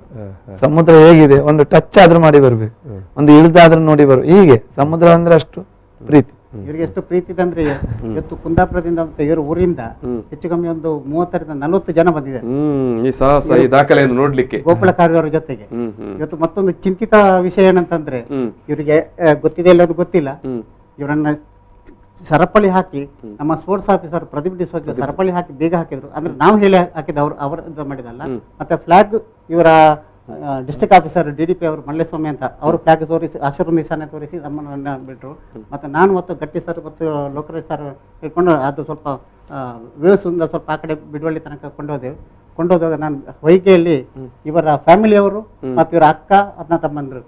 ಸಮುದ್ರ ಹೇಗಿದೆ ಒಂದು ಟಚ್ ಆದ್ರೂ ಮಾಡಿ ಬರ್ಬೇಕು, ಒಂದು ಇಳಿದಾದ್ರೂ ನೋಡಿ ಹೀಗೆ ಸಮುದ್ರ ಅಂದ್ರೆ ಅಷ್ಟು ಪ್ರೀತಿ. ಇವ್ರಿಗೆ ಎಷ್ಟು ಪ್ರೀತಿ ಇದೆ ಅಂದ್ರೆ ಇವತ್ತು ಕುಂದಾಪುರದಿಂದ ಮತ್ತೆ ಇವರು ಊರಿಂದ ಹೆಚ್ಚು ಕಮ್ಮಿ ಒಂದು 30-40 ಜನ ಬಂದಿದ್ದಾರೆ ಈ ಸಾಹಸ ಈ ದಾಖಲೆಯನ್ನು ನೋಡ್ಲಿಕ್ಕೆ ಗೋಪಾಲ ಕಾರ್ಯವರ ಜೊತೆಗೆ. ಇವತ್ತು ಮತ್ತೊಂದು ಚಿಂತಿತ ವಿಷಯ ಏನಂತಂದ್ರೆ ಇವರಿಗೆ ಗೊತ್ತಿದೆ ಇಲ್ಲದು ಗೊತ್ತಿಲ್ಲ, ಇವರನ್ನ ಸರಪಳಿ ಹಾಕಿ ನಮ್ಮ ಸ್ಪೋರ್ಟ್ಸ್ ಆಫೀಸರ್ ಪ್ರತಿಭಟಿಸುವ ಸರಪಳಿ ಹಾಕಿ ಬೇಗ ಹಾಕಿದ್ರು. ಅಂದ್ರೆ ನಾವು ಹೇಳಿ ಹಾಕಿದ ಅವರು ಮಾಡಿದಲ್ಲ. ಮತ್ತೆ ಫ್ಲಾಗ್ ಇವರ ಡಿಸ್ಟ್ರಿಕ್ಟ್ ಆಫೀಸರ್ DDP ಅವರು ಮಲ್ಲೇಸ್ವಾಮಿ ಅಂತ ಅವರು ಫ್ಲಾಗ್ ತೋರಿಸಿ ಹಸಿರು ನಿಶಾನೆ ತೋರಿಸಿ ನಮ್ಮನ್ನ ಬಿಟ್ಟರು. ಮತ್ತೆ ನಾನು ಮತ್ತು ಗಟ್ಟಿ ಸರ್ ಮತ್ತು ಲೋಕರಾಜ್ ಸರ್ ಹಿಡ್ಕೊಂಡು ಅದು ಸ್ವಲ್ಪ ವ್ಯೂಸಿಂದ ಸ್ವಲ್ಪ ಆ ಕಡೆ ಬಿಡುವಳ್ಳಿ ತನಕ ಕೊಂಡೋದಾಗ ನಾನು ಹೊಯ್ಗೆಯಲ್ಲಿ ಇವರ ಫ್ಯಾಮಿಲಿಯವರು ಮತ್ತು ಇವರ ಅಕ್ಕ ಅಣ್ಣ ತಮ್ಮಂದರು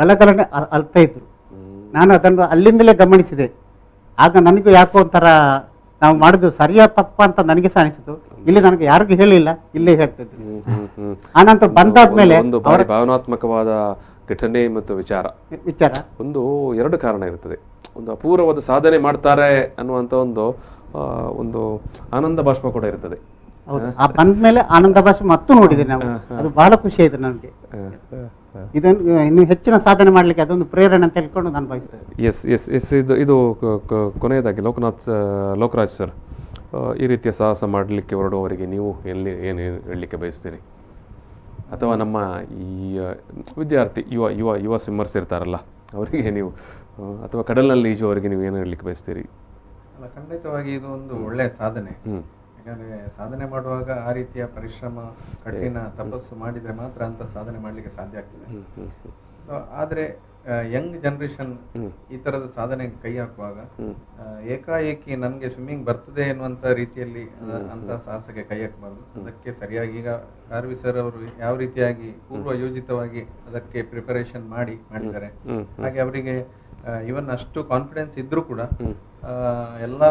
ಗಲಗಲನೆ ಅಳ್ತಾ ಇದ್ರು. ನಾನು ಅದನ್ನು ಅಲ್ಲಿಂದಲೇ ಗಮನಿಸಿದೆ. ಆಗ ನನಗೂ ಯಾಕೋ ಒಂಥರ ನಾವು ಮಾಡಿದ್ದು ಸರಿಯಾ ತಪ್ಪ ಅಂತ ನನಗೆ ಸಹ ಅನಿಸಿತು. ಇಲ್ಲಿ ನನಗೆ ಯಾರಿಗೂ ಹೇಳಿಲ್ಲ, ಇಲ್ಲೇ ಹೇಳ್ತಿದ್ರು. ಆನಂತರ ಬಂದಾದ್ಮೇಲೆ ಒಂದು ಬಾರಿ ಭಾವನಾತ್ಮಕವಾದ ಘಟನೆ ಮತ್ತು ವಿಚಾರ ಒಂದು 2 ಕಾರಣ ಇರುತ್ತದೆ. ಒಂದು ಅಪೂರ್ವವಾದ ಸಾಧನೆ ಮಾಡ್ತಾರೆ ಅನ್ನುವಂಥ ಒಂದು ಆನಂದ ಬಾಷ್ಪ ಕೂಡ ಇರ್ತದೆ. ಬಂದ್ಮೇಲೆ ಆನಂದ ಭಾಷೆ ಮತ್ತು ನೋಡಿದೆ ನಾವು, ಅದು ಬಹಳ ಖುಷಿ ಆಯ್ತು ನನಗೆ. ಇದನ್ನು ಇನ್ನು ಹೆಚ್ಚಿನ ಸಾಧನೆ ಮಾಡ್ಲಿಕ್ಕೆ ಅದೊಂದು ಪ್ರೇರಣೆ ಅಂತ ಹೇಳ್ಕೊಂಡು ನಾನು ಭಾವಿಸ್ತೇನೆ. ಎಸ್ ಇದು ಕೊನೆಯದಾಗಿ ಲೋಕರಾಜ್ ಸರ್, ಈ ರೀತಿಯ ಸಾಹಸ ಮಾಡಲಿಕ್ಕೆ ಹೊರಡುವವರಿಗೆ ನೀವು ಏನು ಹೇಳಲಿಕ್ಕೆ ಬಯಸ್ತೀರಿ? ಅಥವಾ ನಮ್ಮ ಈ ವಿದ್ಯಾರ್ಥಿ ಯುವ ಸ್ವಿಮ್ಮರ್ಸ್ ಇರ್ತಾರಲ್ಲ ಅವರಿಗೆ ನೀವು, ಅಥವಾ ಕಡಲಿನಲ್ಲಿ ಈಜುವವರಿಗೆ ನೀವು ಏನು ಹೇಳಲಿಕ್ಕೆ ಬಯಸ್ತೀರಿ? ಖಂಡಿತವಾಗಿ ಇದು ಒಂದು ಒಳ್ಳೆಯ ಸಾಧನೆ. ಯಾಕಂದರೆ ಸಾಧನೆ ಮಾಡುವಾಗ ಆ ರೀತಿಯ ಪರಿಶ್ರಮ, ಕಠಿಣ ತಪಸ್ಸು ಮಾಡಿದರೆ ಮಾತ್ರ ಅಂತ ಸಾಧನೆ ಮಾಡಲಿಕ್ಕೆ ಸಾಧ್ಯ ಆಗ್ತದೆ. ಸೊ ಆದರೆ ಯಂಗ್ ಜನರೇಷನ್ ಈ ಥರದ ಸಾಧನೆಗೆ ಕೈ ಹಾಕುವಾಗ ಏಕಾಏಕಿ ನನಗೆ ಸ್ವಿಮ್ಮಿಂಗ್ ಬರ್ತದೆ ಎನ್ನುವಂಥ ರೀತಿಯಲ್ಲಿ ಅಂಥ ಸಾಹಸಕ್ಕೆ ಕೈ ಹಾಕಬಾರ್ದು. ಅದಕ್ಕೆ ಸರಿಯಾಗಿ ಈಗ ಕಾರ್ವಿ ಸರ್ ಅವರು ಯಾವ ರೀತಿಯಾಗಿ ಪೂರ್ವ ಯೋಜಿತವಾಗಿ ಅದಕ್ಕೆ ಪ್ರಿಪರೇಷನ್ ಮಾಡಿದ್ದಾರೆ, ಹಾಗೆ ಅವರಿಗೆ ಇವನ್ ಅಷ್ಟು ಕಾನ್ಫಿಡೆನ್ಸ್ ಇದ್ರೂ ಕೂಡ ಎಲ್ಲ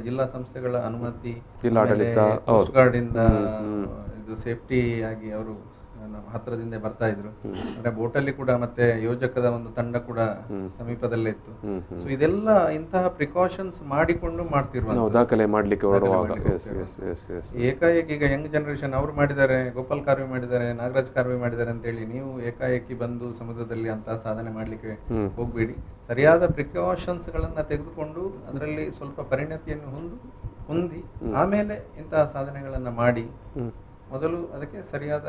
ಜಿಲ್ಲಾ ಸಂಸ್ಥೆಗಳ ಅನುಮತಿ, ಜಿಲ್ಲಾಡಳಿತ, ಕೋಸ್ಟ್ ಗಾರ್ಡ್ ಇಂದ ಇದು ಸೇಫ್ಟಿ ಆಗಿ ಅವರು ನಮ್ಮ ಹತ್ರದಿಂದ ಬರ್ತಾ ಇದ್ರು. ಅಂದ್ರೆ ಬೋಟಲ್ಲಿ ಕೂಡ ಮತ್ತೆ ಯೋಜಕದ ಒಂದು ತಂಡ ಕೂಡ ಸಮೀಪದಲ್ಲೇ ಇತ್ತು. ಸೊ ಇದೆಲ್ಲ ಇಂತಹ ಪ್ರಿಕಾಷನ್ಸ್ ಮಾಡಿಕೊಂಡು ಮಾಡ್ತಿರುವ ದಾಖಲೆ ಮಾಡ್ಲಿಕ್ಕೆ ಏಕಾಏಕಿ ಈಗ ಯಂಗ್ ಜನರೇಷನ್ ಅವರು ಮಾಡಿದ್ದಾರೆ, ಗೋಪಾಲ್ ಕಾರ್ವಿ ಮಾಡಿದ್ದಾರೆ, ನಾಗರಾಜ್ ಕಾರ್ವಿ ಮಾಡಿದ್ದಾರೆ ಅಂತ ಹೇಳಿ ನೀವು ಏಕಾಏಕಿ ಬಂದು ಸಮುದ್ರದಲ್ಲಿ ಅಂತಹ ಸಾಧನೆ ಮಾಡ್ಲಿಕ್ಕೆ ಹೋಗ್ಬೇಡಿ. ಸರಿಯಾದ ಪ್ರಿಕಾಷನ್ಸ್ ಗಳನ್ನ ತೆಗೆದುಕೊಂಡು ಅದರಲ್ಲಿ ಸ್ವಲ್ಪ ಪರಿಣತಿಯನ್ನು ಹೊಂದಿ ಆಮೇಲೆ ಇಂತಹ ಸಾಧನೆಗಳನ್ನ ಮಾಡಿ. ಮೊದಲು ಅದಕ್ಕೆ ಸರಿಯಾದ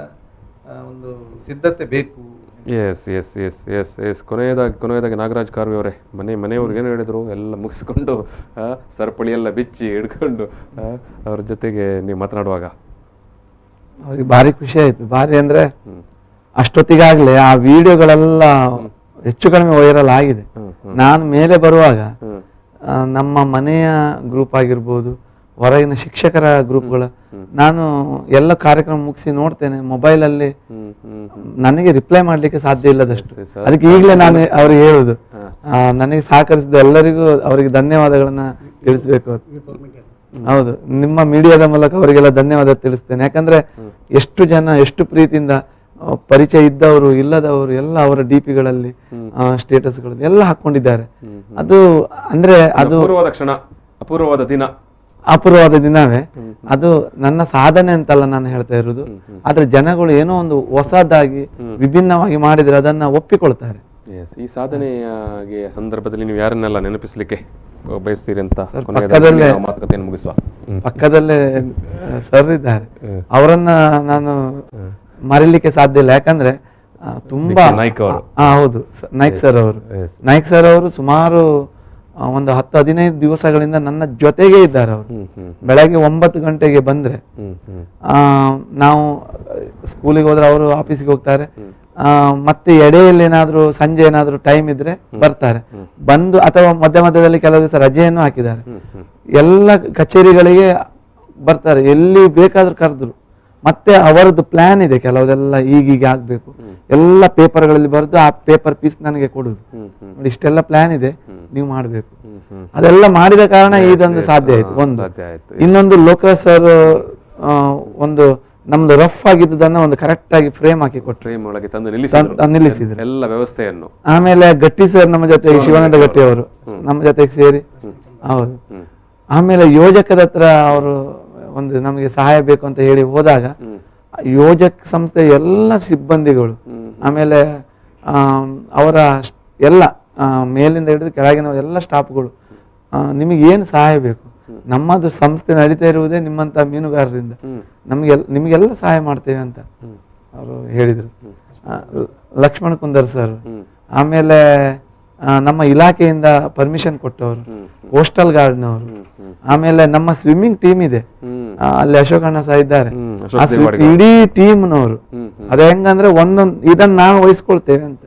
ಒಂದು ಸಿದ್ಧತೆ ಬೇಕು. ಕೊನೆಯದಾಗಿ ನಾಗರಾಜ್ ಕಾರ್ವಿ ಅವರೇ, ಮನೆಯವ್ರಿಗೆ ಏನು ಹೇಳಿದ್ರು? ಎಲ್ಲ ಮುಗಿಸ್ಕೊಂಡು ಸರಪಳಿ ಎಲ್ಲ ಬಿಚ್ಚಿ ಹಿಡ್ಕೊಂಡು ಅವ್ರ ಜೊತೆಗೆ ನೀವು ಮಾತನಾಡುವಾಗ ಅವ್ರಿಗೆ ಭಾರಿ ಖುಷಿ ಆಯ್ತು. ಭಾರಿ ಅಂದ್ರೆ ಅಷ್ಟೊತ್ತಿಗಾಗ್ಲೇ ಆ ವಿಡಿಯೋಗಳೆಲ್ಲ ಹೆಚ್ಚು ಕಡಿಮೆ ವೈರಲ್ ಆಗಿದೆ. ನಾನು ಮೇಲೆ ಬರುವಾಗ ನಮ್ಮ ಮನೆಯ ಗ್ರೂಪ್ ಆಗಿರ್ಬೋದು, ಹೊರಗಿನ ಶಿಕ್ಷಕರ ಗ್ರೂಪ್ಗಳು, ನಾನು ಎಲ್ಲ ಕಾರ್ಯಕ್ರಮ ಮುಗಿಸಿ ನೋಡ್ತೇನೆ ಮೊಬೈಲಲ್ಲಿ, ನನಗೆ ರಿಪ್ಲೈ ಮಾಡ್ಲಿಕ್ಕೆ ಸಾಧ್ಯ ಇಲ್ಲದಷ್ಟು. ಅದಕ್ಕೆ ಈಗಲೇ ನಾನು ಅವ್ರಿಗೆ ಹೇಳುದು, ನನಗೆ ಸಹಕರಿಸಿದ ಎಲ್ಲರಿಗೂ ಅವರಿಗೆ ಧನ್ಯವಾದಗಳನ್ನ ತಿಳಿಸ್ಬೇಕು. ಹೌದು, ನಿಮ್ಮ ಮೀಡಿಯಾದ ಮೂಲಕ ಅವರಿಗೆಲ್ಲ ಧನ್ಯವಾದ ತಿಳಿಸ್ತೇನೆ. ಯಾಕಂದ್ರೆ ಎಷ್ಟು ಜನ ಎಷ್ಟು ಪ್ರೀತಿಯಿಂದ ಪರಿಚಯ ಇದ್ದವರು ಇಲ್ಲದವರು ಎಲ್ಲ ಅವರ DP-ಗಳಲ್ಲಿ ಸ್ಟೇಟಸ್ಗಳಲ್ಲಿ ಎಲ್ಲ ಹಾಕೊಂಡಿದ್ದಾರೆ. ಅದು ಅಂದ್ರೆ ಅದು ಅಪೂರ್ವವಾದ ದಿನವೇ. ಅದು ನನ್ನ ಸಾಧನೆ ಅಂತಲ್ಲ ನಾನು ಹೇಳ್ತಾ ಇರುವುದು, ಆದ್ರೆ ಜನಗಳು ಏನೋ ಒಂದು ಹೊಸದಾಗಿ ವಿಭಿನ್ನವಾಗಿ ಮಾಡಿದ್ರೆ ಅದನ್ನ ಒಪ್ಪಿಕೊಳ್ತಾರೆ. ಈ ಸಾಧನೆಯ ಸಂದರ್ಭದಲ್ಲಿ ನೀವು ಯಾರನ್ನೆಲ್ಲ ನೆನಪಿಸ್ಲಿಕ್ಕೆ ಬಯಸ್ತೀರಿ ಅಂತ ಮಾತುಕತೆಯನ್ನು ಮುಗಿಸುವ? ಪಕ್ಕದಲ್ಲೇ ಸರ್ ಇದ್ದಾರೆ, ಅವರನ್ನ ನಾನು ಮರಿಲಿಕ್ಕೆ ಸಾಧ್ಯ ಇಲ್ಲ. ಯಾಕಂದ್ರೆ ತುಂಬಾ ಹೌದು, ನಾಯ್ಕ್ ಸರ್ ಅವರು ಸುಮಾರು ಒಂದು 10-15 ದಿವಸಗಳಿಂದ ನನ್ನ ಜೊತೆಗೆ ಇದ್ದಾರೆ. ಅವರು ಬೆಳಗ್ಗೆ 9 ಗಂಟೆಗೆ ಬಂದ್ರೆ ನಾವು ಸ್ಕೂಲಿಗೆ ಹೋದ್ರೆ ಅವರು ಆಫೀಸಿಗೆ ಹೋಗ್ತಾರೆ. ಮತ್ತೆ ಎಡೆಯಲ್ಲಿ ಏನಾದ್ರು ಸಂಜೆ ಏನಾದ್ರು ಟೈಮ್ ಇದ್ರೆ ಬರ್ತಾರೆ. ಬಂದು ಅಥವಾ ಮಧ್ಯದಲ್ಲಿ ಕೆಲವು ದಿವಸ ರಜೆಯನ್ನು ಹಾಕಿದ್ದಾರೆ. ಎಲ್ಲ ಕಚೇರಿಗಳಿಗೆ ಬರ್ತಾರೆ, ಎಲ್ಲಿ ಬೇಕಾದ್ರೂ ಕರೆದ್ರು. ಮತ್ತೆ ಅವರದ್ದು ಪ್ಲಾನ್ ಇದೆ, ಕೆಲವುದೆಲ್ಲ ಈಗೀಗ ಆಗ್ಬೇಕು, ಎಲ್ಲ ಪೇಪರ್ಗಳಲ್ಲಿ ಬರೆದು ಆ ಪೇಪರ್ ಪೀಸ್ ನನಗೆ ಕೊಡುದು. ನೋಡಿ, ಇಷ್ಟೆಲ್ಲ ಪ್ಲಾನ್ ಇದೆ, ನೀವು ಮಾಡ್ಬೇಕು. ಅದೆಲ್ಲ ಮಾಡಿದ ಕಾರಣ ಇದೊಂದು ಸಾಧ್ಯ ಆಯ್ತು. ಇನ್ನೊಂದು ಲೋಕರಾಜ್ ಸರ್ ಒಂದು ನಮ್ದು ರಫ್ ಆಗಿದ್ದನ್ನ ಒಂದು ಕರೆಕ್ಟ್ ಆಗಿ ಫ್ರೇಮ್ ಹಾಕಿ ಕೊಟ್ಟರು, ನಿಲ್ಲಿಸಿದ್ರು ಎಲ್ಲ ವ್ಯವಸ್ಥೆಯನ್ನು. ಆಮೇಲೆ ಗಟ್ಟಿ ಸರ್ ನಮ್ಮ ಜೊತೆ, ಶಿವಾನಂದ ಗಟ್ಟಿ ಅವರು ನಮ್ಮ ಜೊತೆಗೆ ಸೇರಿ, ಹೌದು. ಆಮೇಲೆ ಯೋಜಕದ ಹತ್ರ ಅವರು ಒಂದು ನಮಗೆ ಸಹಾಯ ಬೇಕು ಅಂತ ಹೇಳಿ ಹೋದಾಗ ಯೋಜಕ ಸಂಸ್ಥೆ ಎಲ್ಲ ಸಿಬ್ಬಂದಿಗಳು, ಆಮೇಲೆ ಅವರ ಎಲ್ಲ ಮೇಲಿಂದ ಹಿಡಿದು ಕೆಳಗಿನ ಎಲ್ಲ ಸ್ಟಾಫ್ಗಳು, ನಿಮಗೆ ಏನು ಸಹಾಯ ಬೇಕು, ನಮ್ಮದು ಸಂಸ್ಥೆ ನಡೀತಾ ಇರುವುದೇ ನಿಮ್ಮಂತ ಮೀನುಗಾರರಿಂದ, ನಿಮಗೆಲ್ಲ ಸಹಾಯ ಮಾಡ್ತೇವೆ ಅಂತ ಅವರು ಹೇಳಿದರು. ಲಕ್ಷ್ಮಣ್ ಕುಂದರ್ ಸರ್, ಆಮೇಲೆ ನಮ್ಮ ಇಲಾಖೆಯಿಂದ ಪರ್ಮಿಷನ್ ಕೊಟ್ಟವರು, ಕೋಸ್ಟಲ್ ಗಾರ್ಡ್ನವರು, ಆಮೇಲೆ ನಮ್ಮ ಸ್ವಿಮ್ಮಿಂಗ್ ಟೀಮ್ ಇದೆ ಅಲ್ಲಿ ಅಶೋಕಣ್ಣ ಸಹ ಇದ್ದಾರೆ, ಇಡೀ ಟೀಮ್ನವರು. ಅದ ಹೆಂಗಂದ್ರೆ ಒಂದೊಂದು ಇದನ್ನ ನಾವು ವಹಿಸ್ಕೊಳ್ತೇವೆ ಅಂತ,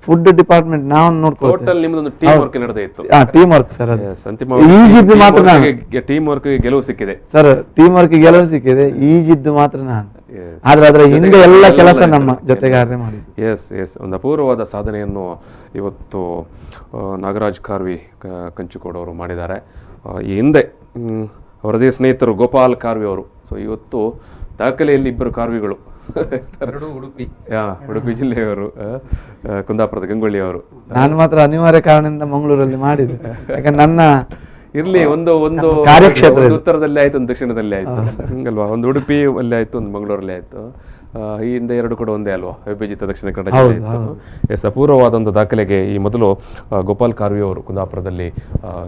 ಫುಡ್ ಡಿಪಾರ್ಟ್ಮೆಂಟ್ ನಾವು ನೋಡ್ಕೊಳ್ತೇವೆ. ಟೀಮ್ ವರ್ಕ್ ಸರ್, ಈಜಿದ್ದು ಮಾತ್ರ ಟೀಮ್ ವರ್ಕ್ ಗೆಲುವು ಸಿಕ್ಕಿದೆ ಸರ್, ಟೀಮ್ ವರ್ಕ್ ಗೆಲುವು ಸಿಕ್ಕಿದೆ, ಈಜಿದ್ದು ಮಾತ್ರ ನಾನು, ಆದ್ರೆ ಅದರ ಹಿಂದೆ ಎಲ್ಲ ಕೆಲಸ ನಮ್ಮ ಜೊತೆಗಾರರೇ ಮಾಡಿದ್ರು. ಎಸ್ ಒಂದು ಅಪೂರ್ವವಾದ ಸಾಧನೆಯನ್ನು ಇವತ್ತು ನಾಗರಾಜ್ ಕಾರ್ವಿ ಕಂಚಿಕೋಡವರು ಮಾಡಿದ್ದಾರೆ. ಈ ಹಿಂದೆ ಅವರದೇ ಸ್ನೇಹಿತರು ಗೋಪಾಲ್ ಕಾರ್ವಿ ಅವರು. ಸೊ ಇವತ್ತು ದಾಖಲೆಯಲ್ಲಿ ಇಬ್ಬರು ಕಾರ್ವಿಗಳು, ಉಡುಪಿ ಜಿಲ್ಲೆಯವರು, ಕುಂದಾಪುರದ ಗಂಗೊಳ್ಳಿ ಅವರು. ನಾನು ಮಾತ್ರ ಅನಿವಾರ್ಯ ಕಾರಣದಿಂದ ಮಂಗಳೂರಲ್ಲಿ ಮಾಡಿದೆ, ಯಾಕಂದ್ರೆ ನನ್ನ ಇರ್ಲಿ ಒಂದು ಕಾರ್ಯಕ್ಷೇತ್ರ ಉತ್ತರದಲ್ಲಿ ಆಯ್ತು, ಒಂದು ದಕ್ಷಿಣದಲ್ಲಿ ಆಯ್ತು ಹಂಗಲ್ವಾ, ಒಂದು ಉಡುಪಿ ಅಲ್ಲಿ ಆಯ್ತು, ಒಂದು ಮಂಗಳೂರಲ್ಲಿ ಆಯ್ತು. ಈ ಹಿಂದೆ ಎರಡು ಕೂಡ ಒಂದೇ ಅಲ್ವಾ, ವಿಭಜಿತ ದಕ್ಷಿಣ ಕನ್ನಡ ಜಿಲ್ಲೆ ಇತ್ತು. ಎಸ್, ಅಪೂರ್ವವಾದ ಒಂದು ದಾಖಲೆಗೆ ಈ ಮೊದಲು ಗೋಪಾಲ್ ಕಾರ್ವಿ ಅವರು ಕುಂದಾಪುರದಲ್ಲಿ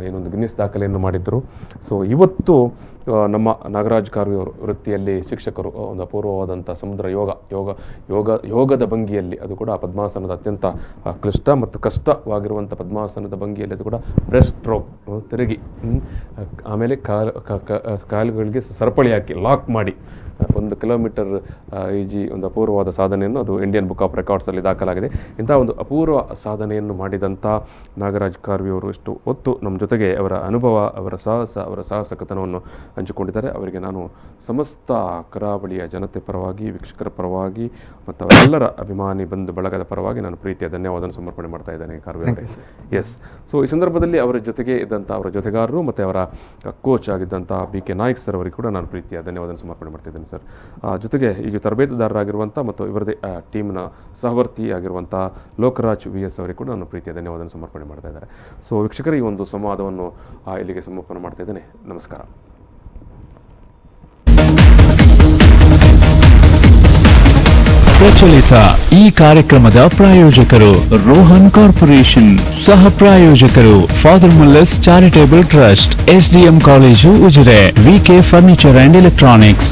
ಏನೊಂದು ಗಿನ್ನಿಸ್ ದಾಖಲೆಯನ್ನು ಮಾಡಿದ್ದರು. ಸೊ ಇವತ್ತು ನಮ್ಮ ನಾಗರಾಜ್ ಕಾರ್ವಿ ಅವರು ವೃತ್ತಿಯಲ್ಲಿ ಶಿಕ್ಷಕರು, ಒಂದು ಅಪೂರ್ವವಾದಂಥ ಸಮುದ್ರ ಯೋಗದ ಭಂಗಿಯಲ್ಲಿ, ಅದು ಕೂಡ ಪದ್ಮಾಸನದ ಅತ್ಯಂತ ಕ್ಲಿಷ್ಟ ಮತ್ತು ಕಷ್ಟವಾಗಿರುವಂಥ ಪದ್ಮಾಸನದ ಭಂಗಿಯಲ್ಲಿ, ಅದು ಕೂಡ ಬ್ರೆಸ್ಟ್ ಸ್ಟ್ರೋಕ್ ತಿರುಗಿ, ಆಮೇಲೆ ಕಾಲುಗಳಿಗೆ ಸರಪಳಿ ಹಾಕಿ ಲಾಕ್ ಮಾಡಿ 1 ಕಿಲೋಮೀಟರ್ ಈಜಿ ಒಂದು ಅಪೂರ್ವವಾದ ಸಾಧನೆಯನ್ನು ಅದು ಇಂಡಿಯನ್ ಬುಕ್ ಆಫ್ ರೆಕಾರ್ಡ್ಸಲ್ಲಿ ದಾಖಲಾಗಿದೆ. ಇಂಥ ಒಂದು ಅಪೂರ್ವ ಸಾಧನೆಯನ್ನು ಮಾಡಿದಂಥ ನಾಗರಾಜ್ ಕಾರ್ವಿ ಅವರು ಇಷ್ಟು ಹೊತ್ತು ನಮ್ಮ ಜೊತೆಗೆ ಅವರ ಅನುಭವ, ಅವರ ಸಾಹಸಕತನವನ್ನು ಹಂಚಿಕೊಂಡಿದ್ದಾರೆ. ಅವರಿಗೆ ನಾನು ಸಮಸ್ತ ಕರಾವಳಿಯ ಜನತೆ ಪರವಾಗಿ, ವೀಕ್ಷಕರ ಪರವಾಗಿ ಮತ್ತು ಅವರೆಲ್ಲರ ಅಭಿಮಾನಿ ಬಂಧು ಬಳಗದ ಪರವಾಗಿ ನಾನು ಪ್ರೀತಿಯ ಧನ್ಯವಾದ ಸಮರ್ಪಣೆ ಮಾಡ್ತಾ ಇದ್ದೇನೆ ಕಾರ್ವಿ ಅವರೇ. ಎಸ್, ಸೊ ಈ ಸಂದರ್ಭದಲ್ಲಿ ಅವರ ಜೊತೆಗೆ ಇದ್ದಂಥ ಅವರ ಜೊತೆಗಾರರು ಮತ್ತು ಅವರ ಕೋಚ್ ಆಗಿದ್ದಂಥ BK ನಾಯ್ಕ್ ಸರ್ ಅವರಿಗೆ ಕೂಡ ನಾನು ಪ್ರೀತಿಯ ಧನ್ಯವಾದ ಸಮರ್ಪಣೆ ಮಾಡ್ತಿದ್ದೇನೆ ಸರ್. ಜೊತೆಗೆ ಈಗ ತರಬೇತುದಾರರಾಗಿರುವಂಥ ಮತ್ತು ಇವರದೇ ಟೀಮ್ನ ಸಹವರ್ತಿ ಆಗಿರುವಂಥ ಲೋಕರಾಜ್ VS ಅವರಿಗೆ ಕೂಡ ನಾನು ಪ್ರೀತಿಯ ಧನ್ಯವಾದ ಸಮರ್ಪಣೆ ಮಾಡ್ತಾ ಇದ್ದಾರೆ. ಸೊ ವೀಕ್ಷಕರ, ಈ ಒಂದು ಸಂವಾದವನ್ನು ಇಲ್ಲಿಗೆ ಸಮಾಪನ ಮಾಡ್ತಾ ಇದ್ದೇನೆ. ನಮಸ್ಕಾರ. ಪ್ರಚಲಿತ ಈ ಕಾರ್ಯಕ್ರಮದ ಪ್ರಾಯೋಜಕರು ರೋಹನ್ ಕಾರ್ಪೊರೇಷನ್, ಸಹ ಪ್ರಾಯೋಜಕರು father Muller's charitable trust, SDM college Ujire, VK furniture and electronics.